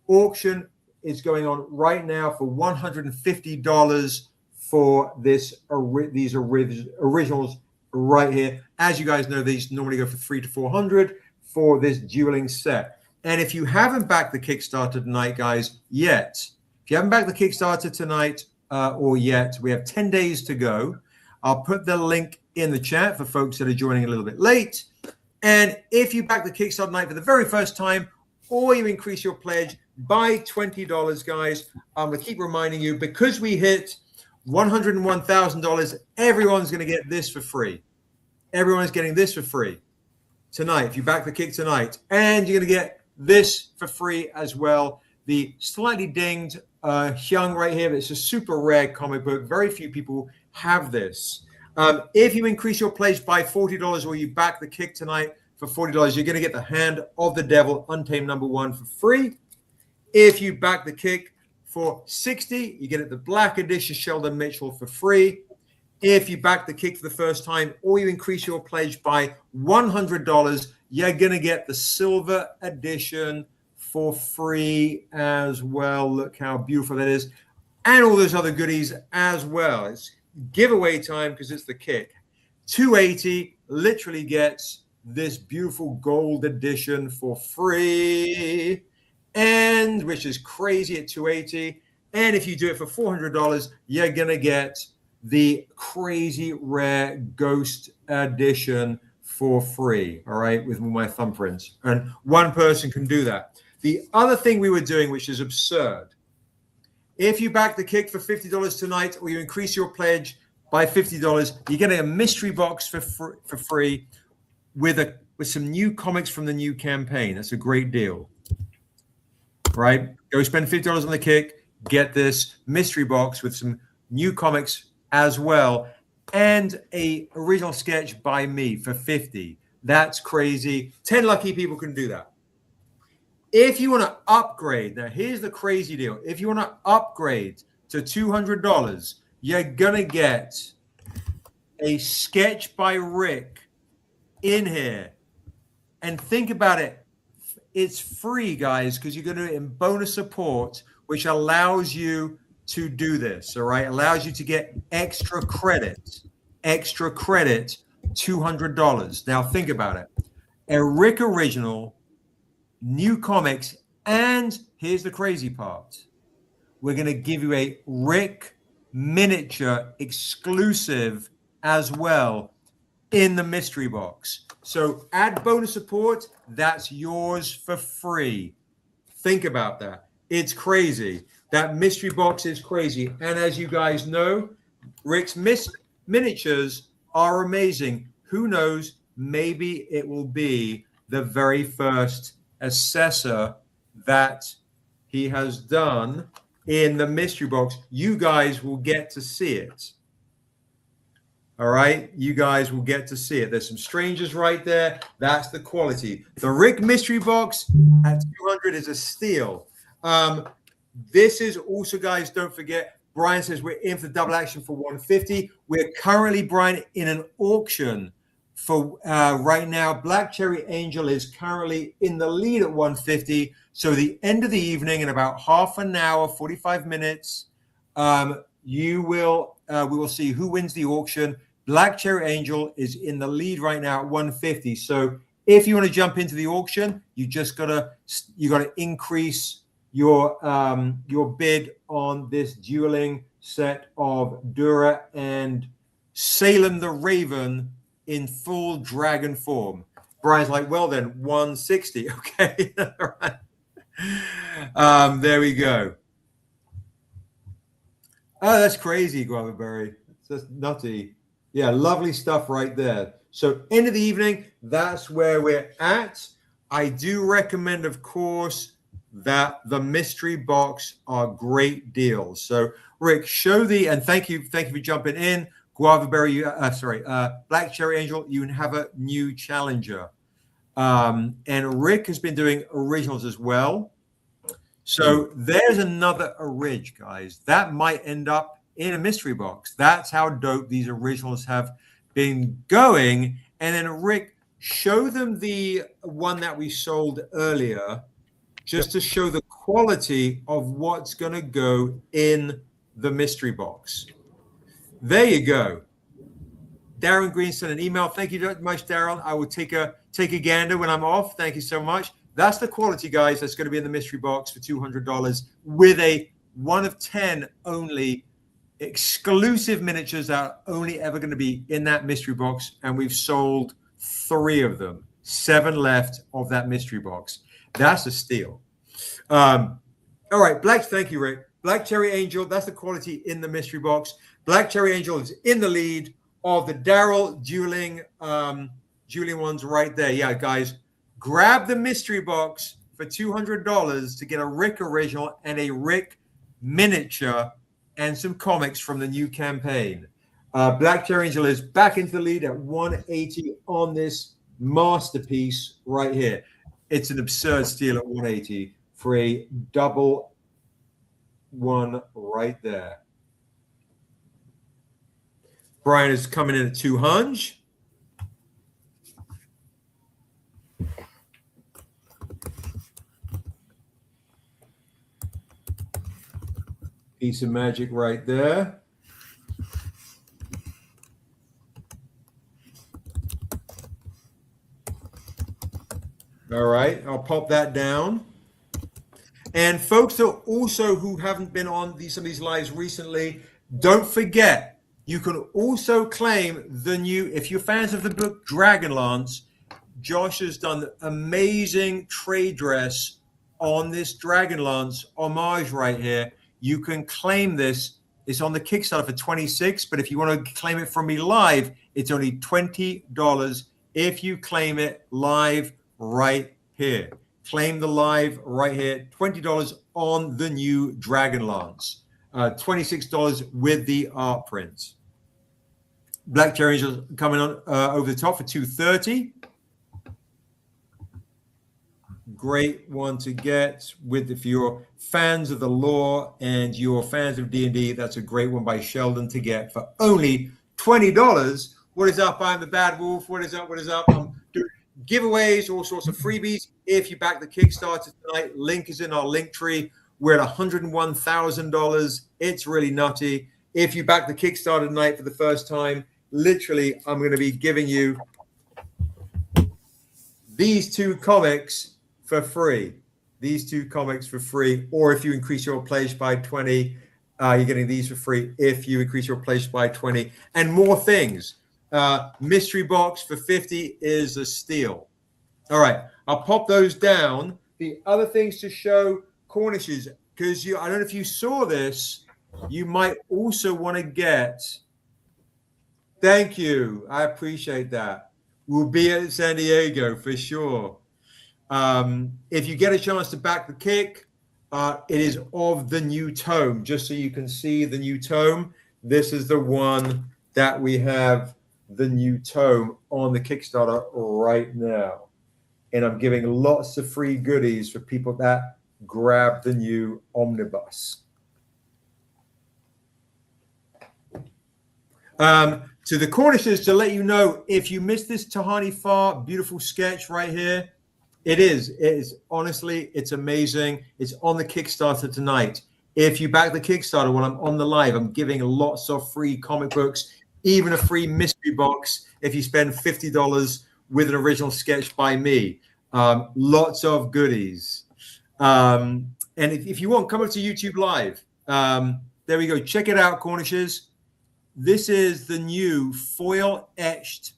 auction is going on right now for $150 for these originals right here. As you guys know, these normally go for $300 to $400 for this dueling set. And if you haven't backed the Kickstarter tonight, guys, if you haven't backed the Kickstarter tonight or yet, we have 10 days to go. I'll put the link in the chat for folks that are joining a little bit late. And if you back the Kickstarter tonight for the very first time, or you increase your pledge by $20, guys, I'm going to keep reminding you, because we hit $101,000, everyone's going to get this for free. Everyone's getting this for free tonight. If you back the kick tonight, and you're going to get this for free as well. The slightly dinged Hyung right here. It's a super rare comic book. Very few people have this. If you increase your pledge by $40 or you back the kick tonight for $40, you're going to get the Hand of the Devil Untamed #1 for free. If you back the kick for $60, you get it the Black Edition Sheldon Mitchell for free. If you back the kick for the first time or you increase your pledge by $100, you're going to get the Silver Edition for free as well. Look how beautiful that is. And all those other goodies as well. It's giveaway time because it's the kick. $280 literally gets this beautiful gold edition for free, and which is crazy at $280. And if you do it for $400, you're going to get the crazy rare ghost edition for free, all right, with my thumbprints. And one person can do that. The other thing we were doing, which is absurd, if you back the kick for $50 tonight or you increase your pledge by $50, you're getting a mystery box for free with some new comics from the new campaign. That's a great deal, right? Go spend $50 on the kick, get this mystery box with some new comics as well, and a original sketch by me for $50. That's crazy. 10 lucky people can do that. If you want to upgrade, now here's the crazy deal. If you want to upgrade to $200, you're going to get a sketch by Rick in here. And think about it. It's free, guys, because you're going to do it in bonus support, which allows you to do this, all right? Allows you to get extra credit, $200. Now think about it. A Rick original, new comics, and here's the crazy part. We're going to give you a Rick miniature exclusive as well in the mystery box. So add bonus support, that's yours for free. Think about that. It's crazy. That mystery box is crazy. And as you guys know, Rick's miniatures are amazing. Who knows? Maybe it will be the very first assessor that he has done in the mystery box. You guys will get to see it. All right, you guys will get to see it. There's some strangers right there. That's the quality. The Rick mystery box at $200 is a steal. This is also, guys, don't forget, Brian says we're in for double action for $150. We're currently, Brian, in an auction for right now. Black Cherry Angel is currently in the lead at $150. So the end of the evening, in about half an hour, 45 minutes, we will see who wins the auction. Black Cherry Angel is in the lead right now at $150. So if you want to jump into the auction, you gotta increase your bid on this dueling set of Dura and Salem the Raven in full dragon form. Brian's like, well then, 160. Okay, all right. There we go. Oh, that's crazy, Guavaberry. It's just nutty. Yeah, lovely stuff right there. So end of the evening, that's where we're at. I do recommend, of course, that the mystery box are great deals. So Rick, show and thank you for jumping in. Guava Berry, Black Cherry Angel, you have a new challenger. And Rick has been doing originals as well. So there's another orig, guys. That might end up in a mystery box. That's how dope these originals have been going. And then Rick, show them the one that we sold earlier, just to show the quality of what's going to go in the mystery box. There you go. Darren Green sent an email. Thank you very much, Darren. I will take a gander when I'm off. Thank you so much. That's the quality, guys. That's going to be in the mystery box for $200 with a 1 of 10 only exclusive miniatures that are only ever going to be in that mystery box. And we've sold 3 of them, 7 left of that mystery box. That's a steal. All right, thank you, Rick. Black Cherry Angel, that's the quality in the mystery box. Black Cherry Angel is in the lead of the Daryl dueling ones right there. Yeah, guys, grab the mystery box for $200 to get a Rick original and a Rick miniature and some comics from the new campaign. Black Cherry Angel is back into the lead at 180 on this masterpiece right here. It's an absurd steal at 180 for a double one right there. Brian is coming in at 200. Piece of magic right there. All right, I'll pop that down. And folks that also who haven't been on some of these lives recently, don't forget, you can also claim the new, if you're fans of the book Dragonlance, Josh has done amazing trade dress on this Dragonlance homage right here. You can claim this. It's on the Kickstarter for $26, but if you want to claim it from me live, it's only $20 if you claim it live right here. Claim the live right here, $20 on the new Dragonlance, $26 with the art prints. Black Cherry Angel coming on over the top for $230. Great one to get with if you're fans of the lore and you're fans of D&D. That's a great one by Sheldon to get for only $20. What is up? I'm the Bad Wolf. What is up? What is up? I'm doing giveaways, all sorts of freebies. If you back the Kickstarter tonight, link is in our link tree. We're at $101,000. It's really nutty. If you back the Kickstarter tonight for the first time, literally, I'm going to be giving you these 2 comics for free. These 2 comics for free. Or if you increase your pledge by 20, you're getting these for free if you increase your pledge by 20. And more things. Mystery box for 50 is a steal. All right, I'll pop those down. The other things to show, Cornishes, because I don't know if you saw this, you might also want to get. Thank you. I appreciate that. We'll be at San Diego for sure. If you get a chance to back the kick, it is of the new tome, just so you can see the new tome. This is the one that we have the new tome on the Kickstarter right now. And I'm giving lots of free goodies for people that grab the new omnibus. To the Cornishes, to let you know, if you missed this Tahani Far beautiful sketch right here, it is honestly, it's amazing. It's on the Kickstarter tonight. If you back the Kickstarter when I'm on the live, I'm giving lots of free comic books, even a free mystery box if you spend $50 with an original sketch by me. Lots of goodies. And if you want, come up to YouTube Live. There we go. Check it out, Cornishes. This is the new foil inks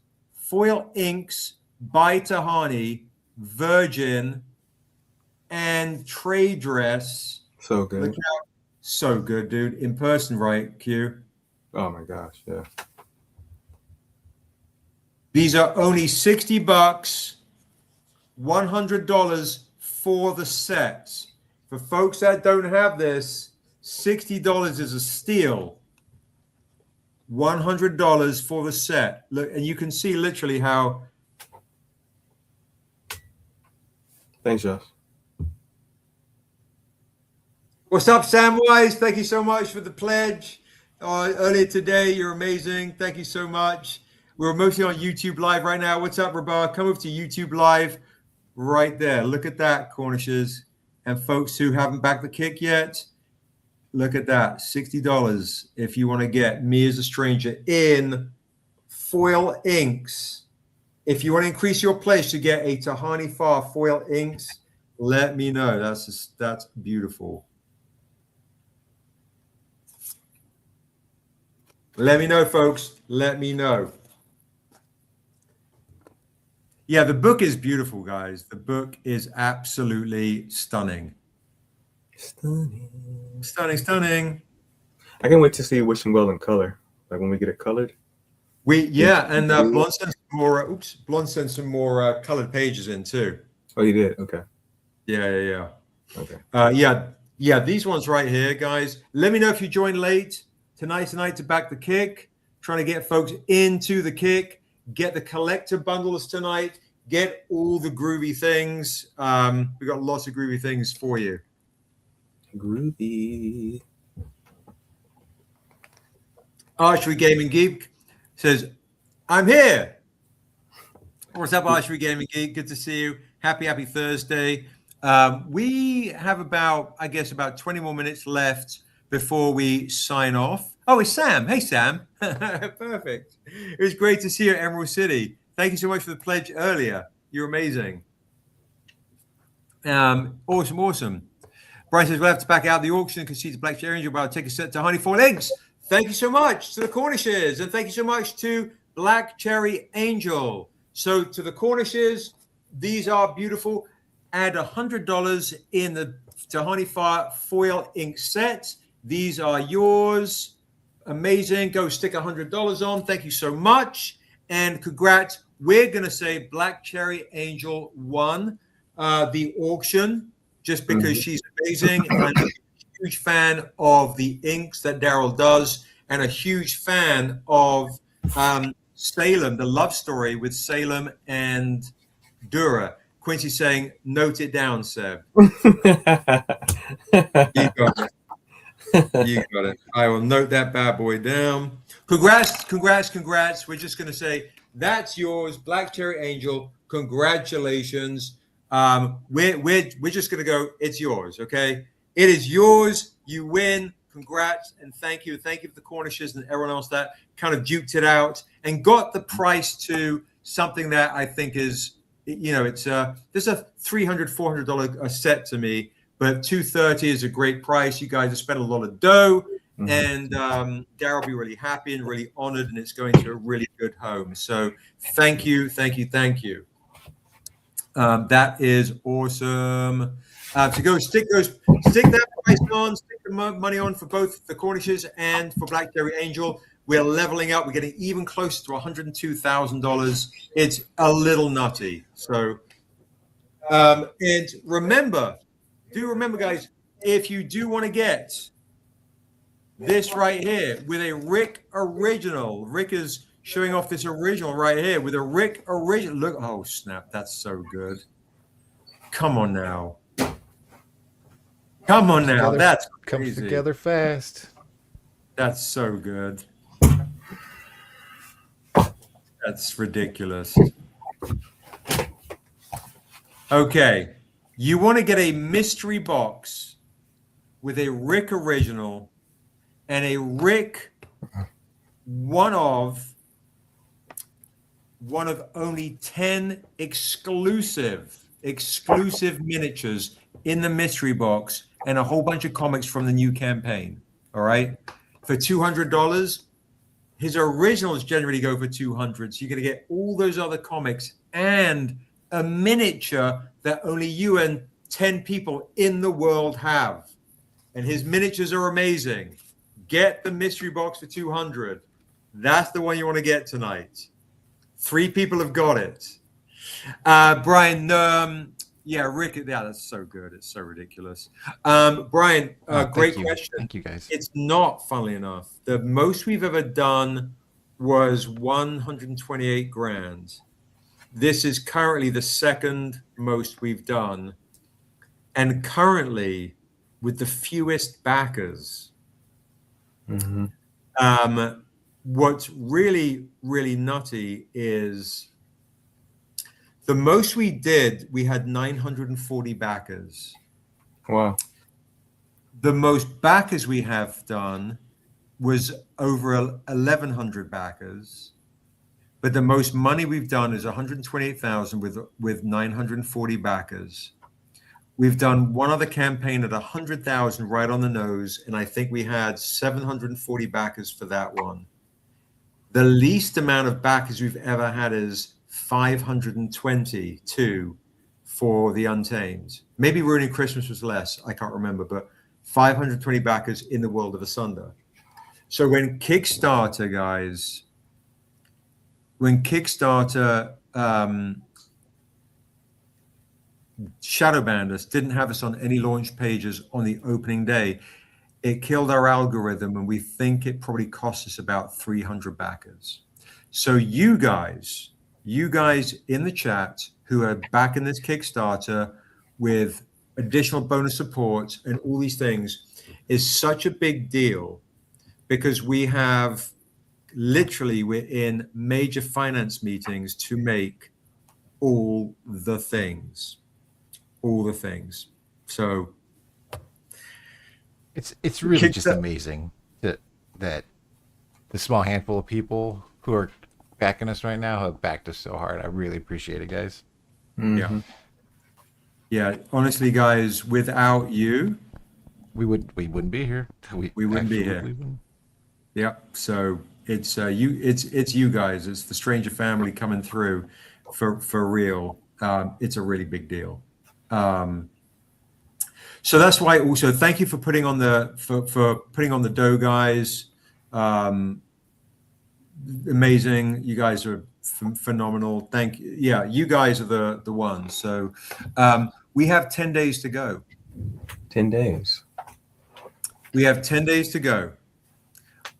by Tahani, Virgin, and trade dress.
So good.
So good, dude. In person, right, Q?
Oh my gosh, yeah.
These are only $60, $100 for the sets. For folks that don't have this, $60 is a steal. $100 for the set. Look, and you can see literally how.
Thanks, Josh.
What's up, Sam Wise? Thank you so much for the pledge. Earlier today, you're amazing. Thank you so much. We're mostly on YouTube Live right now. What's up, Rabar? Come over to YouTube Live right there. Look at that, Cornishes. And folks who haven't backed the kick yet, look at that. $60 if you want to get Me as a Stranger in foil inks. If you want to increase your pledge to get a Tahani Far foil inks, let me know. That's beautiful. Let me know, folks. Let me know. Yeah, the book is beautiful, guys. The book is absolutely stunning. Stunning.
I can't wait to see Wishing Well in color. Like when we get it colored.
And Blonde sent some more colored pages in too.
Oh, you did? Okay.
Yeah.
Okay.
Yeah. These ones right here, guys. Let me know if you joined late tonight to back the kick. Trying to get folks into the kick. Get the collector bundles tonight. Get all the groovy things. We got lots of groovy things for you.
Groovy.
Archery Gaming Geek says, I'm here. What's up, Archery Gaming Geek? Good to see you. Happy Thursday. We have about 20 more minutes left before we sign off. Oh, it's Sam. Hey, Sam. Perfect. It was great to see you at Emerald City. Thank you so much for the pledge earlier. You're amazing. Awesome. Brian says, we'll have to back out the auction and concede to Black Cherry Angel, but I'll take a set to Honey 4 Links. Thank you so much to the Cornishes, and thank you so much to Black Cherry Angel. So to the Cornishes, these are beautiful. Add $100 in the Tahani Fire foil ink set. These are yours. Amazing. Go stick $100 on. Thank you so much. And congrats. We're going to say Black Cherry Angel won the auction just because she's amazing. And I'm a huge fan of the inks that Daryl does and a huge fan of Salem, the love story with Salem and Dura. Quincy saying, note it down, Seb. You got it. You got it. I will note that bad boy down. Congrats. We're just going to say, that's yours, Black Cherry Angel. Congratulations. We're just going to go, it's yours, okay? It is yours. You win. Congrats and thank you. Thank you for the Cornishes and everyone else that kind of duked it out and got the price to something that I think is, it's this is a $300, $400 a set to me, but $230 is a great price. You guys have spent a lot of dough, and Daryl will be really happy and really honored, and it's going to a really good home. So thank you. That is awesome. To go stick that price on, stick the money on for both the Cornishes and for Black Cherry Angel. We're leveling up. We're getting even closer to $102,000. It's a little nutty. So, and remember, guys, if you do want to get this right here with a Rick original, Rick is showing off this original right here with a Rick original. Look, oh snap, that's so good. Come on now. That's crazy.
Comes together fast.
That's so good. That's ridiculous. Okay. You want to get a mystery box with a Rick original and a Rick one of only 10 exclusive miniatures in the mystery box and a whole bunch of comics from the new campaign. All right. For $200, his originals generally go for $200. So you're going to get all those other comics and a miniature that only you and 10 people in the world have. And his miniatures are amazing. Get the mystery box for $200. That's the one you want to get tonight. 3 people have got it. Brian, Yeah, Rick. Yeah, that's so good. It's so ridiculous. Brian, great question.
Thank you, guys.
It's not, funnily enough. The most we've ever done was 128 grand. This is currently the second most we've done, and currently with the fewest backers.
Mm-hmm.
What's really, really nutty is the most we did, we had 940 backers.
Wow.
The most backers we have done was over 1,100 backers. But the most money we've done is 128,000 with 940 backers. We've done one other campaign at 100,000 right on the nose, and I think we had 740 backers for that one. The least amount of backers we've ever had is 522 for the Untamed. Maybe Ruining Christmas was less, I can't remember, but 520 backers in the World of Asunder. So when Kickstarter, guys, shadow banned us, didn't have us on any launch pages on the opening day, it killed our algorithm, and we think it probably cost us about 300 backers. So you guys in the chat who are backing this Kickstarter with additional bonus support and all these things is such a big deal, because we're in major finance meetings to make all the things. So
it's really just amazing that the small handful of people who are backing us right now have backed us so hard. I really appreciate it, guys.
Mm-hmm.
Yeah. Honestly, guys, without you,
we wouldn't be here.
We wouldn't be here. Yeah. So it's you guys. It's the Stranger family coming through for real. It's a really big deal. So that's why also thank you for putting on the dough, guys. Amazing. You guys are phenomenal. Thank you. Yeah, you guys are the ones. So we have 10 days to go.
10 days.
We have 10 days to go.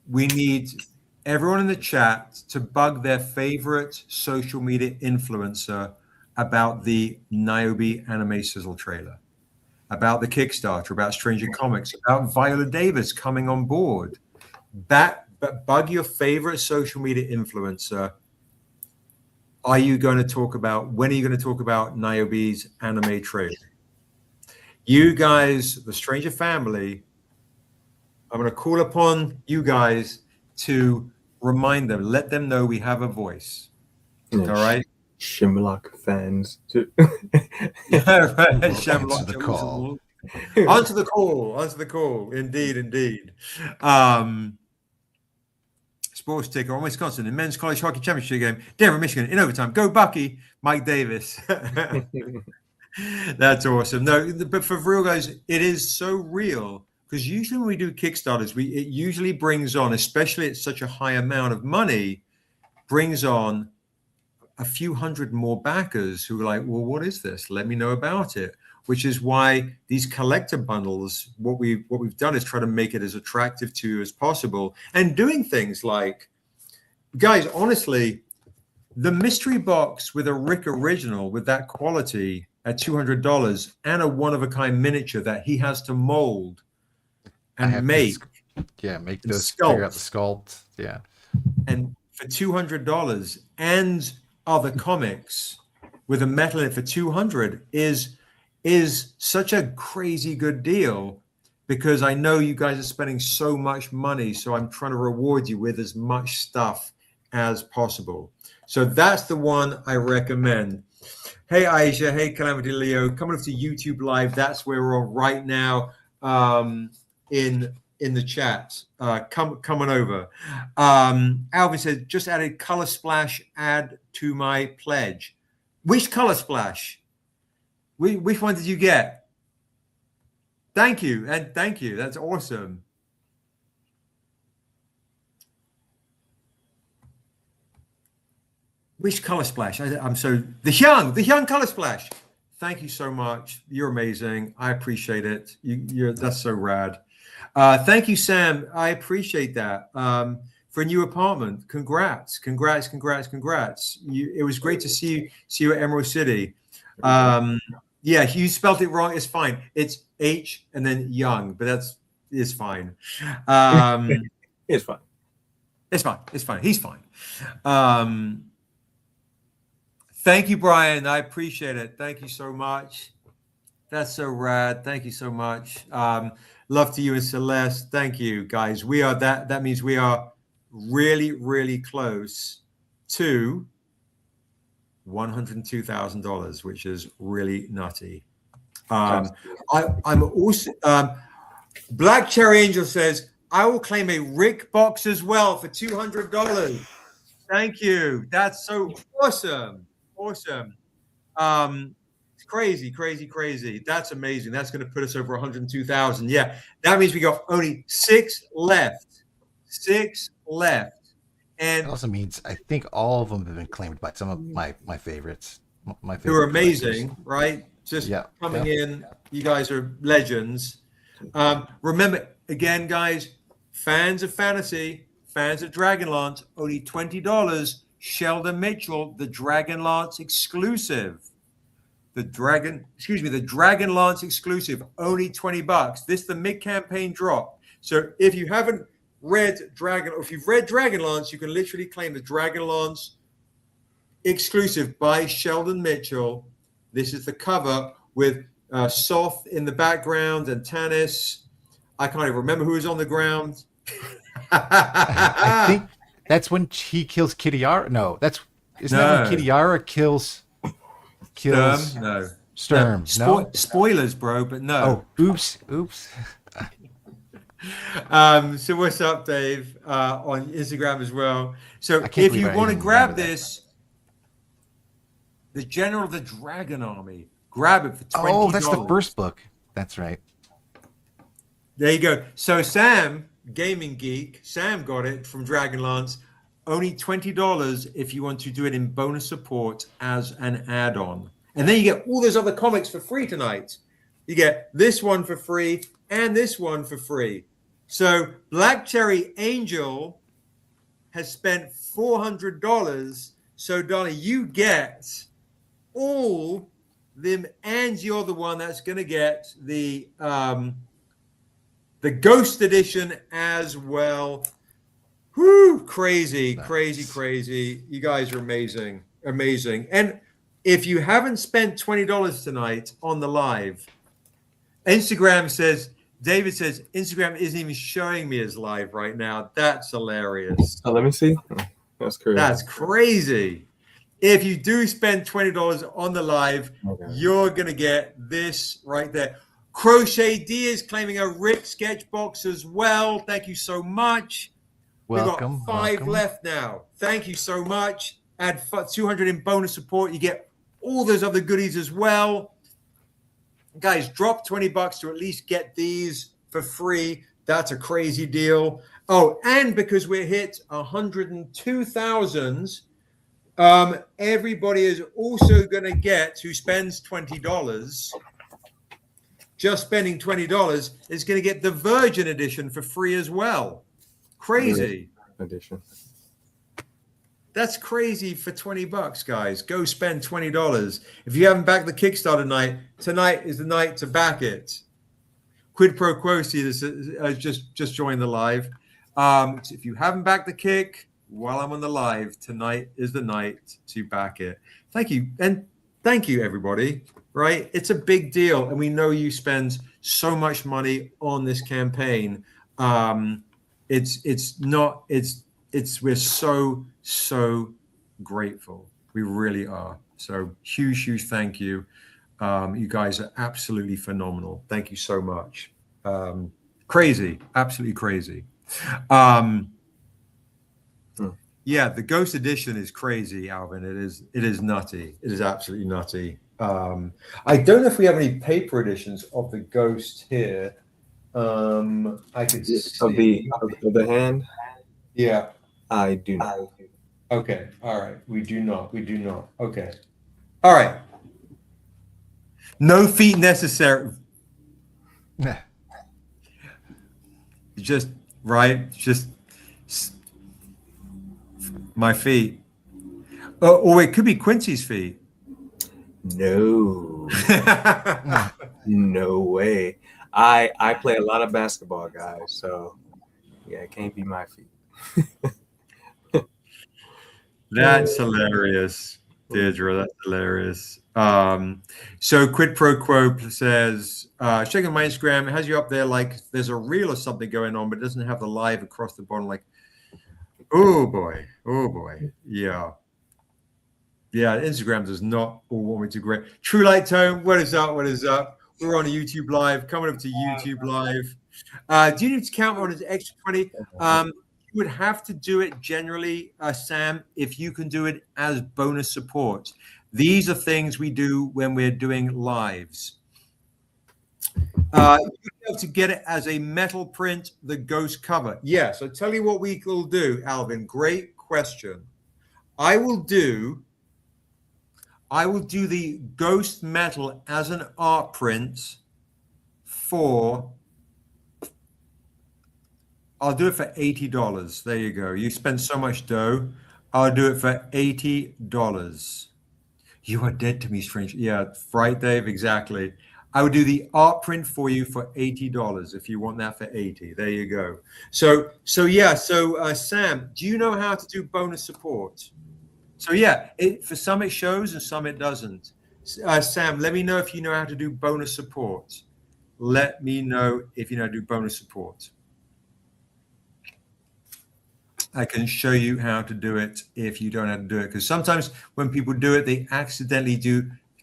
We need everyone in the chat to bug their favorite social media influencer about the Niobe anime sizzle trailer, about the Kickstarter, about Stranger Comics, about Viola Davis coming on board. But bug your favorite social media influencer. When are you going to talk about Niobe's anime trailer? You guys, the Stranger family, I'm going to call upon you guys to remind them, let them know we have a voice.
Yeah,
all right?
Shimlock fans too.
Yeah, right.
Answer the call.
Answer the call. Indeed. Sports ticker on Wisconsin in men's college hockey championship game. Denver, Michigan in overtime. Go Bucky, Mike Davis. That's awesome. No, but for real, guys, it is so real, because usually when we do Kickstarters, it usually brings on, especially at such a high amount of money, brings on a few hundred more backers who are like, well, what is this? Let me know about it. Which is why these collector bundles, what we've done is try to make it as attractive to you as possible, and doing things like, guys, honestly, the mystery box with a Rick original with that quality at $200 and a one-of-a-kind miniature that he has to mold and make.
Make those, figure out the sculpt. Yeah.
And for $200 and other comics with a metal in it for $200 is such a crazy good deal, because I know you guys are spending so much money. So I'm trying to reward you with as much stuff as possible. So that's the one I recommend. Hey, Aisha. Hey, Calamity Leo. Coming up to YouTube Live. That's where we're on right now in the chat. Coming over. Alvin says, just added color splash add to my pledge. Which color splash? Which one did you get? Thank you. And thank you. That's awesome. Which color splash? I'm so the young color splash. thank you so much. You're amazing. I appreciate it. That's so rad. Thank you, Sam. I appreciate that. For a new apartment, congrats. It was great to see you at Emerald City. Yeah, you spelled it wrong. It's fine. It's H and then Young, but it's fine.
It's fine.
It's fine. He's fine. Thank you, Brian. I appreciate it. Thank you so much. That's so rad. Thank you so much. Love to you and Celeste. Thank you, guys. We are that means we are really, really close to $102,000, which is really nutty. I'm also Black Cherry Angel says, I will claim a Rick box as well for $200. Thank you. That's so awesome. It's crazy. That's amazing. That's going to put us over 102,000. Yeah, that means we got only 6 left. 6 left. And
it also means I think all of them have been claimed by some of my favorites. My favorite
who are amazing, right? Just coming in. You guys are legends. Remember, again, guys, fans of fantasy, fans of Dragonlance, only $20. Sheldon Mitchell, the Dragonlance exclusive. The Dragonlance exclusive, only $20. This is the mid-campaign drop. So if you haven't read if you've read Dragonlance, you can literally claim the Dragonlance exclusive by Sheldon Mitchell. This is the cover with Soth in the background and Tanis. I can't even remember who was on the ground.
I think that's when he kills Kitiara. No, that when Kitiara kills
Sturm? No.
Sturm. No.
Spoilers, bro, but no.
Oh, oops.
So what's up, Dave? On Instagram as well. So if you want to grab this, the General of the Dragon Army, grab it for $20.
Oh, that's the first book. That's right.
There you go. So Sam, Gaming Geek, Sam got it from Dragonlance. Only $20 if you want to do it in bonus support as an add-on. And then you get all those other comics for free tonight. You get this one for free and this one for free. So Black Cherry Angel has spent $400. So Donnie, you get all them, and you're the one that's going to get the Ghost Edition as well. Whoo! Crazy. You guys are amazing. And if you haven't spent $20 tonight on the live, Instagram says, David says, Instagram isn't even showing me as live right now. That's hilarious.
Oh, let me see. That's crazy.
That's crazy. If you do spend $20 on the live, you're going to get this right there. Crochet D is claiming a Rick sketch box as well. Thank you so much.
Welcome.
We've got 5 left now. Thank you so much. Add 200 in bonus support. You get all those other goodies as well. Guys, drop $20 to at least get these for free. That's a crazy deal. Oh, and because we're hit 102,000, everybody is also going to get, who spends $20, just spending $20, is going to get the Virgin Edition for free as well. Crazy.
Edition.
That's crazy for $20, guys. Go spend $20. If you haven't backed the Kickstarter tonight is the night to back it. Quid Pro Quo just joined the live. If you haven't backed the kick while I'm on the live, tonight is the night to back it. Thank you. And thank you, everybody. Right? It's a big deal. And we know you spend so much money on this campaign. We're so grateful. We really are. So huge thank you. You guys are absolutely phenomenal. Thank you so much. Crazy, absolutely crazy. Yeah, the Ghost Edition is crazy, Alvin. It is nutty. It is absolutely nutty. I don't know if we have any paper editions of the Ghost here. I could see
of the hand.
Yeah,
I do not.
Okay. All right. We do not. Okay. All right. No feet necessary. Just right. Just my feet. Or it could be Quincy's feet.
No, no way. I play a lot of basketball, guys. So yeah, it can't be my feet.
That's hilarious, Deirdre. That's hilarious. So Quid Pro Quo says, checking my Instagram, it has you up there like there's a reel or something going on, but it doesn't have the live across the bottom. Like, oh boy. Yeah. Yeah, Instagram does not all want me to great. True Light Tone, what is up? We're on a YouTube Live, coming up to YouTube Live. Do you need to count on an extra 20? You would have to do it generally, Sam, if you can do it as bonus support. These are things we do when we're doing lives. You'll be able to get it as a metal print, the ghost cover. Yes, I'll tell you what we will do, Alvin. Great question. I will do the ghost metal as an art print for, I'll do it for $80. There you go. You spend so much dough. I'll do it for $80. You are dead to me, strange. Yeah, right, Dave. Exactly. I would do the art print for you for $80 if you want that for 80. There you go. So Sam, do you know how to do bonus support? So yeah, for some it shows and some it doesn't. Sam, let me know if you know how to do bonus support. Let me know if you know how to do bonus support. I can show you how to do it if you don't know how to do it. Because sometimes when people do it, they accidentally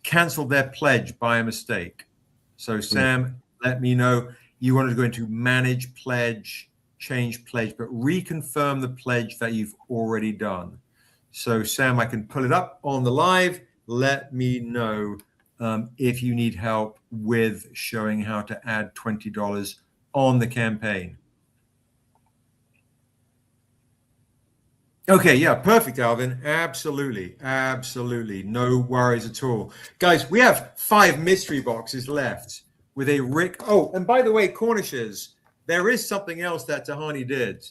cancel their pledge by a mistake. So Sam, let me know. You wanted to go into manage pledge, change pledge, but reconfirm the pledge that you've already done. So Sam, I can pull it up on the live. Let me know if you need help with showing how to add $20 on the campaign. Okay, yeah, perfect, Alvin. Absolutely. No worries at all. Guys, we have 5 mystery boxes left with a Rick. Oh, and by the way, Cornishes, there is something else that Tahani did.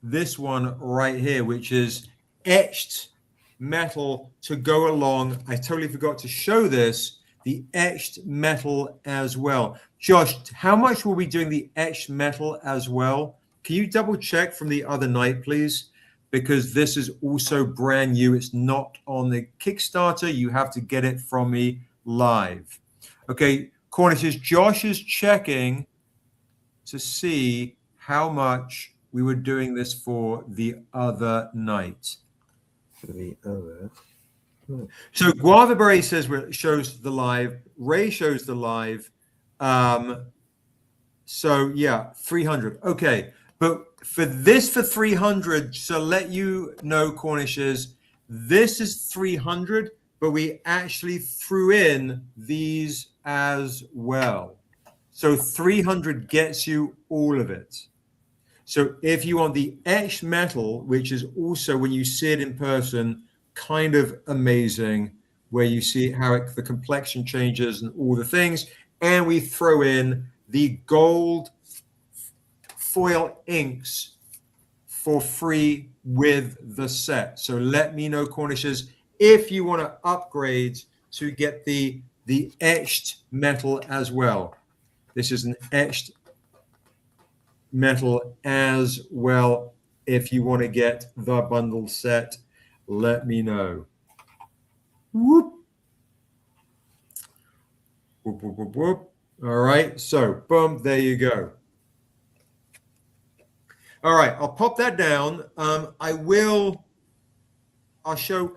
This one right here, which is etched metal to go along. I totally forgot to show this, the etched metal as well. Josh, how much were we doing the etched metal as well? Can you double check from the other night, please? Because this is also brand new. It's not on the Kickstarter. You have to get it from me live. Okay, Cornish says Josh is checking to see how much we were doing this for the other night. So Guavaberry says shows the live. Ray shows the live. So yeah, 300. Okay. But for 300, so let you know, Cornishes, this is 300, but we actually threw in these as well. So 300 gets you all of it. So if you want the etched metal, which is also, when you see it in person, kind of amazing, where you see how the complexion changes and all the things, and we throw in the gold foil inks for free with the set. So let me know, Cornishes, if you want to upgrade to get the etched metal as well. This is an etched metal as well. If you want to get the bundle set, let me know. Whoop. Whoop, whoop, whoop, whoop. All right, so boom, there you go. All right, I'll pop that down. I'll show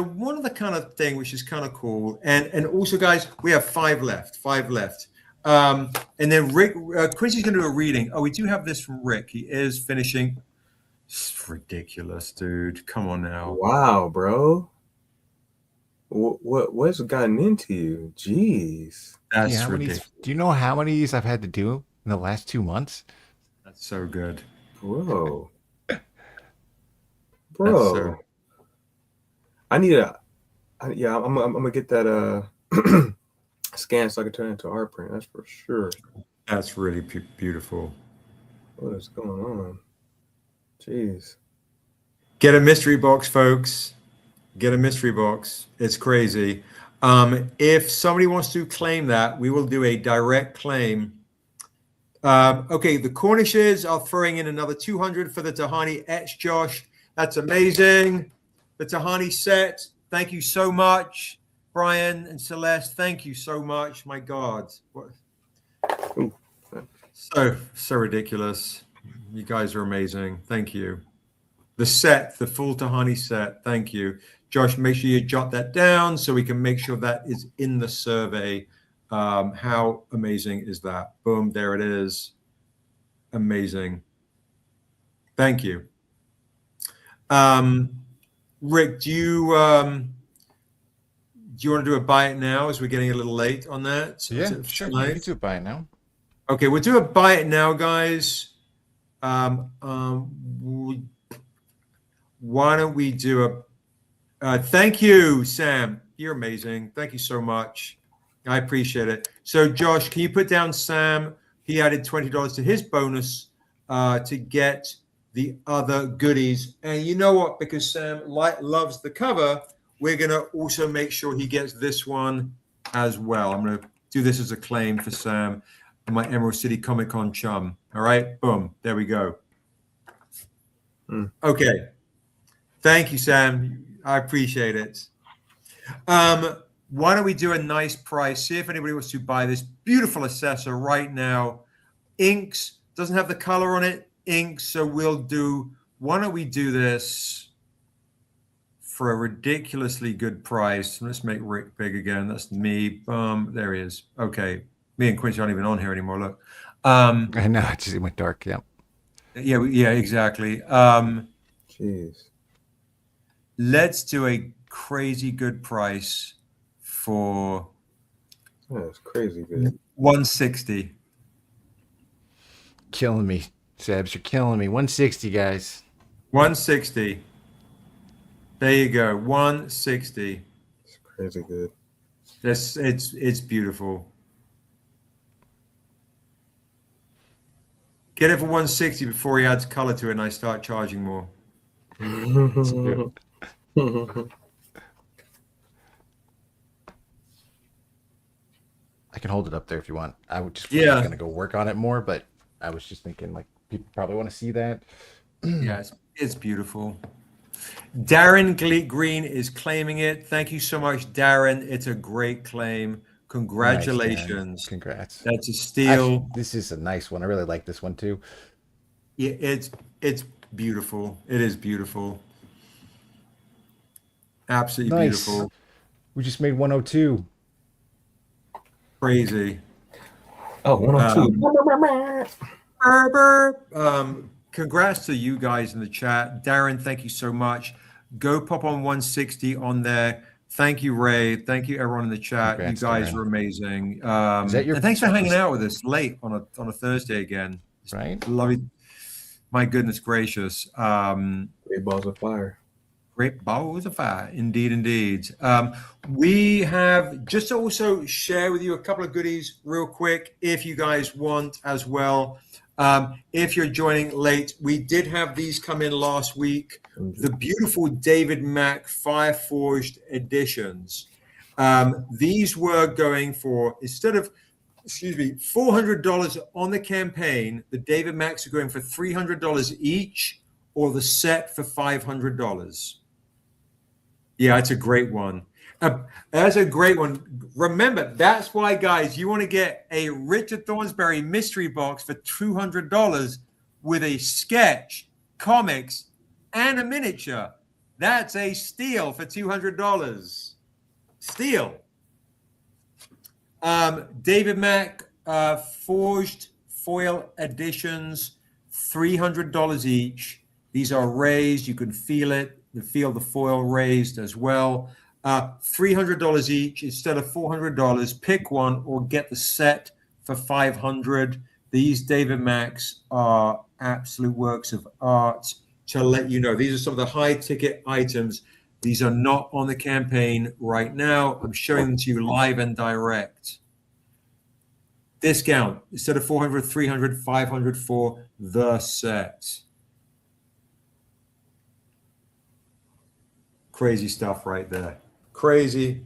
one other kind of thing which is kind of cool. And also, guys, we have 5 left. And then Rick, Quincy's going to do a reading. Oh, we do have this from Rick. He is finishing. It's ridiculous, dude. Come on now.
Wow, bro. What's gotten into you? Jeez.
That's ridiculous.
Do you know how many of these I've had to do in the last 2 months?
That's so good.
Bro.
So...
I need I'm gonna get that scan so I can turn it into art print. That's for sure.
That's really beautiful.
What is going on? Jeez.
Get a mystery box, folks. Get a mystery box. It's crazy. If somebody wants to claim that, we will do a direct claim. Okay, the Cornishes are throwing in another 200 for the Tahani etch, Josh. That's amazing. The Tahani set. Thank you so much, Brian and Celeste. Thank you so much. My God. What?
Ooh.
So ridiculous. You guys are amazing. Thank you. The set, the full Tahani set. Thank you. Josh, make sure you jot that down so we can make sure that is in the survey. How amazing is that? Boom, there it is. Amazing. Thank you. Rick, do you want to do a buy it now as we're getting a little late on that?
Yeah, sure. We can do a buy it now.
Okay, we'll do a buy it now, guys. Why don't we do a thank you, Sam. You're amazing. Thank you so much. I appreciate it. So, Josh, can you put down Sam? He added $20 to his bonus to get the other goodies. And you know what? Because Sam loves the cover, we're going to also make sure he gets this one as well. I'm going to do this as a claim for Sam, my Emerald City Comic Con chum. All right. Boom. There we go. Okay. Thank you, Sam. I appreciate it. Why don't we do a nice price? See if anybody wants to buy this beautiful assessor right now. Inks doesn't have the color on it. Inks. So we'll do. Why don't we do this for a ridiculously good price? Let's make Rick big again. That's me. There he is. Okay. Me and Quincy aren't even on here anymore. Look.
I know. It went dark. Yeah.
Yeah. Exactly.
Jeez.
Let's do a crazy good price for.
That's crazy good.
160.
Killing me, Sebs. You're killing me. 160, guys.
160. There you go. 160.
It's crazy good.
It's beautiful. Get it for 160 before he adds color to it and I start charging more.
I can hold it up there if you want. I would just going to go work on it more, but I was just thinking like people probably want to see that.
Yeah, it's beautiful. Darren Green is claiming it. Thank you so much, Darren. It's a great claim. Congratulations.
Nice, congrats.
That's a steal.
Actually, this is a nice one. I really like this one too.
Yeah, it's beautiful. It is beautiful. Absolutely
nice.
Beautiful.
We just made 102.
Crazy.
Oh, 102.
Congrats to you guys in the chat. Darren, thank you so much. Go pop on 160 on there. Thank you, Ray. Thank you, everyone in the chat.
Congrats,
you guys
Darren.
are amazing.
Is that your
and thanks for hanging out with us late on a Thursday again.
Right?
Love you. My goodness gracious.
Great balls of fire.
Great balls of fire. Indeed. We have just to also share with you a couple of goodies real quick if you guys want as well. If you're joining late, we did have these come in last week. The beautiful David Mack Fire Forged editions. These were going for, instead of, $400 on the campaign, the David Macks are going for $300 each, or the set for $500. Yeah, it's a great one. That's a great one. Remember, that's why, guys, you want to get a Richard Thornsberry mystery box for $200 with a sketch, comics, and a miniature. That's a steal for $200. Steal. David Mack forged foil editions, $300 each. These are raised. You can feel it. You feel the foil raised as well. $300 each instead of $400. Pick one or get the set for $500. These David Macks are absolute works of art. To let you know, these are some of the high ticket items These are not on the campaign right now. I'm showing them to you live and direct. Discount, instead of 400, 300, 500 for the set. Crazy stuff right there. Crazy.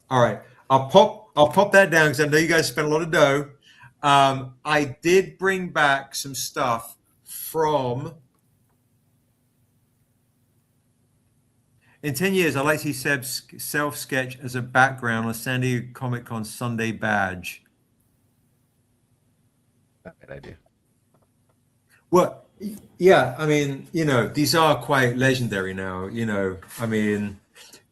All right. I'll pop that down because I know you guys spent a lot of dough. I did bring back some stuff from. In 10 years, I'd like to see Seb's self-sketch as a background on San Diego Comic-Con Sunday badge.
Not a bad idea.
Well, yeah, I mean, these are quite legendary now, I mean,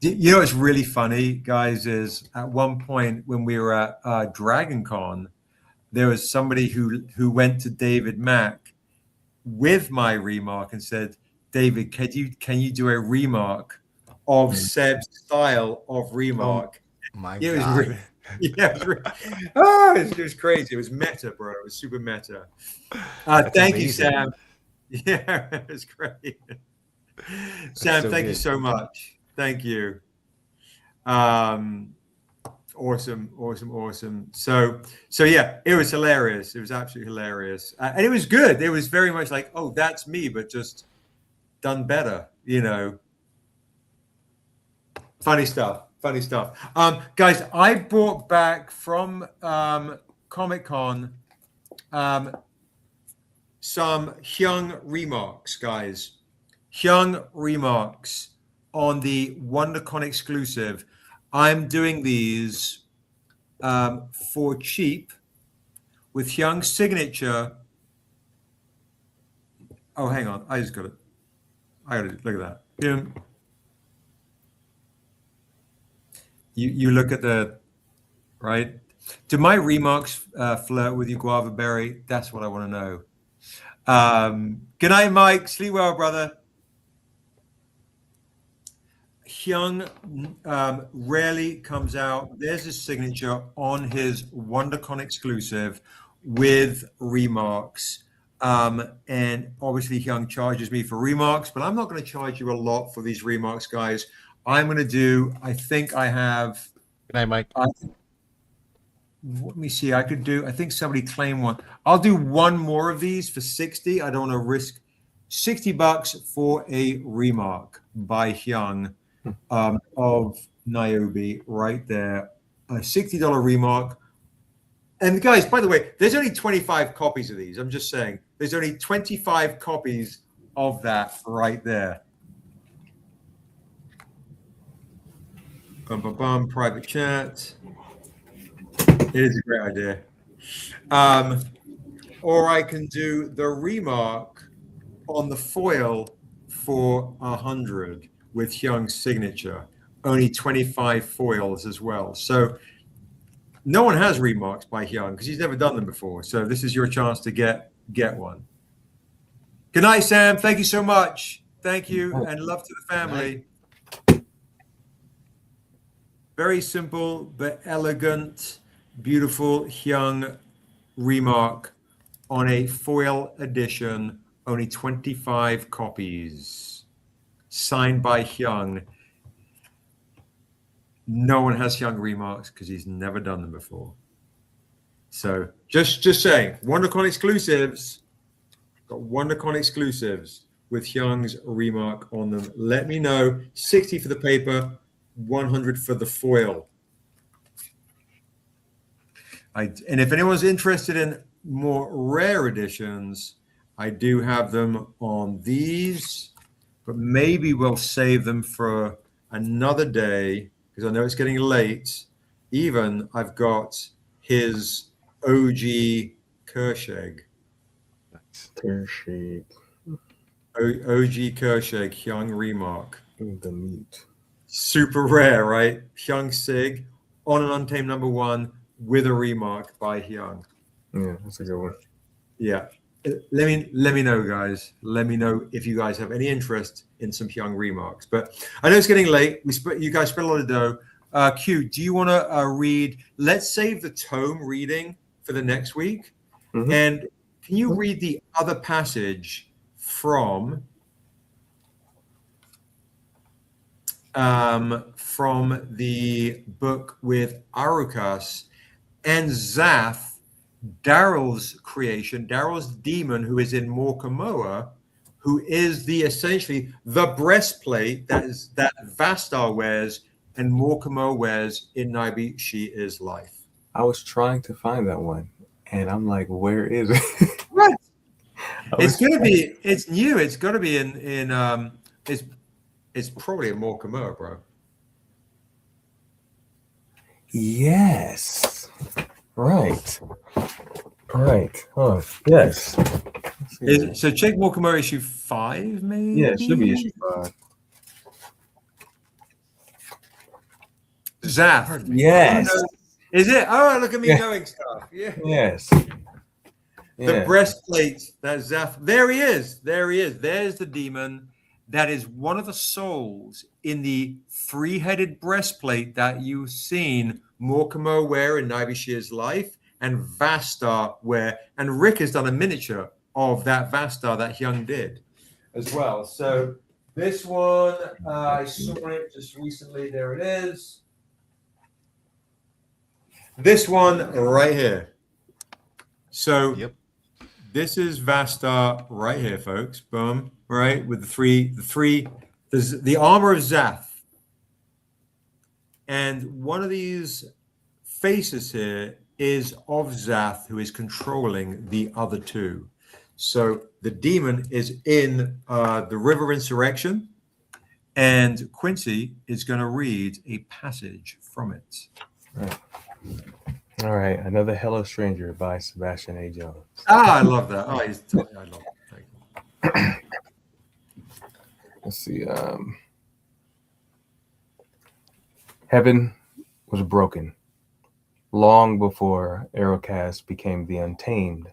what's really funny, guys, is at one point when we were at Dragon Con, there was somebody who went to David Mack with my remark and said, David, can you do a remark of Seb's style of remark?
My
It was
God.
really, it was crazy. It was meta, bro. It was super meta. Thank you,
amazing.
Sam. Yeah, it was great. Sam,
so
thank you
good.
so much. Thank you. Awesome. So yeah, it was hilarious. It was absolutely hilarious, and it was good. It was very much like, oh, that's me, but just done better. Funny stuff. Guys, I brought back from Comic-Con some Hyung remarks, guys. Hyung remarks on the WonderCon exclusive. I'm doing these for cheap with Hyung's signature. Oh, hang on. I got it. Look at that. Hyung. You look at the, right? Do my remarks flirt with you, Guava Berry? That's what I want to know. Good night, Mike. Sleep well, brother. Hyung rarely comes out. There's his signature on his WonderCon exclusive with remarks. And obviously Hyung charges me for remarks, but I'm not going to charge you a lot for these remarks, guys. I'm going to do, I think I have.
Good night, Mike.
Let me see. I think somebody claimed one. I'll do one more of these for 60. I don't want to risk $60 for a remark by Hyung of Niobe right there. A $60 remark. And guys, by the way, there's only 25 copies of these. I'm just saying. There's only 25 copies of that right there. Private chat. It is a great idea. Or I can do the remark on the foil for 100 with Hyung's signature. Only 25 foils as well. So no one has remarks by Hyung because he's never done them before. So this is your chance to get one. Good night, Sam. Thank you so much. Thank you, and love to the family. Very simple but elegant, beautiful Hyung remark on a foil edition. Only 25 copies. Signed by Hyung. No one has Hyung remarks because he's never done them before. So just saying, WonderCon exclusives. Got WonderCon exclusives with Hyung's remark on them. Let me know. 60 for the paper, 100 for the foil. And if anyone's interested in more rare editions, I do have them on these, but maybe we'll save them for another day because I know it's getting late. Even I've got his OG Kersheg.
Kersheg.
OG Kersheg, Hyung remark.
The meat.
Super rare, right? Hyung Sig on an Untamed #1 with a remark by Hyung.
Yeah, that's a good one.
Yeah. Let me know, guys. Let me know if you guys have any interest in some Hyung remarks. But I know it's getting late. You guys spent a lot of dough. Q, do you want to read? Let's save the tome reading for the next week.
Mm-hmm.
And can you read the other passage from from the book with Arukas and Zath, Daryl's creation, Daryl's demon, who is in Morkamoa, who is essentially the breastplate that Vastar wears and Morkamoa wears in Niobe. She is life.
I was trying to find that one, and I'm like, where is it?
Right. It's gonna be. It's new. It's got to be in. It's probably a Morkamoa, bro.
Yes. Right. Right. Oh, yes.
So check Morkamoa issue 5, maybe.
Yeah, it should be issue 5.
Zath.
Yes.
Is it? Oh, look at me knowing stuff. Yeah.
Yes.
The breastplate that Zath. There he is. There he is. There's the demon. That is one of the souls in the 3-headed breastplate that you've seen Morkamoa wear in Niobe Shear's life, and Vastar wear. And Rick has done a miniature of that Vastar that Hyung did as well. So this one, I saw it just recently. There it is. This one right here. So this is Vastar right here, folks. Boom. Right, with the armor of Zath. And one of these faces here is of Zath, who is controlling the other two. So the demon is in the River Insurrection, and Quincy is going to read a passage from it.
All right, Another Hello Stranger by Sebastian A. Jones.
I love that. I love it.
Let's see. Heaven was broken long before Arocast became the Untamed,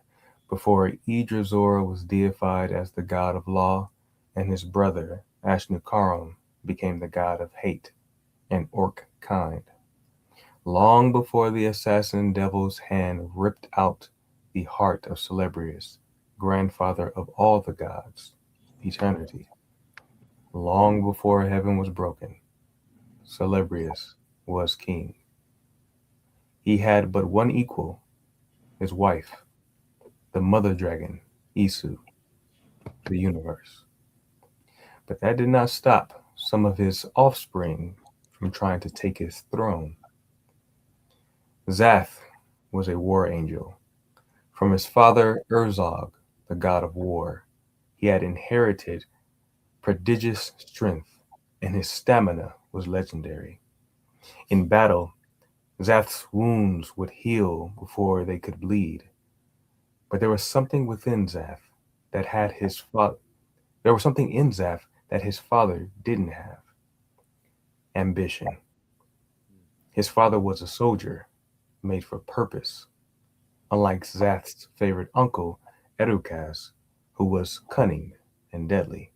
before Idrazor was deified as the god of law, and his brother Ashnukaron became the god of hate and orc kind. Long before the assassin devil's hand ripped out the heart of Celebrius, grandfather of all the gods, eternity. Long before heaven was broken, Celebrius was king. He had but one equal, his wife, the mother dragon, Isu, the universe. But that did not stop some of his offspring from trying to take his throne. Zath was a war angel. From his father Urzog, the god of war, he had inherited prodigious strength, and his stamina was legendary. In battle, Zath's wounds would heal before they could bleed. But there was something within Zath that had his father. There was something in Zath that his father didn't have. Ambition. His father was a soldier, made for purpose, unlike Zath's favorite uncle, Erukas, who was cunning and deadly.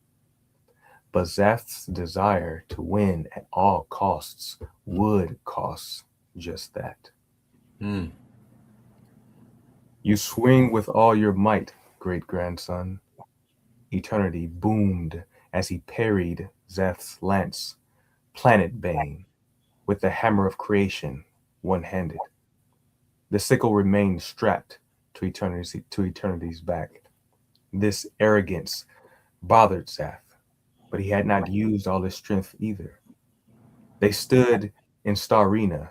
But Zath's desire to win at all costs would cost just that. You swing with all your might, great-grandson. Eternity boomed as he parried Zath's lance, planet bane, with the hammer of creation, one-handed. The sickle remained strapped to eternity's back. This arrogance bothered Zath, but he had not used all his strength either. They stood in Starina.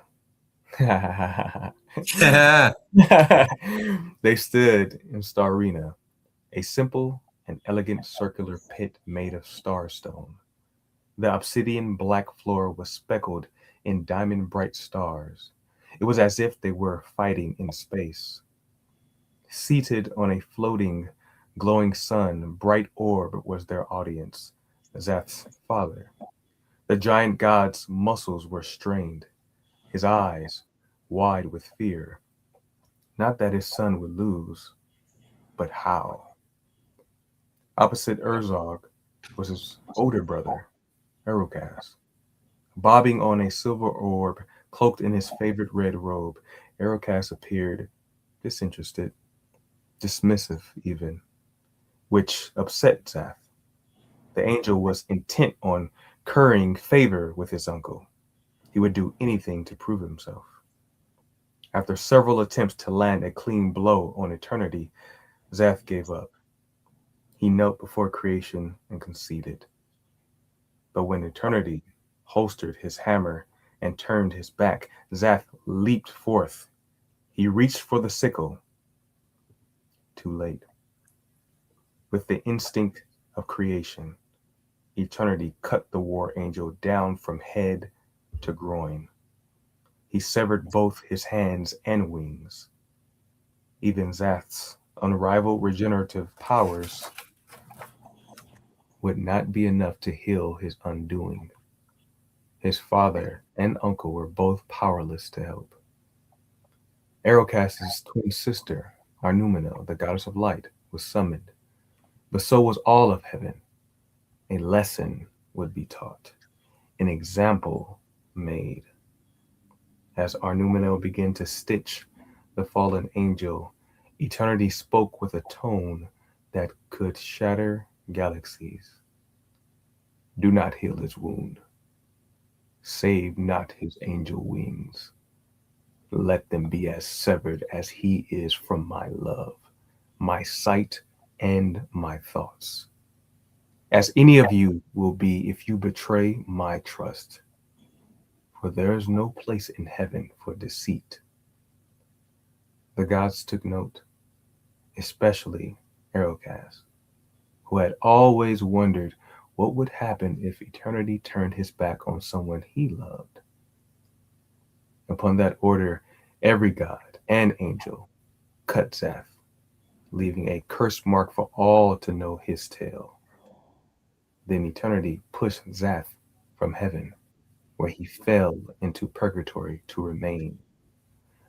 They stood in Starina, a simple and elegant circular pit made of starstone. The obsidian black floor was speckled in diamond-bright stars. It was as if they were fighting in space. Seated on a floating, glowing sun, bright orb was their audience, Zath's father. The giant god's muscles were strained, his eyes wide with fear. Not that his son would lose, but how? Opposite Urzog was his older brother, Erukas. Bobbing on a silver orb, cloaked in his favorite red robe, Erukas appeared disinterested, dismissive even, which upset Zath. The angel was intent on currying favor with his uncle. He would do anything to prove himself. After several attempts to land a clean blow on eternity, Zath gave up. He knelt before creation and conceded. But when eternity holstered his hammer and turned his back, Zath leaped forth. He reached for the sickle. Too late. With the instinct of creation, eternity cut the war angel down from head to groin. He severed both his hands and wings. Even Zath's unrivaled regenerative powers would not be enough to heal his undoing. His father and uncle were both powerless to help. Arrowcast's twin sister, Arnumino, the goddess of light, was summoned, but so was all of heaven. A lesson would be taught, an example made. As Arnumino began to stitch the fallen angel, eternity spoke with a tone that could shatter galaxies. Do not heal his wound. Save not his angel wings. Let them be as severed as he is from my love, my sight, and my thoughts. As any of you will be if you betray my trust. For there is no place in heaven for deceit. The gods took note, especially Arrowcast, who had always wondered what would happen if eternity turned his back on someone he loved. Upon that order, every god and angel cut Zath, leaving a curse mark for all to know his tale. Then eternity pushed Zath from heaven, where he fell into purgatory to remain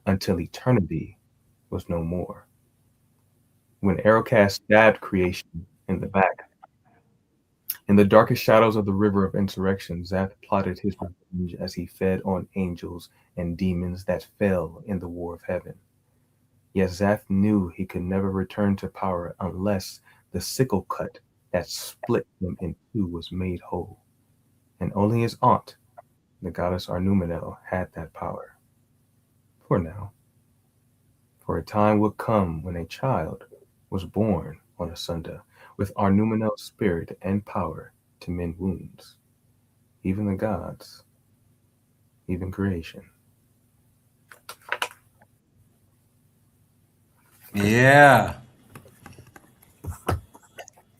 until eternity was no more. When Arrowcast stabbed creation in the back, in the darkest shadows of the river of insurrection, Zath plotted his revenge as he fed on angels and demons that fell in the war of heaven. Yet Zath knew he could never return to power unless the sickle cut that split him in two was made whole. And only his aunt, the goddess Arnumino, had that power. For now. For a time would come when a child was born on Asunda with Arnumino's spirit and power to mend wounds. Even the gods, even creation.
Yeah.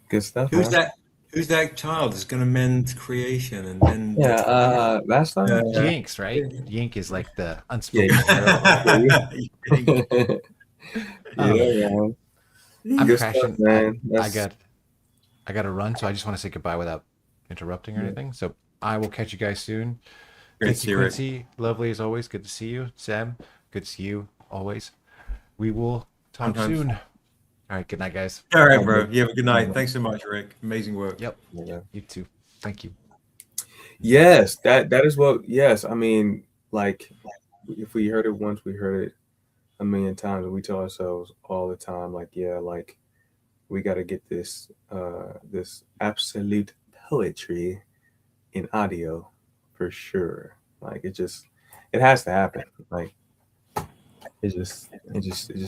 Good stuff.
Who's
man.
that? Who's that child that's going to mend creation and then?
Last time.
Jinx, right? Yink is like the unspoken
Yeah.
hero.
Man.
I'm
Good
crashing.
stuff, man.
I got to run, so I just want to say goodbye without interrupting or anything. So I will catch you guys soon.
Great to
Thank
see
you,
you, Rick.
Quincy. Lovely as always. Good to see you, Sam. Good to see you always. We will talk
Sometimes.
soon. All right. Good night, guys.
All right, bro. You have a good night. Thanks so much, Rick. Amazing work.
Yep.
Yeah.
You too. Thank you.
Yes, that is what. Yes, I mean, like, if we heard it once, we heard it a million times, and we tell ourselves all the time, like, yeah, like, we got to get this this absolute poetry in audio for sure. Like, it has to happen. Like, it just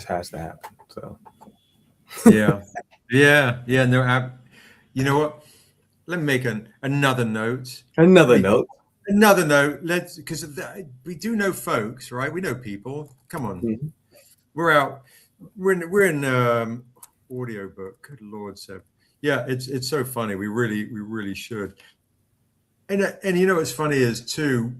has to happen. So
yeah. No, you know what? Let me make another note.
another note.
Another note. Let's, because we do know folks, right? We know people. Come on,
Mhm.
we're out. We're in audiobook. Good Lord, Seb. Yeah, it's so funny. We really should. And you know what's funny is too.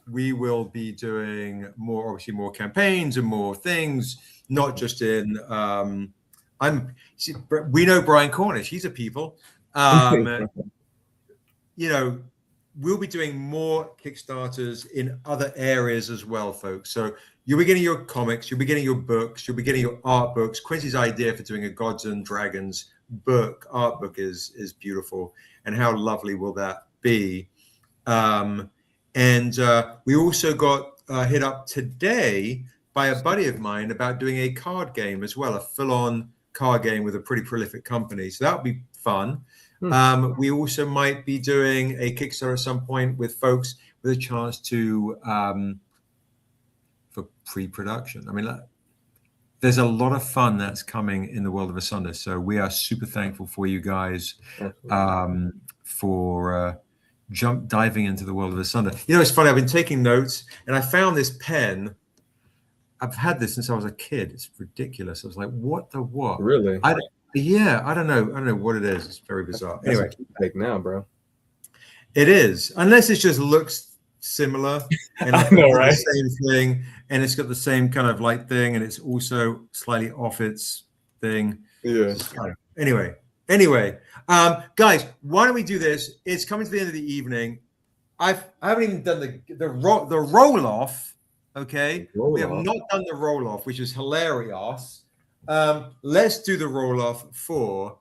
We will be doing obviously more campaigns and more things, not just in. We know Brian Cornish. He's a people. You know, we'll be doing more Kickstarters in other areas as well, folks. So you'll be getting your comics, you'll be getting your books, you'll be getting your art books. Quincy's idea for doing a Gods and Dragons art book is beautiful. And how lovely will that be? And we also got hit up today by a buddy of mine about doing a card game as well, a full-on card game with a pretty prolific company. So that'll be fun. We also might be doing a Kickstarter at some point with folks with a chance to for pre-production. I mean, there's a lot of fun that's coming in the world of Asunder. So we are super thankful for you guys for diving into the world of Asunder. You know, it's funny. I've been taking notes, and I found this pen. I've had this since I was a kid. It's ridiculous. I was like, what the what?
Really?
I don't know. I don't know what it is. It's very bizarre. Anyway,
like now, bro.
It is, unless it just looks similar and
I know, right?
the same thing, and it's got the same kind of light thing, and it's also slightly off its thing.
Yeah.
Anyway, guys, why don't we do this? It's coming to the end of the evening. I haven't even done the roll off. Okay, we have not done the roll off, which is hilarious. Let's do the roll off for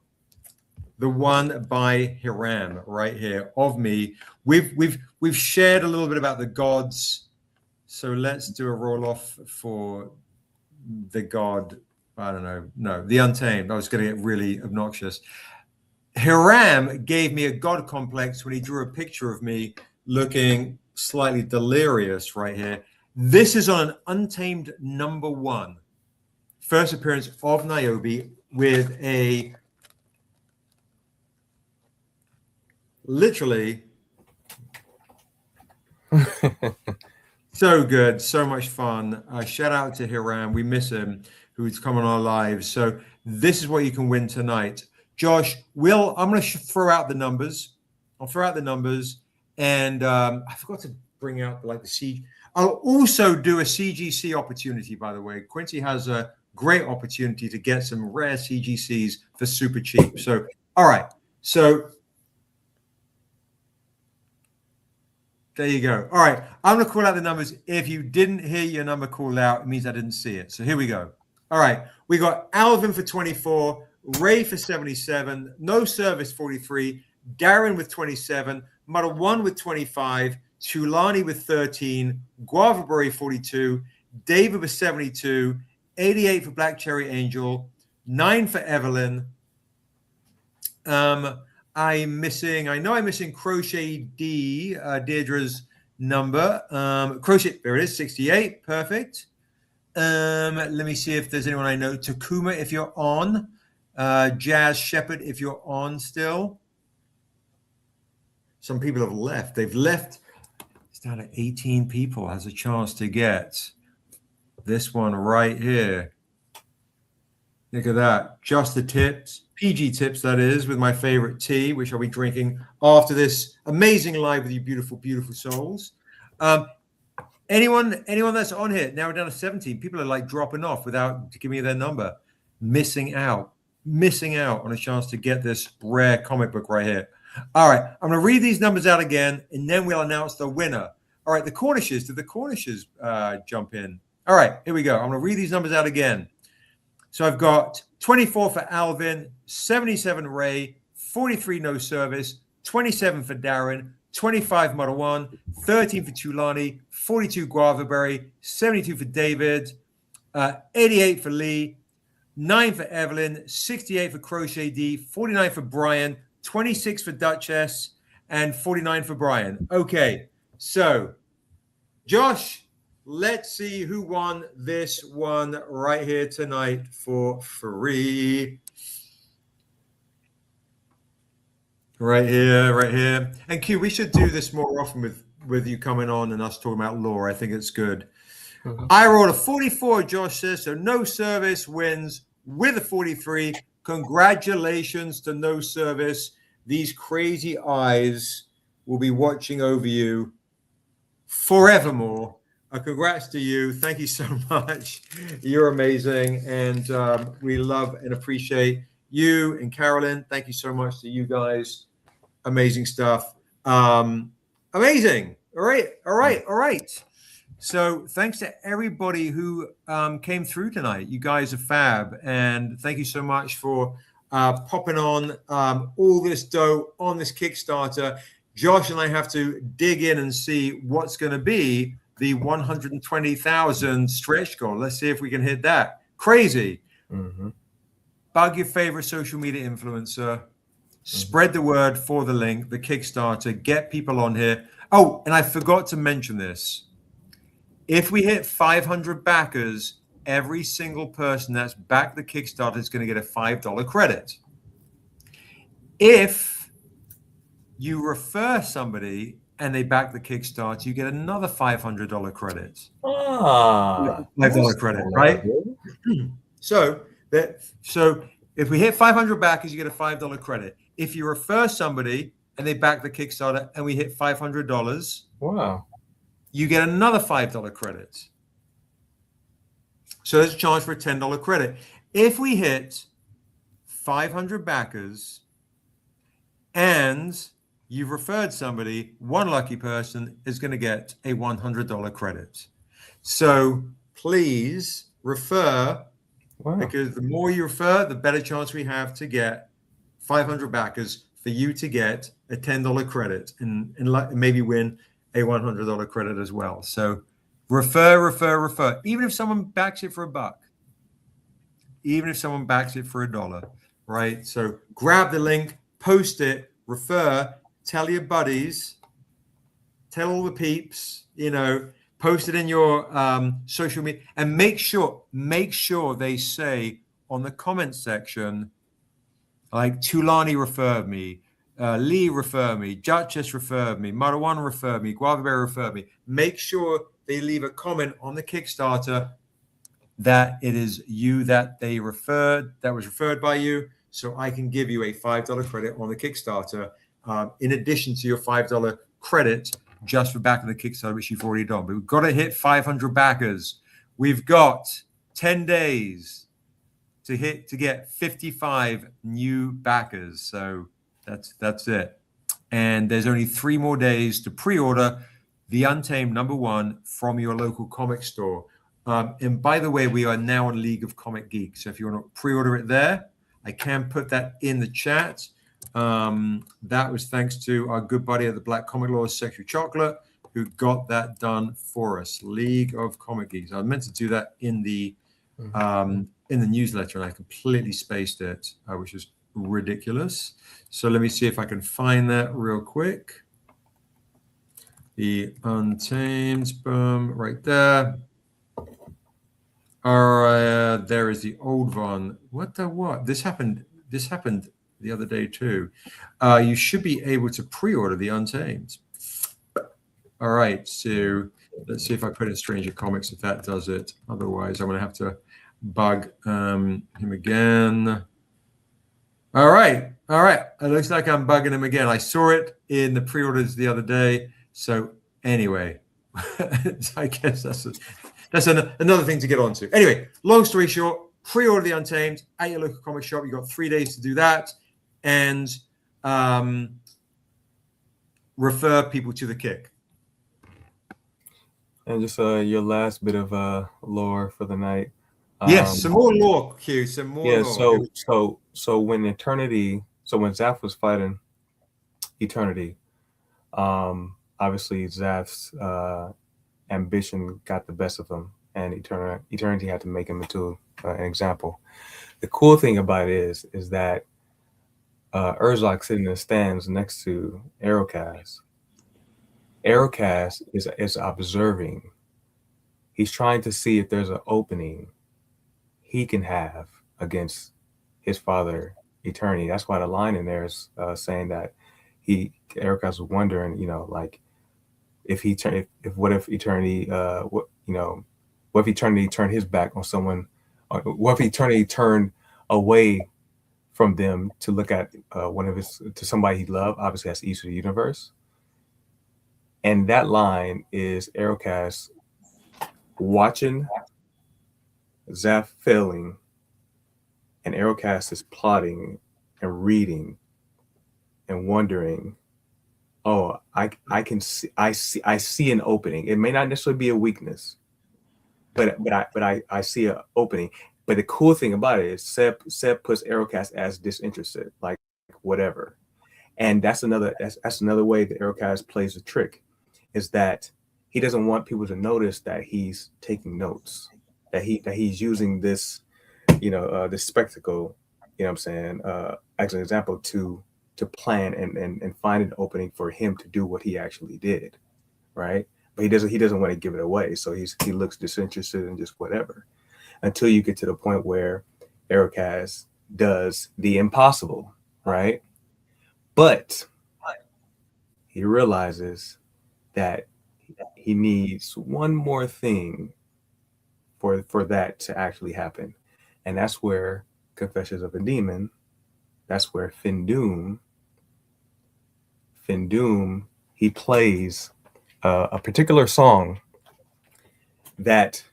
the one by Hiram right here of me. We've shared a little bit about the gods, so let's do a roll off for the god. I don't know. No, the Untamed. I was going to get really obnoxious. Hiram gave me a god complex when he drew a picture of me looking slightly delirious right here. This is on an Untamed #1. First appearance of Niobe with a literally so good, so much fun. Shout out to Hiram. We miss him, who's come on our lives. So this is what you can win tonight. Josh, I'm going to throw out the numbers. I'll throw out the numbers. And I forgot to bring out the CG. I'll also do a CGC opportunity, by the way. Quincy has a great opportunity to get some rare CGCs for super cheap. So, all right. So there you go. All right. I'm going to call out the numbers. If you didn't hear your number called out, it means I didn't see it. So here we go. All right. We got Alvin for 24, Ray for 77, No Service 43, Darren with 27, Muddle 1 with 25, Tulani with 13, Guavaberry 42, David with 72, 88 for Black Cherry Angel, 9 for Evelyn. I'm missing Crochet D, Deirdre's number. Crochet, there it is, 68, perfect. Let me see if there's anyone I know. Takuma, if you're on. Jazz Shepherd, if you're on still. Some people have left. They've left. It's down to 18 people has a chance to get this one right here. Look at that. Just the tips. PG tips, that is, with my favorite tea, which I'll be drinking after this amazing live with you beautiful, beautiful souls. Anyone that's on here, now we're down to 17. People are like dropping off without giving me their number. Missing out on a chance to get this rare comic book right here. All right, I'm going to read these numbers out again, and then we'll announce the winner. All right, the Cornishes. Did the Cornishes jump in? All right, here we go. I'm going to read these numbers out again. So I've got 24 for Alvin, 77 Ray, 43 No Service, 27 for Darren, 25 Model 1, 13 for Tulani, 42 Guavaberry, 72 for David, 88 for Lee, 9 for Evelyn, 68 for Crochet D, 49 for Brian, 26 for Duchess, and 49 for Brian. Okay, so Josh, let's see who won this one right here tonight for free. Right here. And Q, we should do this more often with you coming on and us talking about lore. I think it's good. Mm-hmm. I rolled a 44, Josh says, so No Service wins with a 43. Congratulations to No Service. These crazy eyes will be watching over you forevermore. Congrats to you. Thank you so much. You're amazing. And we love and appreciate you and Carolyn. Thank you so much to you guys. Amazing stuff. Amazing. All right. So thanks to everybody who came through tonight. You guys are fab. And thank you so much for popping on all this dough on this Kickstarter. Josh and I have to dig in and see what's going to be the 120,000 stretch goal. Let's see if we can hit that. Crazy. Mm-hmm. Bug your favorite social media influencer. Spread the word for the link, the Kickstarter, get people on here. Oh, and I forgot to mention this. If we hit 500 backers, every single person that's backed the Kickstarter is going to get a $5 credit. If you refer somebody and they back the Kickstarter, you get another $500 credit. $5 credit, right? So if we hit 500 backers, you get a $5 credit. If you refer somebody and they back the Kickstarter and we hit $500,
Wow.
you get another $5 credit. So there's a chance for a $10 credit. If we hit 500 backers and you've referred somebody, one lucky person is going to get a $100 credit. So please refer, because the more you refer, the better chance we have to get 500 backers for you to get a $10 credit and maybe win a $100 credit as well. So refer. Even if someone backs it for $1, even if someone backs it for $1, right? So grab the link, post it, refer, tell your buddies, tell all the peeps, post it in your social media, and make sure they say on the comment section, like Tulani referred me, Lee referred me, Duchess referred me, Marwan referred me, Guava Bear referred me. Make sure they leave a comment on the Kickstarter that it is you that they referred, that was referred by you, so I can give you a $5 credit on the Kickstarter, in addition to your $5 credit just for backing the Kickstarter, which you've already done. But we've got to hit 500 backers. We've got 10 days to get 55 new backers. So that's it. And there's only 3 more days to pre-order The Untamed #1 from your local comic store. And by the way, we are now on League of Comic Geeks. So if you want to pre-order it there, I can put that in the chat. That was thanks to our good buddy at the Black Comic Laws, Sexual Chocolate, who got that done for us. League of Comic Geeks. I meant to do that in the newsletter, and I completely spaced it, which is ridiculous. So let me see if I can find that real quick. The Untamed, boom, right there. All right, there is the old one. What? This happened the other day too. You should be able to pre-order the Untamed. All right, so let's see if I put in Stranger Comics, if that does it. Otherwise, I'm going to have to bug him again. All right. It looks like I'm bugging him again. I saw it in the pre-orders the other day. So anyway, I guess that's another thing to get onto. Anyway, long story short, pre-order the Untamed at your local comic shop. You've got 3 days to do that, and refer people to the kick.
And just your last bit of lore for the night.
Yes, some more lore, Q. Some more.
Yeah.
Lore.
So when Zaph was fighting Eternity, obviously Zaph's ambition got the best of him, and Eternity had to make him into an example. The cool thing about it is that Urzak sitting in the stands next to Aerocast. Aerocast is observing. He's trying to see if there's an opening he can have against his father, Eternity. That's why the line in there is saying that Aerocast was wondering, like if Eternity, what if Eternity turned his back on someone, or what if Eternity turned away from them to look at to somebody he loved? Obviously, that's East of the Universe. And that line is Aerocast watching Zaph failing, and Aerocast is plotting and reading and wondering, oh, I see an opening. It may not necessarily be a weakness, but I see an opening. But the cool thing about it is Seb puts Aerocast as disinterested, like whatever. And that's another way that Aerocast plays the trick, is that he doesn't want people to notice that he's taking notes, that he's using this, this spectacle, as an example, to to plan and find an opening for him to do what he actually did, right? But he doesn't want to give it away, so he looks disinterested and just whatever, until you get to the point where Ericaz does the impossible, right? But he realizes that he needs one more thing for that to actually happen, and that's where Confessions of a Demon. That's where Findoom, he plays a particular song that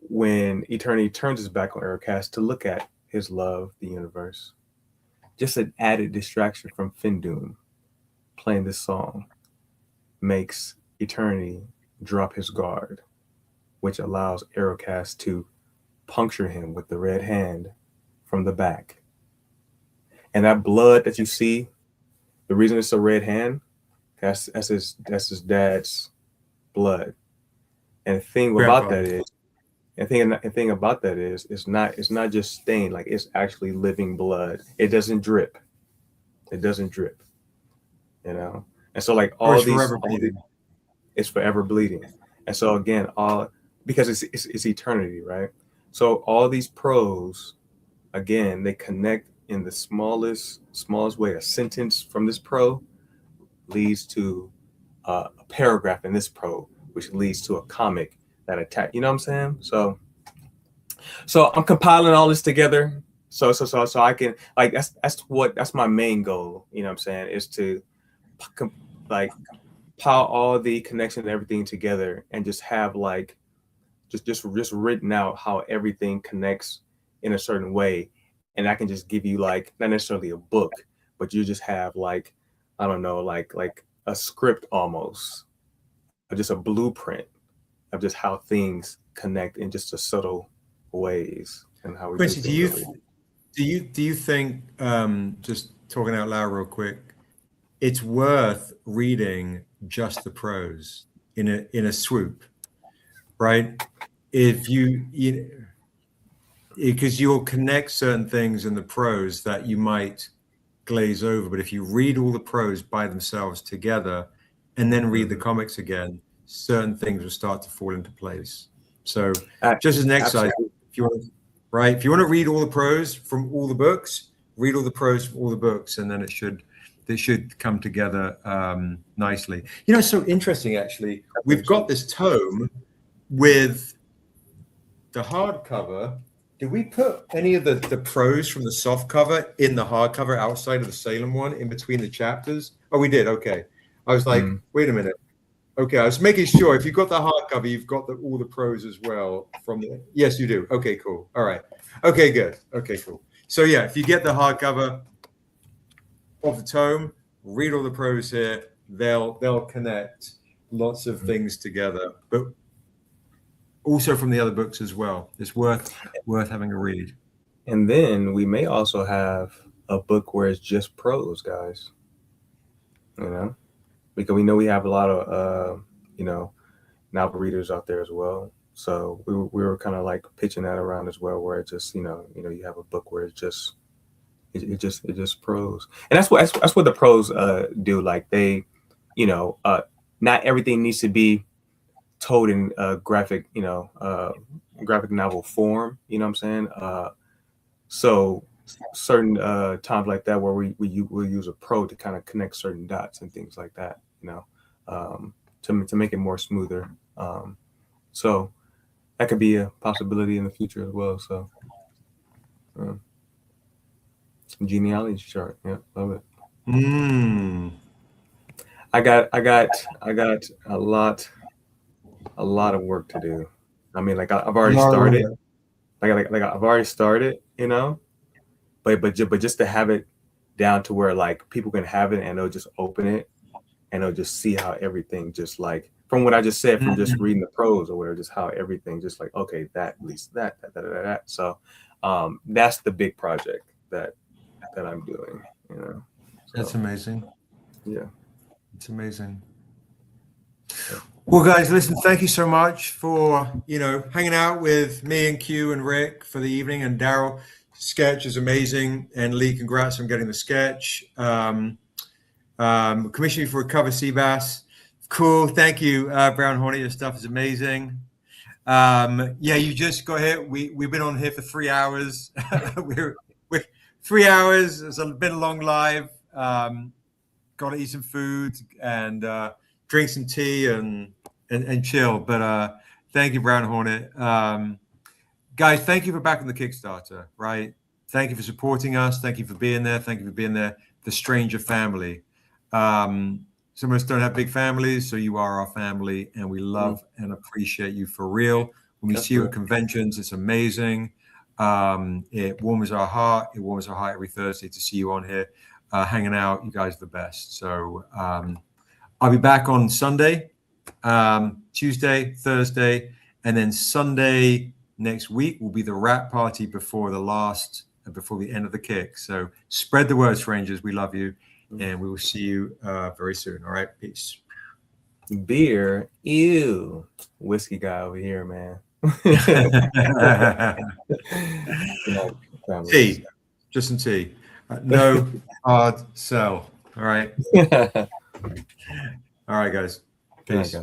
when Eternity turns his back on Ericaz to look at his love, the universe, just an added distraction from Findoom playing this song makes Eternity drop his guard, which allows Ericaz to puncture him with the red hand from the back. And that blood that you see, the reason it's a red hand, that's his dad's blood. And the thing about that is, it's not just stained, like it's actually living blood. It doesn't drip. It doesn't drip. You know? And so like all these, it's forever bleeding. And so again, because it's eternity, right? So all these prose, again, they connect in the smallest way. A sentence from this pro leads to a paragraph in this pro, which leads to a comic that attack. You know what I'm saying? So I'm compiling all this together. So I can, like, that's my main goal. You know what I'm saying? Is to like pile all the connections and everything together and just have like just written out how everything connects in a certain way. And I can just give you like not necessarily a book, but you just have like, I don't know, like a script almost, or just a blueprint of just how things connect in just a subtle ways and how we
Quincy, do you think, just talking out loud real quick, it's worth reading just the prose in a swoop, right? If because you'll connect certain things in the prose that you might glaze over, but if you read all the prose by themselves together and then read the comics again, certain things will start to fall into place. So just as an exercise, if you want to read all the prose from all the books, read all the prose from all the books, and then it should come together nicely. You know, it's so interesting, actually. We've got this tome with the hardcover. Did we put any of the prose from the soft cover in the hardcover outside of the Salem one in between the chapters? Oh, we did. Okay. I was like, wait a minute. Okay, I was making sure if you've got the hardcover, you've got all the prose as well from the. Yes, you do. Okay, cool. All right. Okay, good. Okay, cool. So yeah, if you get the hardcover of the tome, read all the prose here. They'll connect lots of things together, but also from the other books as well. It's worth having a read.
And then we may also have a book where it's just prose, guys. You know, because we know we have a lot of novel readers out there as well. So we were kind of like pitching that around as well, where it just you have a book where it's just prose, and that's what the pros do. Like they, not everything needs to be told in graphic novel form. You know what I'm saying? So certain times like that where we'll use a pro to kind of connect certain dots and things like that. To make it more smoother. So that could be a possibility in the future as well. So genealogy chart, yeah, love it. I got a lot of work to do. I mean, like I've already started. Like I've already started, but just to have it down to where like people can have it and they'll just open it and they'll just see how everything just like from what I just said from just reading the prose or whatever, just how everything just like okay, that at least that. So that's the big project that I'm doing. So,
that's amazing.
Yeah,
it's amazing. Well, guys, listen, thank you so much for hanging out with me and Q and Rick for the evening, and Daryl. sketch is amazing. And Lee, congrats on getting the sketch. Commissioning for a cover, Seabass. Cool. Thank you, Brown Hornet. Your stuff is amazing. Yeah, you just go ahead. We've been on here for 3 hours. we're 3 hours. It's been a long live. Got to eat some food and drink some tea and chill. But thank you, Brown Hornet. Guys, thank you for backing the Kickstarter, right? Thank you for supporting us. Thank you for being there. Thank you for being there. The Stranger family. Some of us don't have big families, so you are our family, and we love and appreciate you for real. When we see you at conventions, it's amazing. It warms our heart. It warms our heart every Thursday to see you on here, hanging out. You guys are the best. So I'll be back on Sunday, Tuesday, Thursday, and then Sunday next week will be the wrap party before the end of the kick. So spread the word, strangers. We love you, and we will see you very soon. All right, peace.
Beer, ew, whiskey guy over here, man.
Tea, just some tea. No hard sell. All right. All right, guys. Peace.